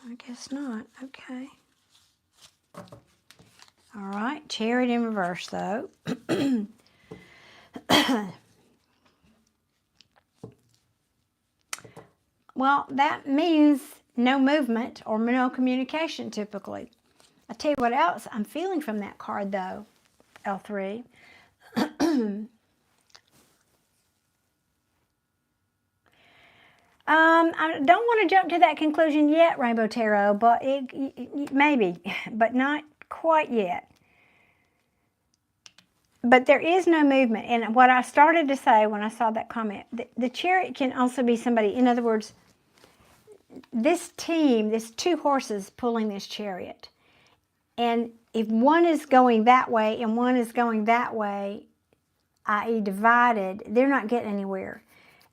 I guess not, okay. All right, Chariot in reverse though. Well, that means no movement or no communication typically. I'll tell you what else I'm feeling from that card though, L3. I don't want to jump to that conclusion yet, Rainbow Tarot, but it maybe, but not quite yet. But there is no movement. And what I started to say when I saw that comment, the Chariot can also be somebody, in other words, this team, there's two horses pulling this Chariot. And if one is going that way and one is going that way, i.e. divided, they're not getting anywhere.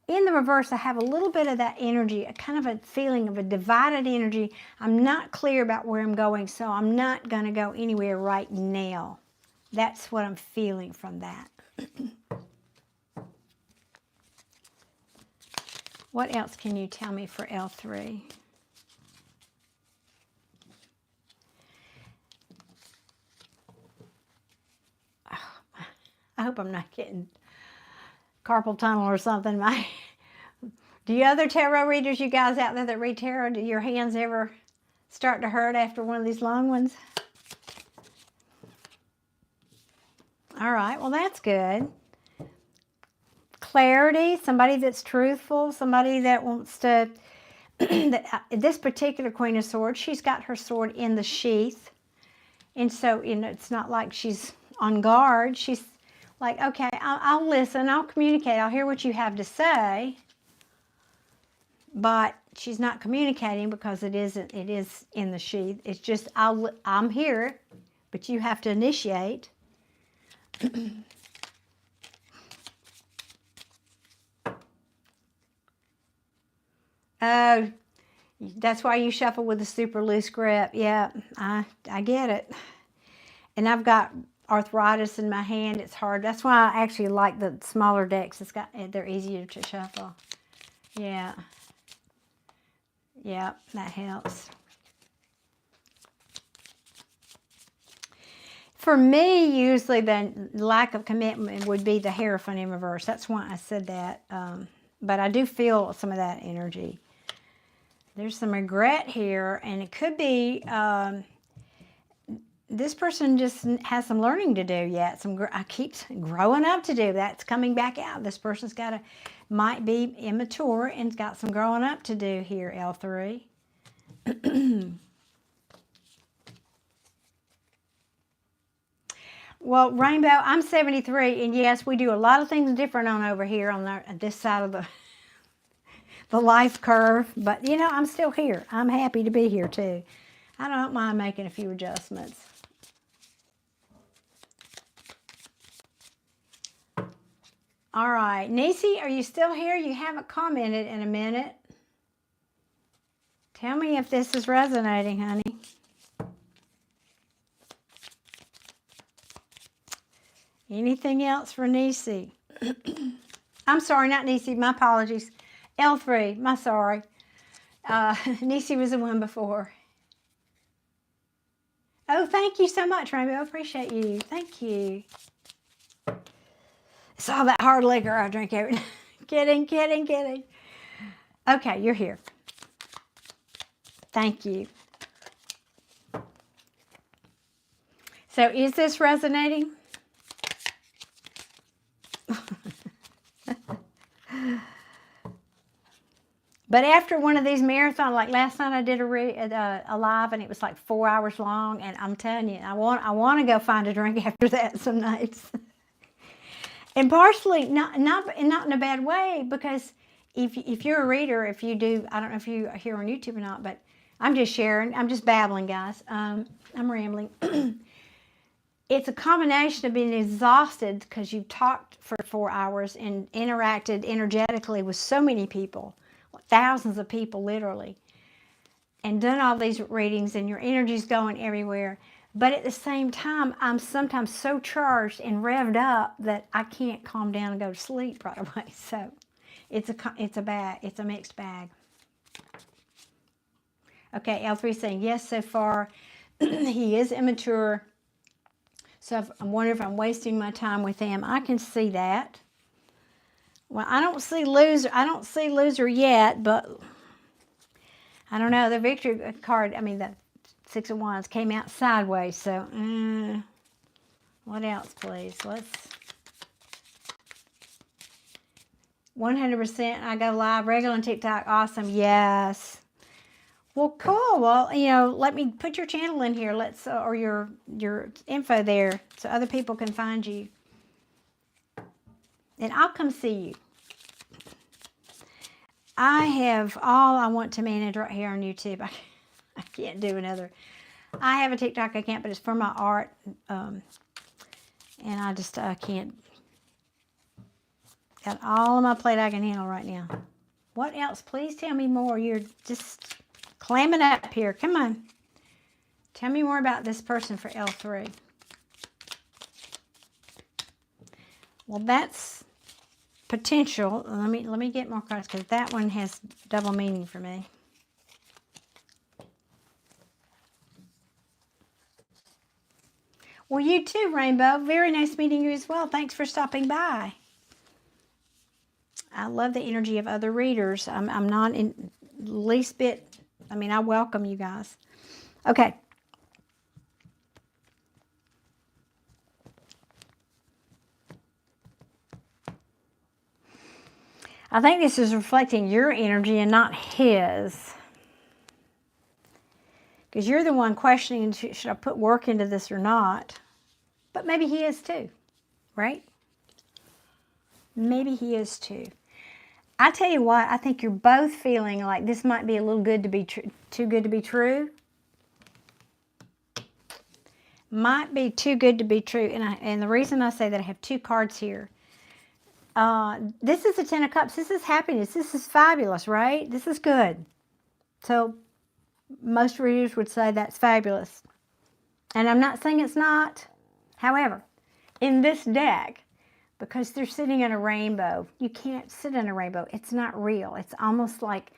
In the reverse, I have a little bit of that energy, a kind of a feeling of a divided energy. I'm not clear about where I'm going, so I'm not going to go anywhere right now. That's what I'm feeling from that. What else can you tell me for L3? I hope I'm not getting carpal tunnel or something. Do you other tarot readers, you guys out there that read tarot, do your hands ever start to hurt after one of these long ones? All right, well that's good. Clarity, somebody that's truthful, somebody that wants to, this particular Queen of Swords, she's got her sword in the sheath. And so, you know, it's not like she's on guard. She's like, okay, I'll listen, I'll communicate, I'll hear what you have to say. But she's not communicating because it is in the sheath. It's just, I'm here, but you have to initiate. Oh, that's why you shuffle with a super loose grip. Yeah, I get it. And I've got arthritis in my hand. It's hard. That's why I actually like the smaller decks. They're easier to shuffle. Yeah. Yeah, that helps. For me, usually the lack of commitment would be the Hierophant in reverse. That's why I said that. But I do feel some of that energy. There's some regret here, and it could be this person just has some learning to do yet. I keep growing up to do. That's coming back out. This person's might be immature and got some growing up to do here, L3. Well, Rainbow, I'm 73, and yes, we do a lot of things different on over here on this side of the life curve. But, you know, I'm still here. I'm happy to be here, too. I don't mind making a few adjustments. All right. Nisi, are you still here? You haven't commented in a minute. Tell me if this is resonating, honey. Anything else for Nisi? I'm sorry, not Nisi. My apologies. L3, my sorry. Nisi was the one before. Oh, thank you so much, Rainbow. I appreciate you. Thank you. It's all that hard liquor I drink every night. Kidding. Okay, you're here. Thank you. So is this resonating? But after one of these marathons, like last night I did a live and it was like 4 hours long, and I'm telling you, I want to go find a drink after that some nights. And partially, not in a bad way, because if you're a reader, if you do, I don't know if you are here on YouTube or not, but I'm just sharing, I'm just babbling, guys. I'm rambling. It's a combination of being exhausted because you've talked for 4 hours and interacted energetically with so many people, thousands of people literally, and done all these readings, and your energy's going everywhere. But at the same time, I'm sometimes so charged and revved up that I can't calm down and go to sleep right away. So it's a mixed bag. Okay, L3 saying yes so far. He is immature. So I'm wondering if I'm wasting my time with him. I can see that. Well, I don't see loser yet, but I don't know. The victory card, I mean, the Six of Wands came out sideways. So, what else, please? 100%. I go live, regular on TikTok. Awesome. Yes. Well, cool. Well, you know, let me put your channel in here. Or your info there so other people can find you. And I'll come see you. I have all I want to manage right here on YouTube. I can't do another. I have a TikTok account, but it's for my art. And I just can't. Got all on my plate I can handle right now. What else? Please tell me more. You're just clamming up here. Come on. Tell me more about this person for L3. Well, that's potential. Let me get more cards because that one has double meaning for me. Well, you too, Rainbow. Very nice meeting you as well. Thanks for stopping by. I love the energy of other readers. I'm not in the least bit. I mean, I welcome you guys. Okay. I think this is reflecting your energy and not his. Because you're the one questioning, should I put work into this or not? But maybe he is too, right? Maybe he is too. I tell you what, I think you're both feeling like this might be a little good to be too good to be true. Might be too good to be true. And the reason I say that, I have 2 cards here. This is the 10 of Cups. This is happiness. This is fabulous, right? This is good. So most readers would say that's fabulous. And I'm not saying it's not. However, in this deck, because they're sitting in a rainbow, you can't sit in a rainbow. It's not real. It's almost like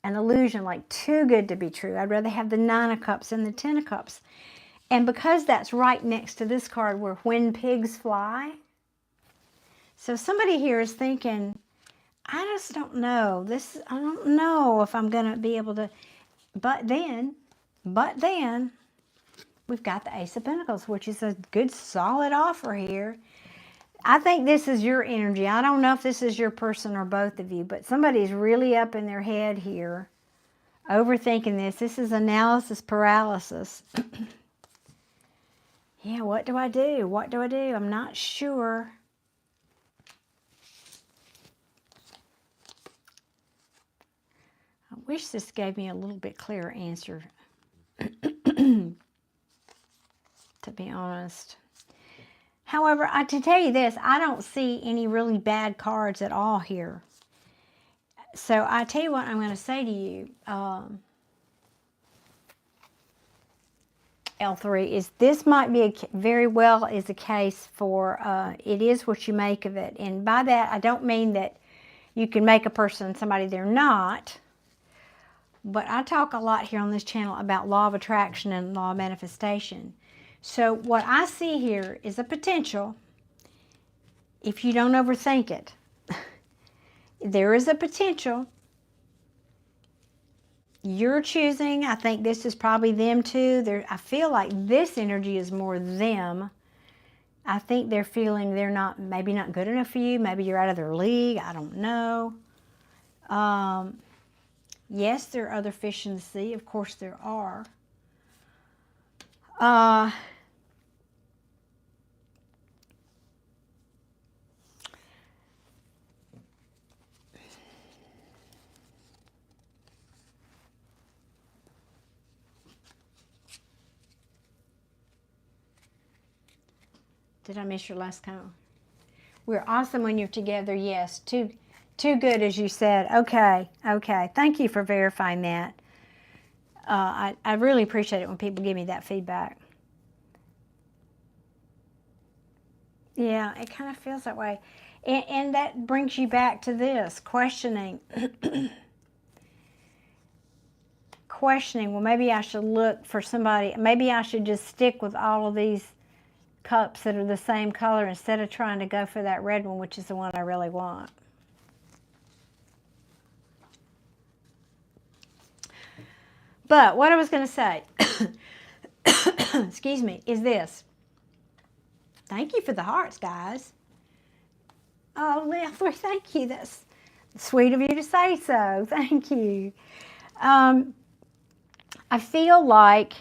an illusion, like too good to be true. I'd rather have the 9 of Cups than the 10 of Cups. And because that's right next to this card where when pigs fly. So somebody here is thinking, I just don't know. I don't know if I'm going to be able to. But then, we've got the Ace of Pentacles, which is a good solid offer here. I think this is your energy. I don't know if this is your person or both of you, but somebody's really up in their head here, overthinking this. This is analysis paralysis. Yeah, what do I do? What do I do? I'm not sure. I wish this gave me a little bit clearer answer, to be honest. However, to tell you this, I don't see any really bad cards at all here. So I tell you what I'm going to say to you, L3, is this might be very well is a case for it is what you make of it. And by that, I don't mean that you can make a person somebody they're not. But I talk a lot here on this channel about law of attraction and law of manifestation. So what I see here is a potential, if you don't overthink it. There is a potential. You're choosing. I think this is probably them too. I feel like this energy is more them. I think they're feeling they're maybe not good enough for you. Maybe you're out of their league. I don't know. Yes, there are other fish in the sea. Of course there are. Did I miss your last comment? We're awesome when you're together. Yes, too good, as you said. Okay. Thank you for verifying that. I really appreciate it when people give me that feedback. Yeah, it kind of feels that way. And that brings you back to this, questioning. Questioning, well, maybe I should look for somebody. Maybe I should just stick with all of these cups that are the same color instead of trying to go for that red one, which is the one I really want. But what I was going to say, excuse me, is this. Thank you for the hearts, guys. Oh, Leslie, thank you. That's sweet of you to say so. Thank you. I feel like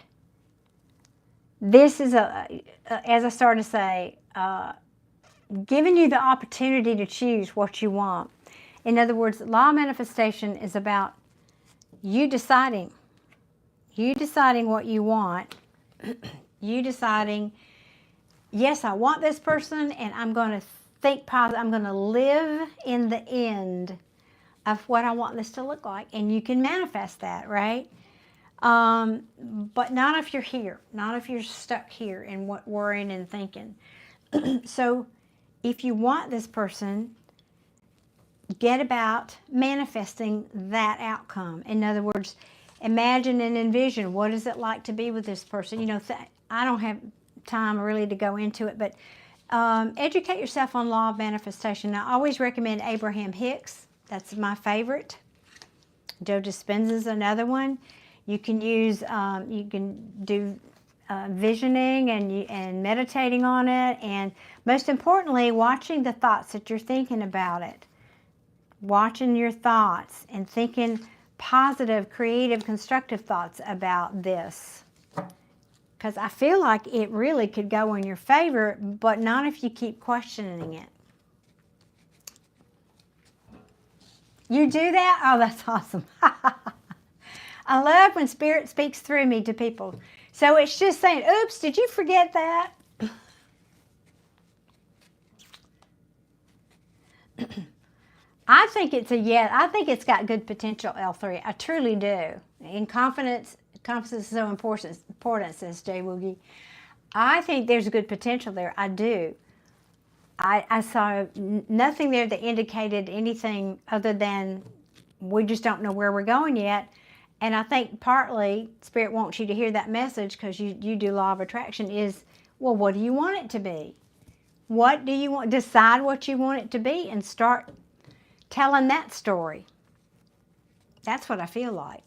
this is, as I started to say, giving you the opportunity to choose what you want. In other words, law of manifestation is about you deciding what you want, you deciding, yes, I want this person, and I'm going to think positive. I'm going to live in the end of what I want this to look like, and you can manifest that, right? But not if you're here, not if you're stuck here in what worrying and thinking. So if you want this person, get about manifesting that outcome. In other words, imagine and envision, what is it like to be with this person? You know, I don't have time really to go into it, but educate yourself on law of manifestation. I always recommend Abraham Hicks. That's my favorite. Joe Dispenza's another one. You can use, you can do visioning and meditating on it, and most importantly, watching the thoughts that you're thinking about it. Watching your thoughts and thinking positive, creative, constructive thoughts about this. Because I feel like it really could go in your favor, but not if you keep questioning it. You do that? Oh, that's awesome. I love when Spirit speaks through me to people. So it's just saying, oops, did you forget that? I think it's a yes. I think it's got good potential, L3. I truly do. And confidence is so important, says Jay Woogie. I think there's good potential there. I do. I saw nothing there that indicated anything other than we just don't know where we're going yet. And I think partly Spirit wants you to hear that message because you do law of attraction is, well, what do you want it to be? What do you want? Decide what you want it to be and start telling that story. That's what I feel like.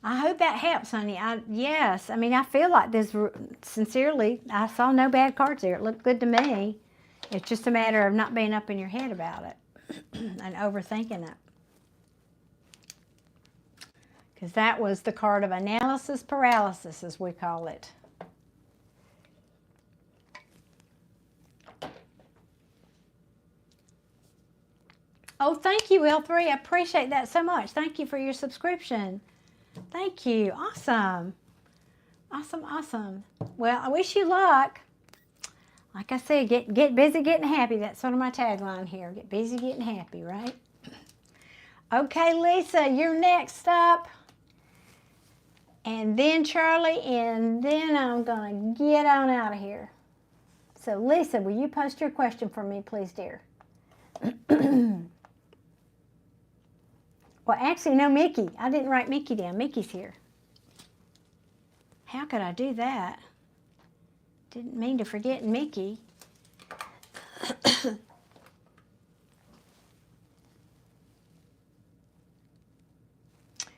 I hope that helps, honey. Yes, I mean, I feel like this, sincerely, I saw no bad cards there. It looked good to me. It's just a matter of not being up in your head about it and overthinking it. Because that was the card of analysis paralysis, as we call it. Oh, thank you, L3. I appreciate that so much. Thank you for your subscription. Thank you. Awesome. Awesome, awesome. Well, I wish you luck. Like I said, get busy getting happy. That's sort of my tagline here. Get busy getting happy, right? Okay, Lisa, you're next up. And then Charlie, and then I'm going to get on out of here. So, Lisa, will you post your question for me, please, dear? Well, actually, no, Mickey. I didn't write Mickey down. Mickey's here. How could I do that? Didn't mean to forget Mickey.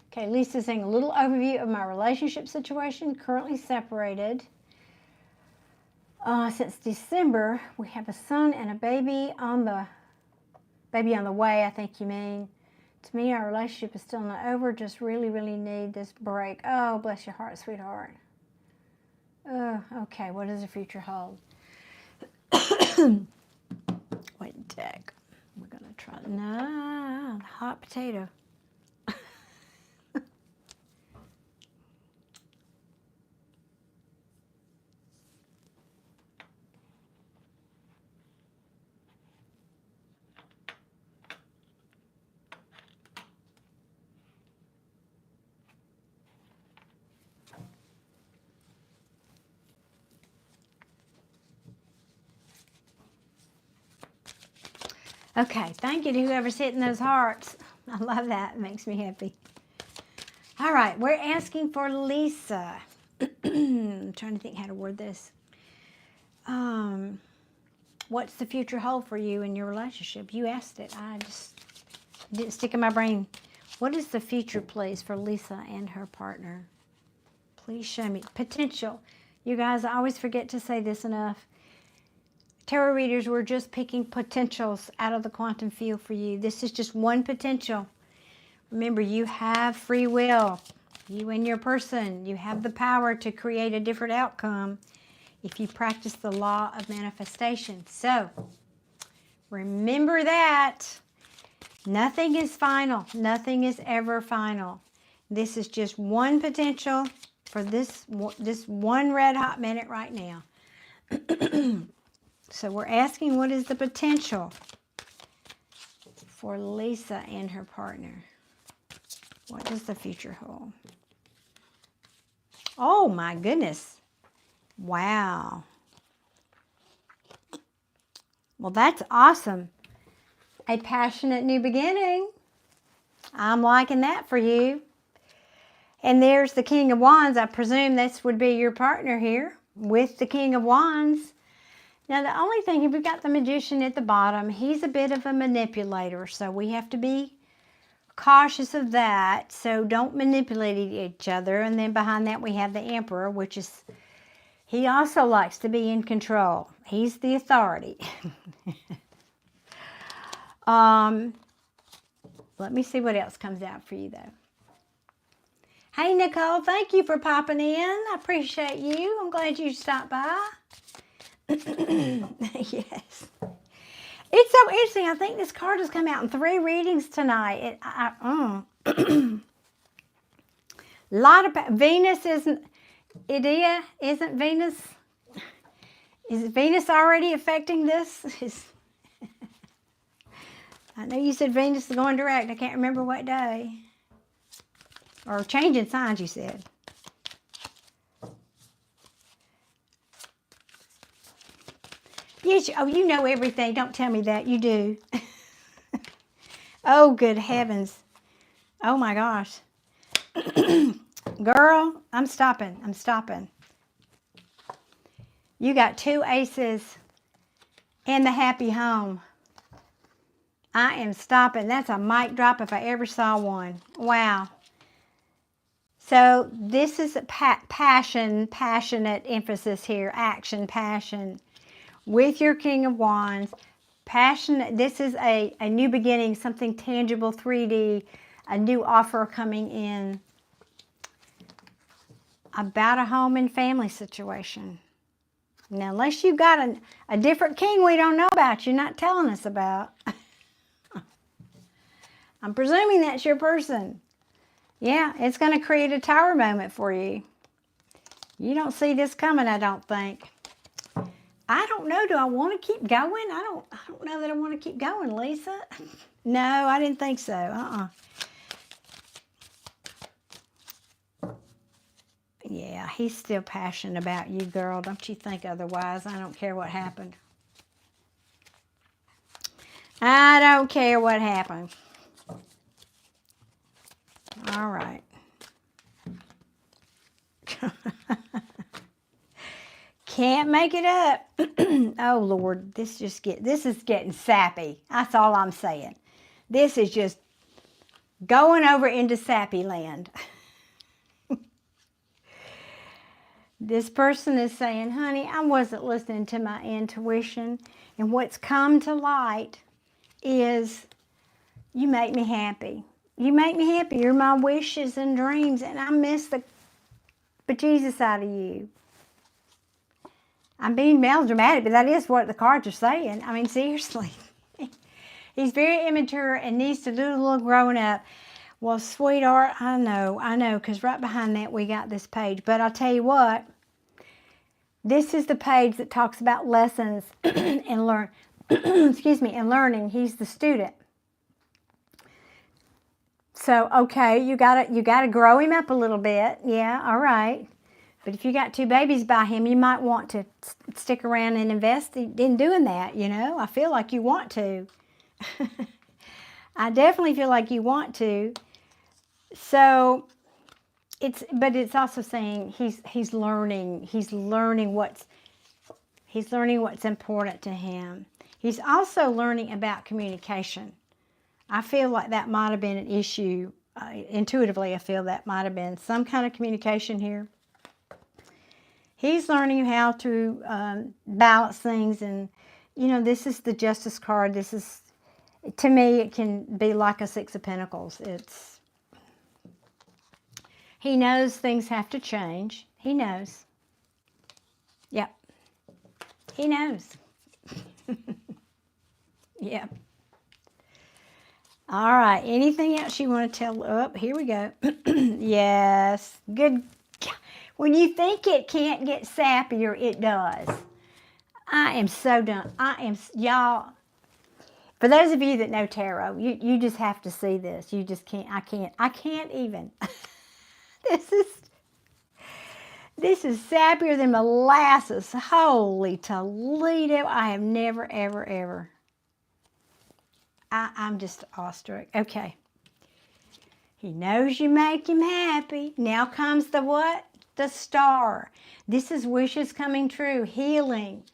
Okay, Lisa's saying a little overview of my relationship situation. Currently separated. Since December, we have a son and a baby on the way, I think you mean. To me, our relationship is still not over. Just really, really need this break. Oh, bless your heart, sweetheart. Oh, okay. What does the future hold? Wait a sec. We're going to try. No, hot potato. Okay, thank you to whoever's hitting those hearts. I love that. It makes me happy. All right, we're asking for Lisa. I'm trying to think how to word this. What's the future hold for you in your relationship? You asked it. I just didn't stick in my brain. What is the future, please, for Lisa and her partner? Please show me. Potential. You guys, I always forget to say this enough. Tarot readers, we're just picking potentials out of the quantum field for you. This is just one potential. Remember, you have free will. You and your person, you have the power to create a different outcome if you practice the law of manifestation. So, remember that. Nothing is final. Nothing is ever final. This is just one potential for this one red hot minute right now. So we're asking, what is the potential for Lisa and her partner? What does the future hold? Oh my goodness. Wow. Well, that's awesome. A passionate new beginning. I'm liking that for you. And there's the King of Wands. I presume this would be your partner here with the King of Wands. Now, the only thing, we've got the Magician at the bottom. He's a bit of a manipulator, so we have to be cautious of that. So don't manipulate each other. And then behind that, we have the Emperor, which is, he also likes to be in control. He's the authority. Let me see what else comes out for you, though. Hey, Nicole, thank you for popping in. I appreciate you. I'm glad you stopped by. Yes. It's so interesting. I think this card has come out in 3 readings tonight. Lot of Venus isn't. Idea isn't Venus. Is Venus already affecting this? I know you said Venus is going direct. I can't remember what day. Or changing signs, you said. Yes. Oh, you know everything. Don't tell me that. You do. Oh, good heavens. Oh, my gosh. Girl, I'm stopping. I'm stopping. You got 2 aces in the happy home. I am stopping. That's a mic drop if I ever saw one. Wow. So this is a passionate emphasis here. Action, passion. With your King of Wands. Passionate. This is a new beginning, something tangible, 3D, a new offer coming in. About a home and family situation. Now, unless you've got a different king we don't know about, you're not telling us about. I'm presuming that's your person. Yeah, it's going to create a tower moment for you. You don't see this coming, I don't think. I don't know. Do I want to keep going? I don't know that I want to keep going, Lisa. No, I didn't think so. Yeah, he's still passionate about you, girl. Don't you think otherwise? I don't care what happened. I don't care what happened. All right. Can't make it up. Oh, Lord, this is getting sappy. That's all I'm saying. This is just going over into sappy land. This person is saying, honey, I wasn't listening to my intuition. And what's come to light is you make me happy. You make me happy. You're my wishes and dreams. And I miss the bejesus out of you. I'm being melodramatic, but that is what the cards are saying. I mean, seriously. He's very immature and needs to do a little growing up. Well, sweetheart, I know, because right behind that we got this page. But I'll tell you what, this is the page that talks about lessons and learning. He's the student. So, okay, you gotta grow him up a little bit. Yeah, all right. But if you got 2 babies by him, you might want to stick around and invest in doing that, you know. I feel like you want to. I definitely feel like you want to. So but it's also saying he's learning what's important to him. He's also learning about communication. I feel like that might have been an issue. Intuitively, I feel that might have been some kind of communication here. He's learning how to balance things, and you know, this is the Justice card. This is, to me, it can be like a 6 of Pentacles. He knows things have to change. He knows. Yep. He knows. Yep. All right. Anything else you want to tell? Oh, here we go. Yes. Good. When you think it can't get sappier, it does. I am so done. Y'all, for those of you that know tarot, you just have to see this. You just can't, I can't even. This is sappier than molasses. Holy Toledo. I have never, ever, ever. I'm just awestruck. Okay. He knows you make him happy. Now comes the what? The Star. This is wishes coming true, healing.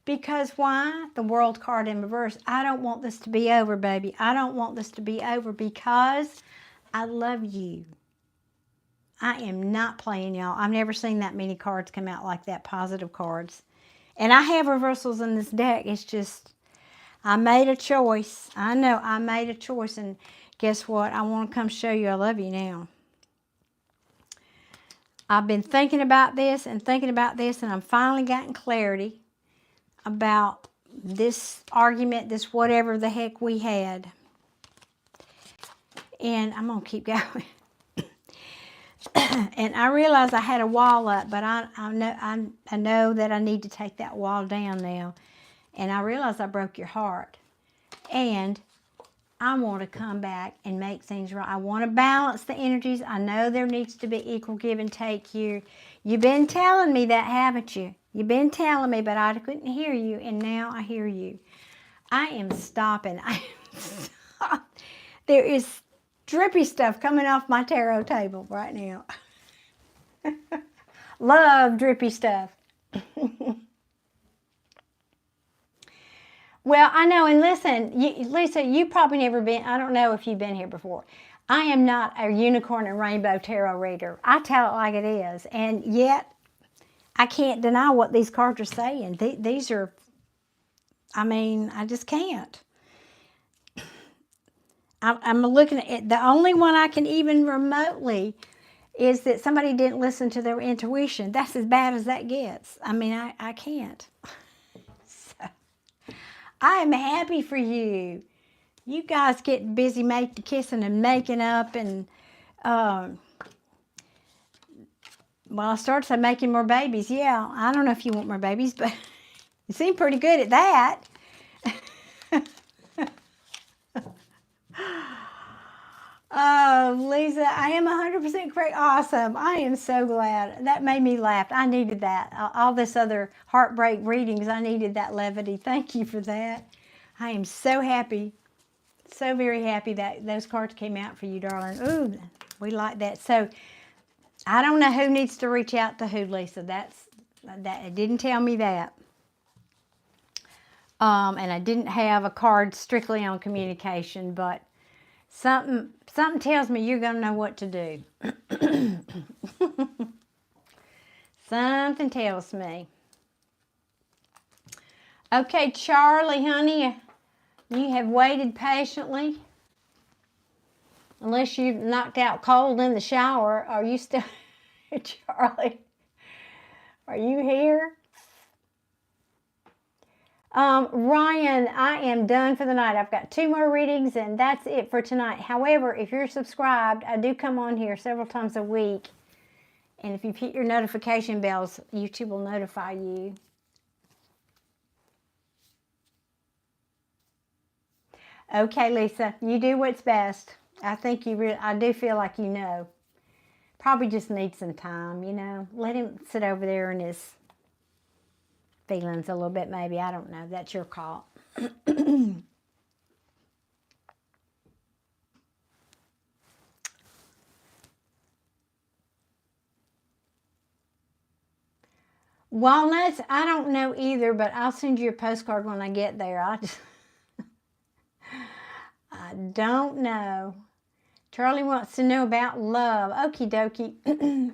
Because why? The World card in reverse. I don't want this to be over, baby. I don't want this to be over because I love you. I am not playing, y'all. I've never seen that many cards come out like that, positive cards. And I have reversals in this deck. It's just, I made a choice. I know, I made a choice. And guess what? I want to come show you I love you now. I've been thinking about this, and I'm finally gotten clarity about this argument, this whatever the heck we had. And I'm going to keep going. And I realized I had a wall up, but I know that I need to take that wall down now. And I realized I broke your heart. And I want to come back and make things right. I want to balance the energies. I know there needs to be equal give and take here. You've been telling me that, haven't you? You've been telling me, but I couldn't hear you, and now I hear you. I am stopping. There is drippy stuff coming off my tarot table right now. Love drippy stuff. Well, I know, and listen, Lisa, you probably never been, I don't know if you've been here before. I am not a unicorn and rainbow tarot reader. I tell it like it is, and yet I can't deny what these cards are saying. These are, I mean, I just can't. I'm looking at it. The only one I can even remotely is that somebody didn't listen to their intuition. That's as bad as that gets. I mean, I can't. So, I am happy for you. You guys get busy kissing and making up, and well, I started to making more babies. Yeah, I don't know if you want more babies, but you seem pretty good at that. Oh, Lisa, I am 100% correct. Awesome. I am so glad. That made me laugh. I needed that. All this other heartbreak readings, I needed that levity. Thank you for that. I am so happy, so very happy that those cards came out for you, darling. Ooh, we like that. So, I don't know who needs to reach out to who, Lisa. That it didn't tell me that. And I didn't have a card strictly on communication, but something tells me you're going to know what to do. Something tells me. Okay, Charlie, honey, you have waited patiently. Unless you knocked out cold in the shower. Are you still, Charlie? Are you here? Ryan, I am done for the night. I've got 2 more readings, and that's it for tonight. However, if you're subscribed, I do come on here several times a week. And if you hit your notification bells, YouTube will notify you. Okay, Lisa, you do what's best. I think I do feel like you know. Probably just need some time, you know. Let him sit over there in his feelings a little bit, maybe. I don't know. That's your call. Walnuts, I don't know either, but I'll send you a postcard when I get there. I don't know. Charlie wants to know about love. Okie dokie.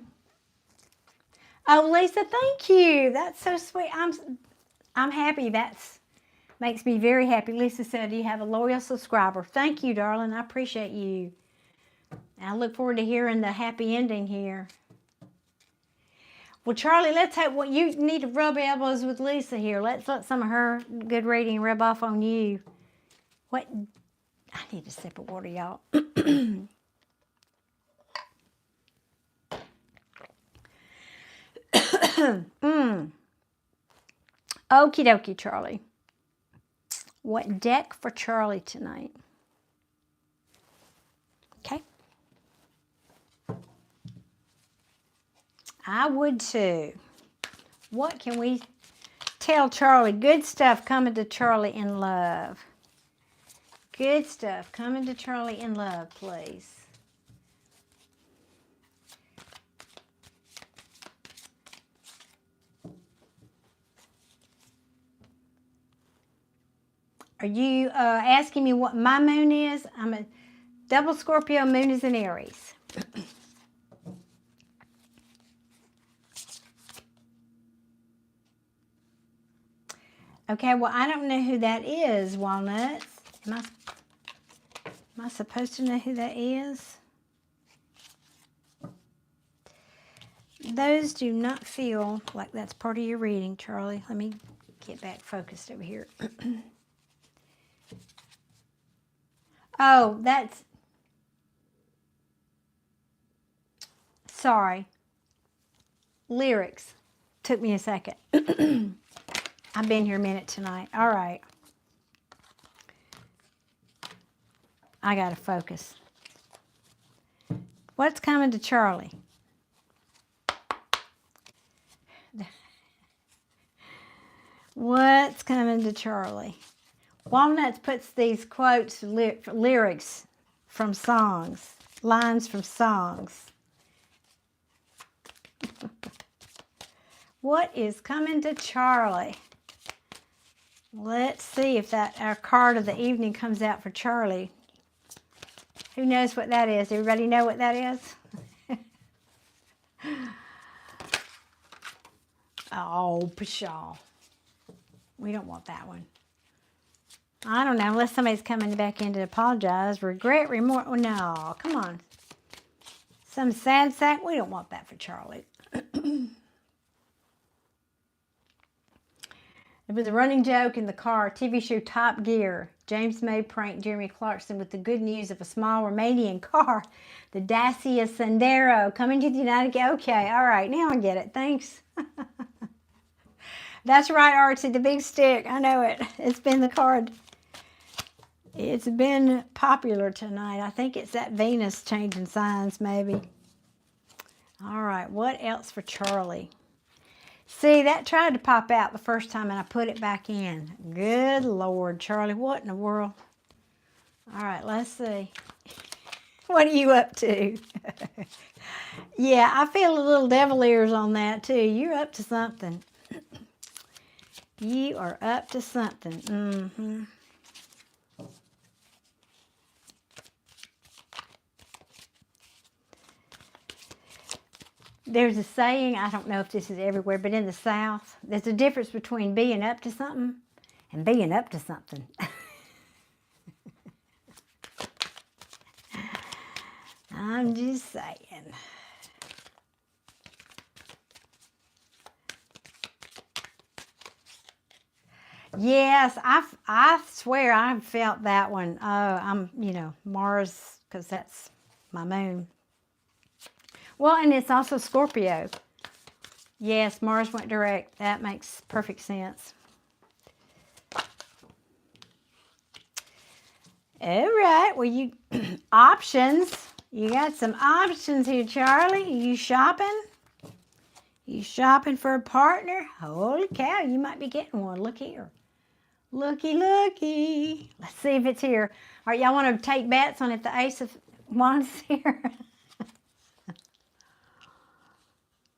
Oh, Lisa, thank you. That's so sweet. I'm happy. That's makes me very happy. Lisa said you have a loyal subscriber. Thank you, darling. I appreciate you. I look forward to hearing the happy ending here. Well, Charlie, let's have what you need to rub elbows with Lisa here. Let's let some of her good reading rub off on you. What? I need a sip of water, y'all. Okie dokie, Charlie. What deck for Charlie tonight? Okay. I would too. What can we tell Charlie? Good stuff coming to Charlie in love. Good stuff coming to Charlie in love, please. Are you asking me what my moon is? I'm a double Scorpio, moon is in Aries. Okay, well, I don't know who that is, Walnuts. Am I supposed to know who that is? Those do not feel like that's part of your reading, Charlie. Let me Get back focused over here. Oh, that's... Sorry. Lyrics. Took me a second. I've been here a minute tonight. All right. I got to focus. What's coming to Charlie? What's coming to Charlie? Walnuts puts these quotes, lyrics from songs, lines from songs. What is coming to Charlie? Let's see if our card of the evening comes out for Charlie. Who knows what that is? Everybody know what that is? Oh, pshaw. We don't want that one. I don't know, unless somebody's coming back in to apologize. Regret, remorse. Oh, no, come on. Some sad sack. We don't want that for Charlie. It was a running joke in the car. TV show Top Gear. James May pranked Jeremy Clarkson with the good news of a small Romanian car, the Dacia Sandero, coming to the United States. Okay, all right, now I get it. Thanks. That's right, Archie, the big stick. I know it. It's been the card. It's been popular tonight. I think it's that Venus changing signs, maybe. All right, what else for Charlie? See, that tried to pop out the first time, and I put it back in. Good Lord, Charlie, what in the world? All right, let's see. What are you up to? Yeah, I feel a little devil ears on that, too. You're up to something. You are up to something. Mm-hmm. There's a saying, I don't know if this is everywhere, but in the South, there's a difference between being up to something and being up to something. I'm just saying. Yes, I swear I've felt that one. Oh, I'm, Mars, because that's my moon. Well, and it's also Scorpio. Yes, Mars went direct. That makes perfect sense. All right, well, you options. You got some options here, Charlie. Are you shopping? You shopping for a partner? Holy cow, you might be getting one. Look here. Looky, looky. Let's see if it's here. All right, y'all want to take bets on if the Ace of Wands is here?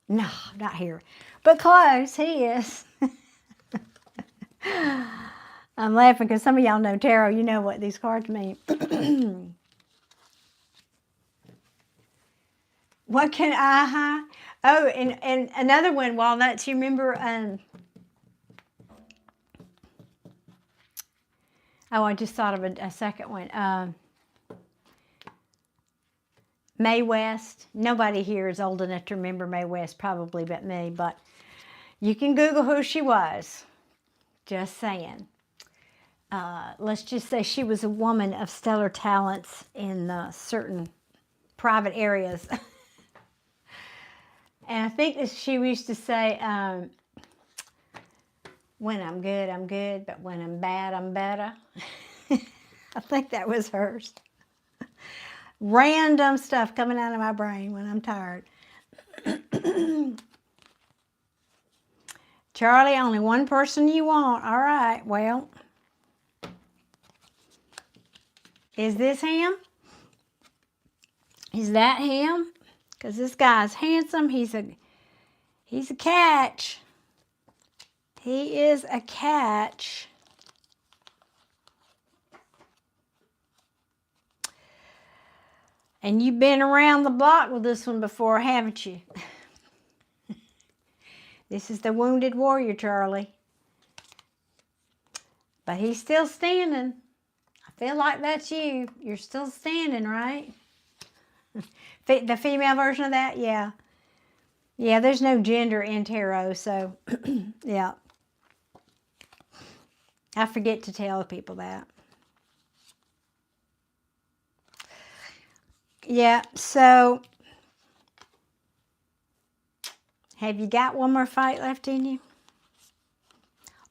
No, not here. But close, he is. I'm laughing because some of y'all know tarot. You know what these cards mean. What can Oh, and another one, Walnuts. You remember? Oh, I just thought of a second one. Mae West. Nobody here is old enough to remember Mae West, probably but me. But you can Google who she was. Just saying. Let's just say she was a woman of stellar talents in certain private areas. And I think that she used to say, when I'm good, but when I'm bad, I'm better. I think that was hers. Random stuff coming out of my brain when I'm tired. Charlie, only one person you want. All right, well. Is this him? Is that him? Because this guy's handsome. He's a catch. He is a catch. And you've been around the block with this one before, haven't you? This is the wounded warrior, Charlie. But he's still standing. I feel like that's you. You're still standing, right? The female version of that? Yeah. Yeah, there's no gender in tarot, so, yeah. I forget to tell people that. Yeah, so have you got one more fight left in you?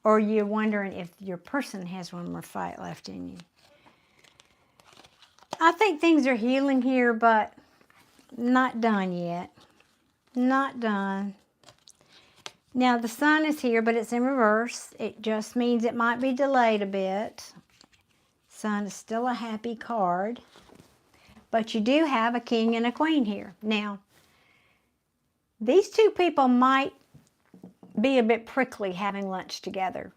Or you're wondering if your person has one more fight left in you? I think things are healing here, but not done yet. Not done. Now, the sun is here, but it's in reverse. It just means it might be delayed a bit. Sun is still a happy card. But you do have a king and a queen here. Now, these two people might be a bit prickly having lunch together.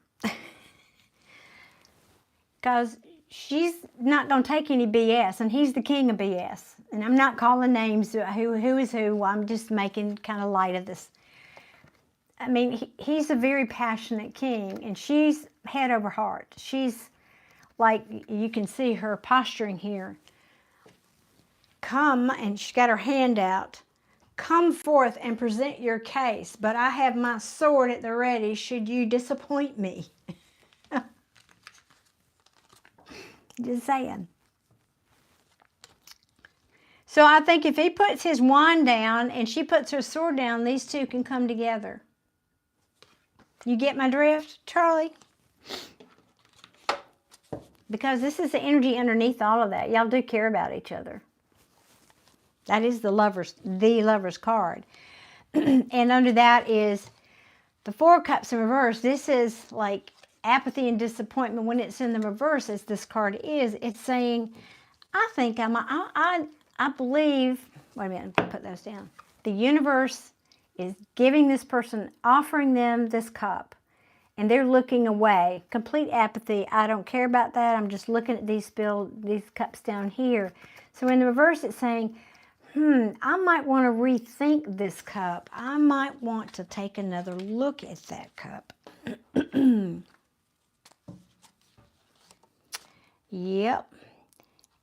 Because she's not going to take any BS, and he's the king of BS. And I'm not calling names, who is who. I'm just making kind of light of this. I mean, he's a very passionate king, and she's head over heart. She's like, you can see her posturing here. Come, and she's got her hand out. Come forth and present your case, but I have my sword at the ready should you disappoint me. Just saying. So I think if he puts his wand down and she puts her sword down, these two can come together. You get my drift, Charlie? Because this is the energy underneath all of that. Y'all do care about each other. That is the lover's card. And under that is the Four of Cups in reverse. This is like apathy and disappointment. When it's in the reverse, as this card is, it's saying, I think I believe, wait a minute, put those down. The universe is giving this person, offering them this cup, and they're looking away. Complete apathy. I don't care about that. I'm just looking at these cups down here. So in the reverse, it's saying, I might want to rethink this cup. I might want to take another look at that cup. Yep.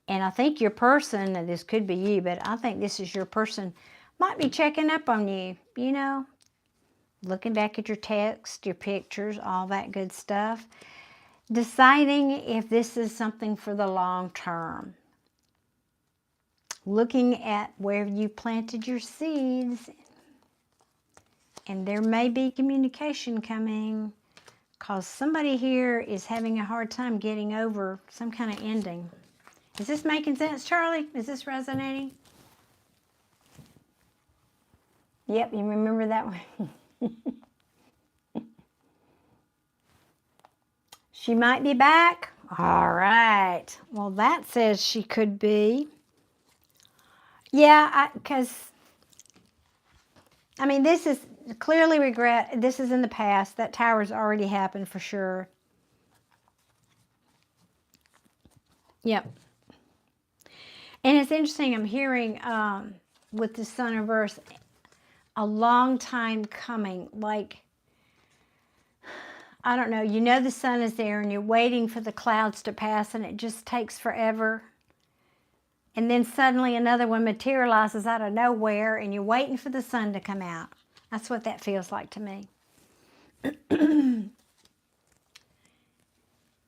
And I think your person, and this could be you, but I think this is your person, might be checking up on you, you know, looking back at your text, your pictures, all that good stuff, deciding if this is something for the long term. Looking at where you planted your seeds, and there may be communication coming, because somebody here is having a hard time getting over some kind of ending. Is this making sense, Charlie? Is this resonating? Yep, you remember that one? She might be back. All right. Well, that says she could be. Yeah, because, I mean, this is clearly regret. This is in the past. That tower's already happened for sure. Yep. And it's interesting, I'm hearing with the sun in reverse, a long time coming. Like, I don't know, you know the sun is there and you're waiting for the clouds to pass and it just takes forever. And then suddenly another one materializes out of nowhere and you're waiting for the sun to come out. That's what that feels like to me.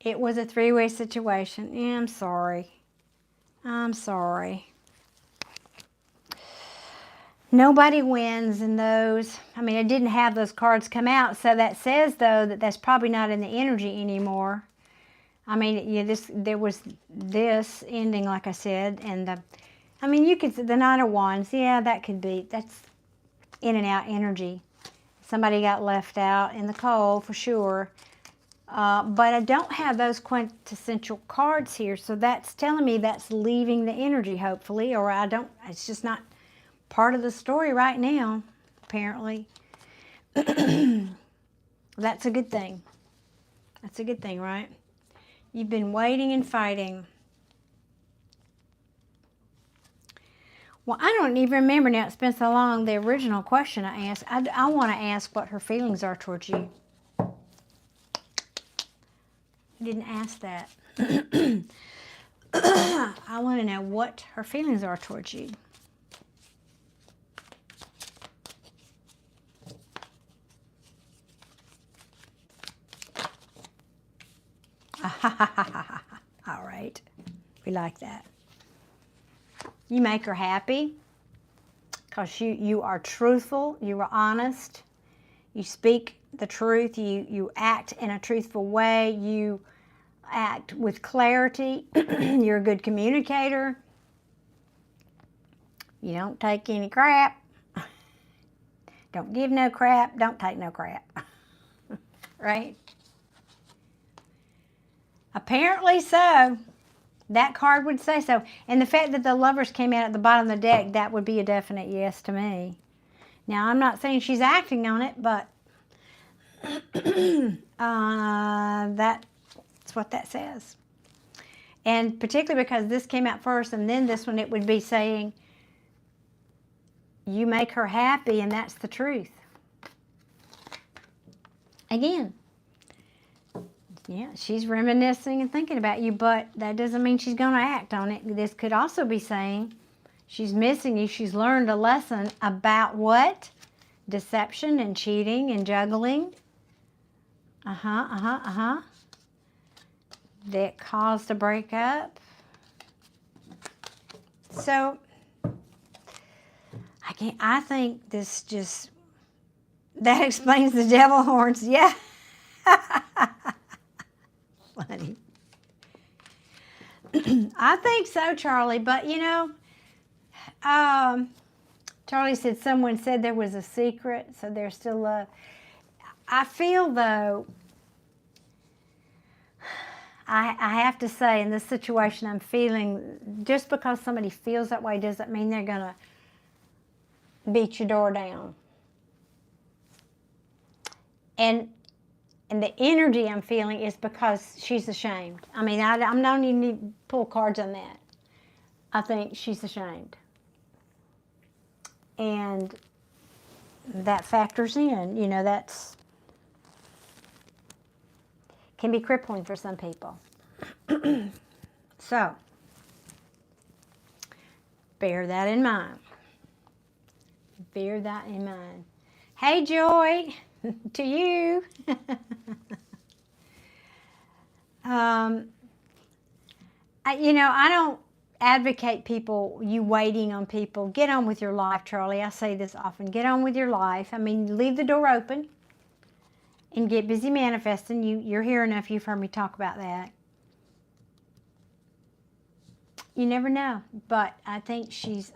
It was a three-way situation. Yeah, I'm sorry. I'm sorry. Nobody wins in those. I mean, I didn't have those cards come out, so that says, though, that that's probably not in the energy anymore. I mean, yeah, there was this ending, like I said, and I mean, you could, the Nine of Wands, yeah, that could be, that's in and out energy. Somebody got left out in the cold, for sure. But I don't have those quintessential cards here, so that's telling me that's leaving the energy, hopefully, or I don't, it's just not part of the story right now, apparently. That's a good thing. That's a good thing, right? You've been waiting and fighting. Well, I don't even remember now. It's been so long, the original question I asked. I want to ask what her feelings are towards you. I didn't ask that. I want to know what her feelings are towards you. All right. We like that. You make her happy because you are truthful, you are honest, you speak the truth, you act in a truthful way, you act with clarity, you're a good communicator, you don't take any crap, don't give no crap, don't take no crap, right? Apparently so. That card would say so. And the fact that the Lovers came out at the bottom of the deck, that would be a definite yes to me. Now, I'm not saying she's acting on it, but that's what that says. And particularly because this came out first and then this one, it would be saying, you make her happy, and that's the truth. Again, yeah, she's reminiscing and thinking about you, but that doesn't mean she's going to act on it. This could also be saying she's missing you. She's learned a lesson about what? Deception and cheating and juggling. That caused a breakup. So, I think this just, that explains the devil horns. Yeah. Funny. I think so, Charlie, but you know, Charlie said someone said there was a secret, so there's still love. I feel, though, I have to say, in this situation I'm feeling, just because somebody feels that way doesn't mean they're going to beat your door down. And the energy I'm feeling is because she's ashamed. I mean, I don't even need to pull cards on that. I think she's ashamed. And that factors in. You know, that's can be crippling for some people. So, bear that in mind. Bear that in mind. Hey, Joy, to you. You know, I don't advocate you waiting on people. Get on with your life, Charlie. I say this often. Get on with your life. I mean, leave the door open and get busy manifesting. You're here enough. You've heard me talk about that. You never know, but I think she's,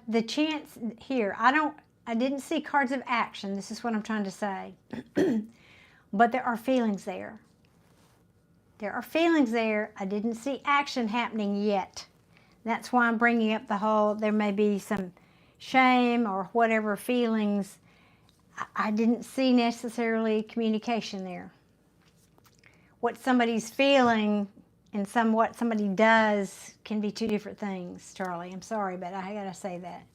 the chance here, I didn't see cards of action. This is what I'm trying to say. But there are feelings there. There are feelings there. I didn't see action happening yet. That's why I'm bringing up the whole, there may be some shame or whatever feelings. I didn't see necessarily communication there. What somebody's feeling and what somebody does can be two different things, Charlie. I'm sorry, but I gotta say that.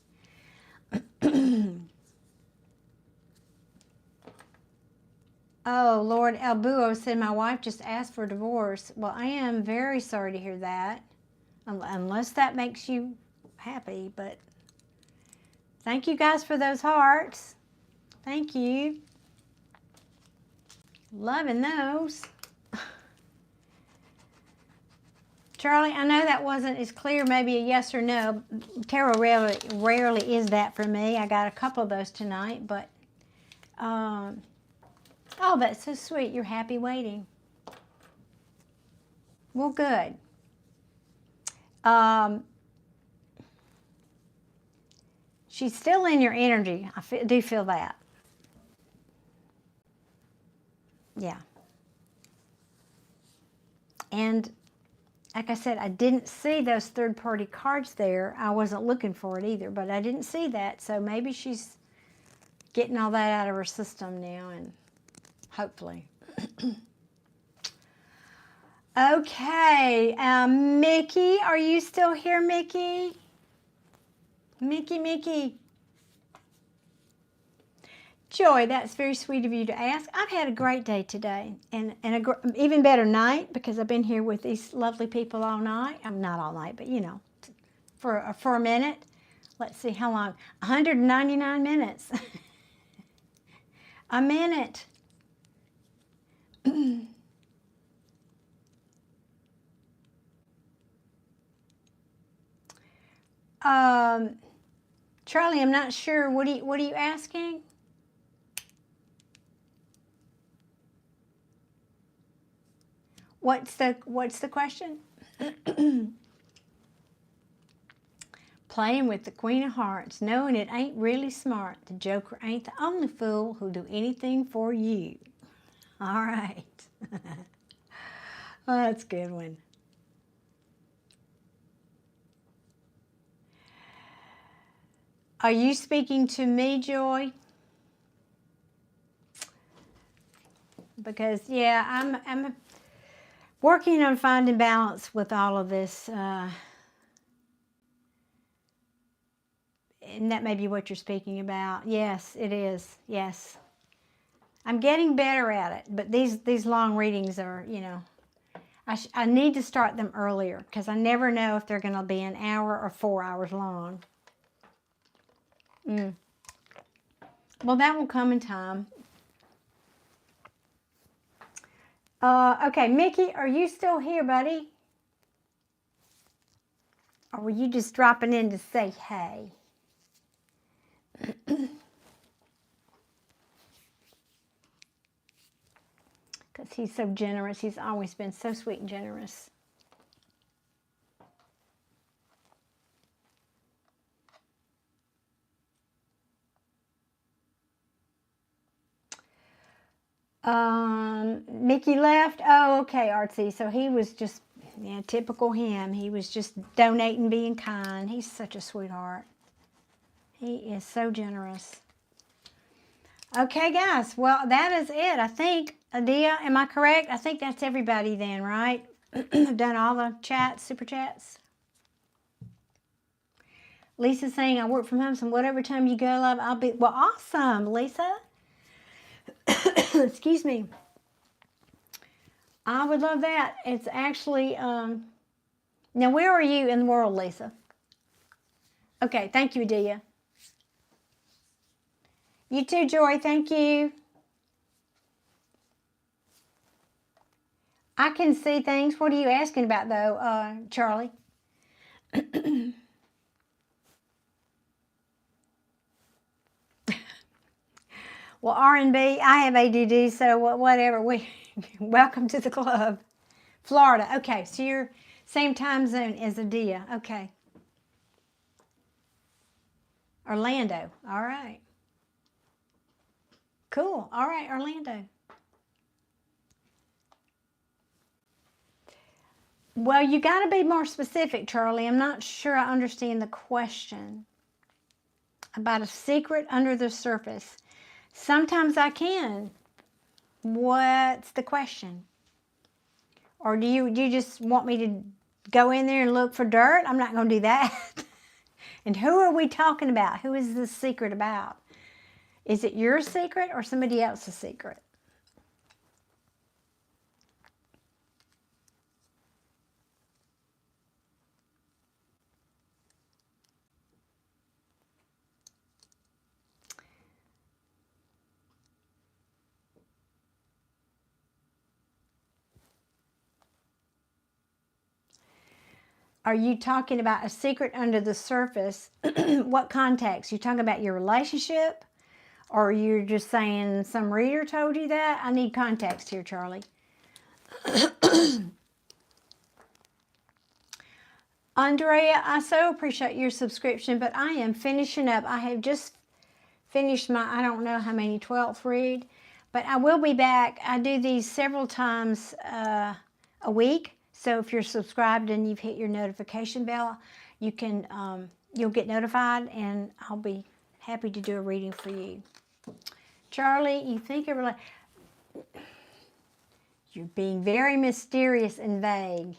Oh, Lord Albuo said, my wife just asked for a divorce. Well, I am very sorry to hear that, unless that makes you happy. But thank you guys for those hearts. Thank you. Loving those. Charlie, I know that wasn't as clear, maybe a yes or no. Tarot rarely is that for me. I got a couple of those tonight, but, oh, that's so sweet. You're happy waiting. Well, good. She's still in your energy. I do feel that. Yeah. And like I said, I didn't see those third-party cards there. I wasn't looking for it either, but I didn't see that. So maybe she's getting all that out of her system now, and hopefully. Okay, Mickey, are you still here, Mickey? Mickey. Joy, that's very sweet of you to ask. I've had a great day today, and an even better night, because I've been here with these lovely people all night. I'm not all night, but you know, for a minute. Let's see how long. 199 minutes. A minute. Charlie, I'm not sure. What are you asking? What's the question? Playing with the Queen of Hearts, knowing it ain't really smart. The Joker ain't the only fool who'll do anything for you. All right. Oh, that's a good one. Are you speaking to me, Joy? Because, yeah, I'm working on finding balance with all of this. And that may be what you're speaking about. Yes, it is. Yes. I'm getting better at it, but these long readings are, you know, I need to start them earlier because I never know if they're going to be an hour or 4 hours long. Well, that will come in time. Okay, Mickey, are you still here, buddy? Or were you just dropping in to say hey? Because he's so generous. He's always been so sweet and generous. Mickey left. Oh, okay, Artsy. So he was just, yeah, typical him. He was just donating, being kind. He's such a sweetheart. He is so generous. Okay, guys. Well, that is it. I think, Adia, am I correct? I think that's everybody then, right? I've done all the chats, super chats. Lisa's saying, I work from home, so whatever time you go live, I'll be... Well, awesome, Lisa. Excuse me. I would love that. It's actually... Now, where are you in the world, Lisa? Okay, thank you, Adia. You too, Joy. Thank you. I can see things. What are you asking about, though, Charlie? Well, R&B, I have ADD, so whatever. Welcome to the club. Florida. Okay, so you're same time zone as Adia. Okay. Orlando. All right. Cool. All right, Orlando. Well, you got to be more specific, Charlie. I'm not sure I understand the question about a secret under the surface. Sometimes I can. What's the question? Or do you just want me to go in there and look for dirt? I'm not going to do that. And who are we talking about? Who is this secret about? Is it your secret or somebody else's secret? Are you talking about a secret under the surface? What context? You talking about your relationship? Or you're just saying some reader told you that? I need context here, Charlie. Andrea, I so appreciate your subscription, but I am finishing up. I have just finished my, I don't know how many, 12th read, but I will be back. I do these several times a week. So if you're subscribed and you've hit your notification bell, you can, you'll get notified, and I'll be happy to do a reading for you. Charlie, you think it really... You're being very mysterious and vague.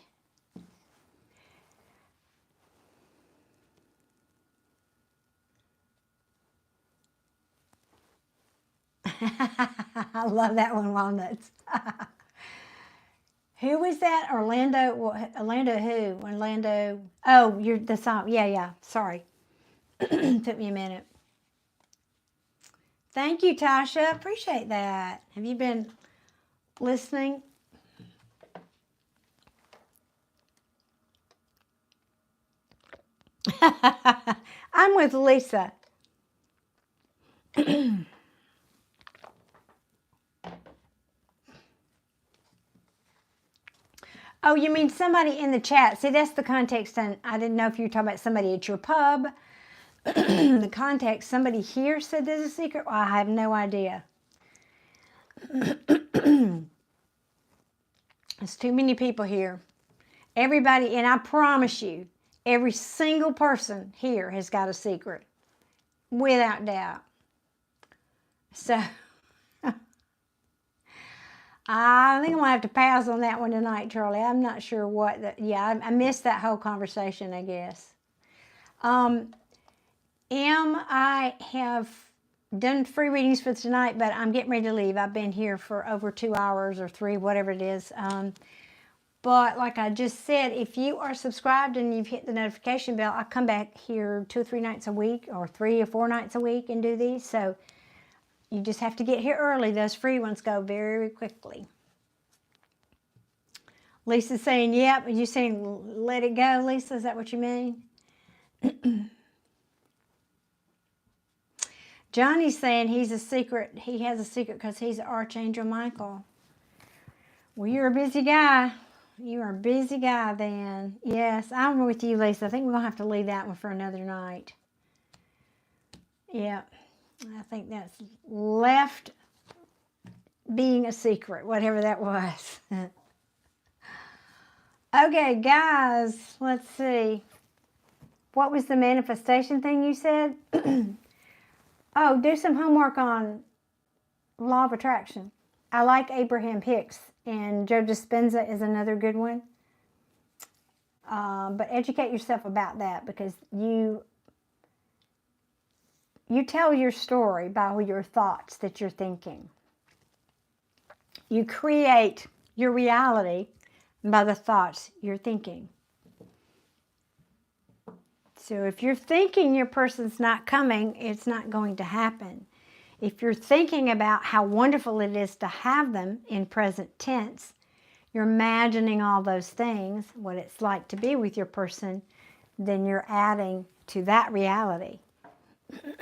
I love that one, Walnuts. Who was that? Orlando? Orlando who? Orlando. Oh, you're the song. Yeah. Sorry. Took me a minute. Thank you, Tasha. Appreciate that. Have you been listening. I'm with Lisa. Oh, you mean somebody in the chat? See, that's the context, and I didn't know if you were talking about somebody at your pub. The context, somebody here said there's a secret. Well, I have no idea. There's too many people here. Everybody, and I promise you, every single person here has got a secret, without doubt. So, I think I'm going to have to pass on that one tonight, Charlie. I'm not sure what, I missed that whole conversation, I guess. I have done free readings for tonight, but I'm getting ready to leave. I've been here for over 2 hours or 3, whatever it is. But like I just said, if you are subscribed and you've hit the notification bell, I come back here 2 or 3 nights a week, or 3 or 4 nights a week, and do these. So you just have to get here early. Those free ones go very quickly. Lisa's saying, yep. Are you saying let it go, Lisa? Is that what you mean? Johnny's saying he has a secret because he's Archangel Michael. Well, you're a busy guy. You are a busy guy then. Yes, I'm with you, Lisa. I think we're going to have to leave that one for another night. Yeah, I think that's left being a secret, whatever that was. Okay, guys, let's see. What was the manifestation thing you said? Oh, do some homework on law of attraction. I like Abraham Hicks, and Joe Dispenza is another good one. But educate yourself about that, because you tell your story by your thoughts that you're thinking. You create your reality by the thoughts you're thinking. So if you're thinking your person's not coming, it's not going to happen. If you're thinking about how wonderful it is to have them in present tense, you're imagining all those things, what it's like to be with your person, then you're adding to that reality.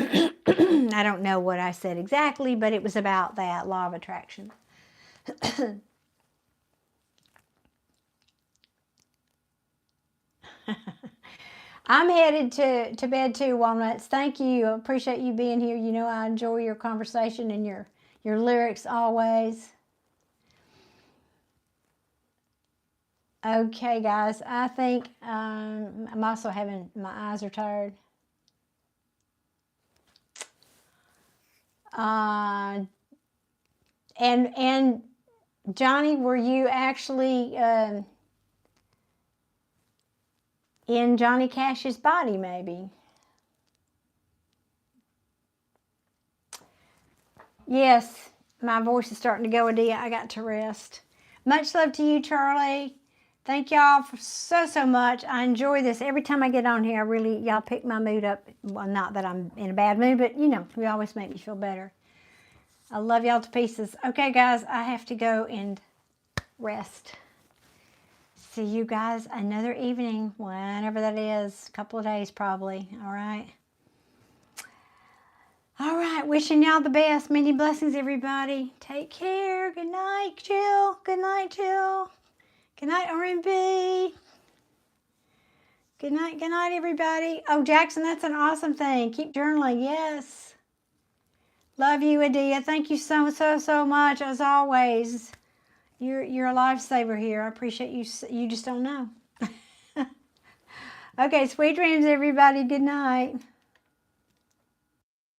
I don't know what I said exactly, but it was about that law of attraction. I'm headed to bed too, Walnuts. Thank you. I appreciate you being here. You know I enjoy your conversation and your lyrics always. Okay, guys. I think I'm also having, my eyes are tired. And Johnny, were you actually in Johnny Cash's body, maybe? Yes, my voice is starting to go, Adia. I got to rest. Much love to you, Charlie. Thank y'all for so much. I enjoy this. Every time I get on here, y'all pick my mood up. Well, not that I'm in a bad mood, but you always make me feel better. I love y'all to pieces. Okay, guys, I have to go and rest. See you guys another evening, whenever that is. A couple of days probably. All right. All right. Wishing y'all the best. Many blessings, everybody. Take care. Good night, Jill. Good night, Jill. Good night, R&B. Good night, everybody. Oh, Jackson, that's an awesome thing. Keep journaling. Yes. Love you, Adia. Thank you so much, as always. You're a lifesaver here. I appreciate you. You just don't know. Okay, sweet dreams, everybody. Good night.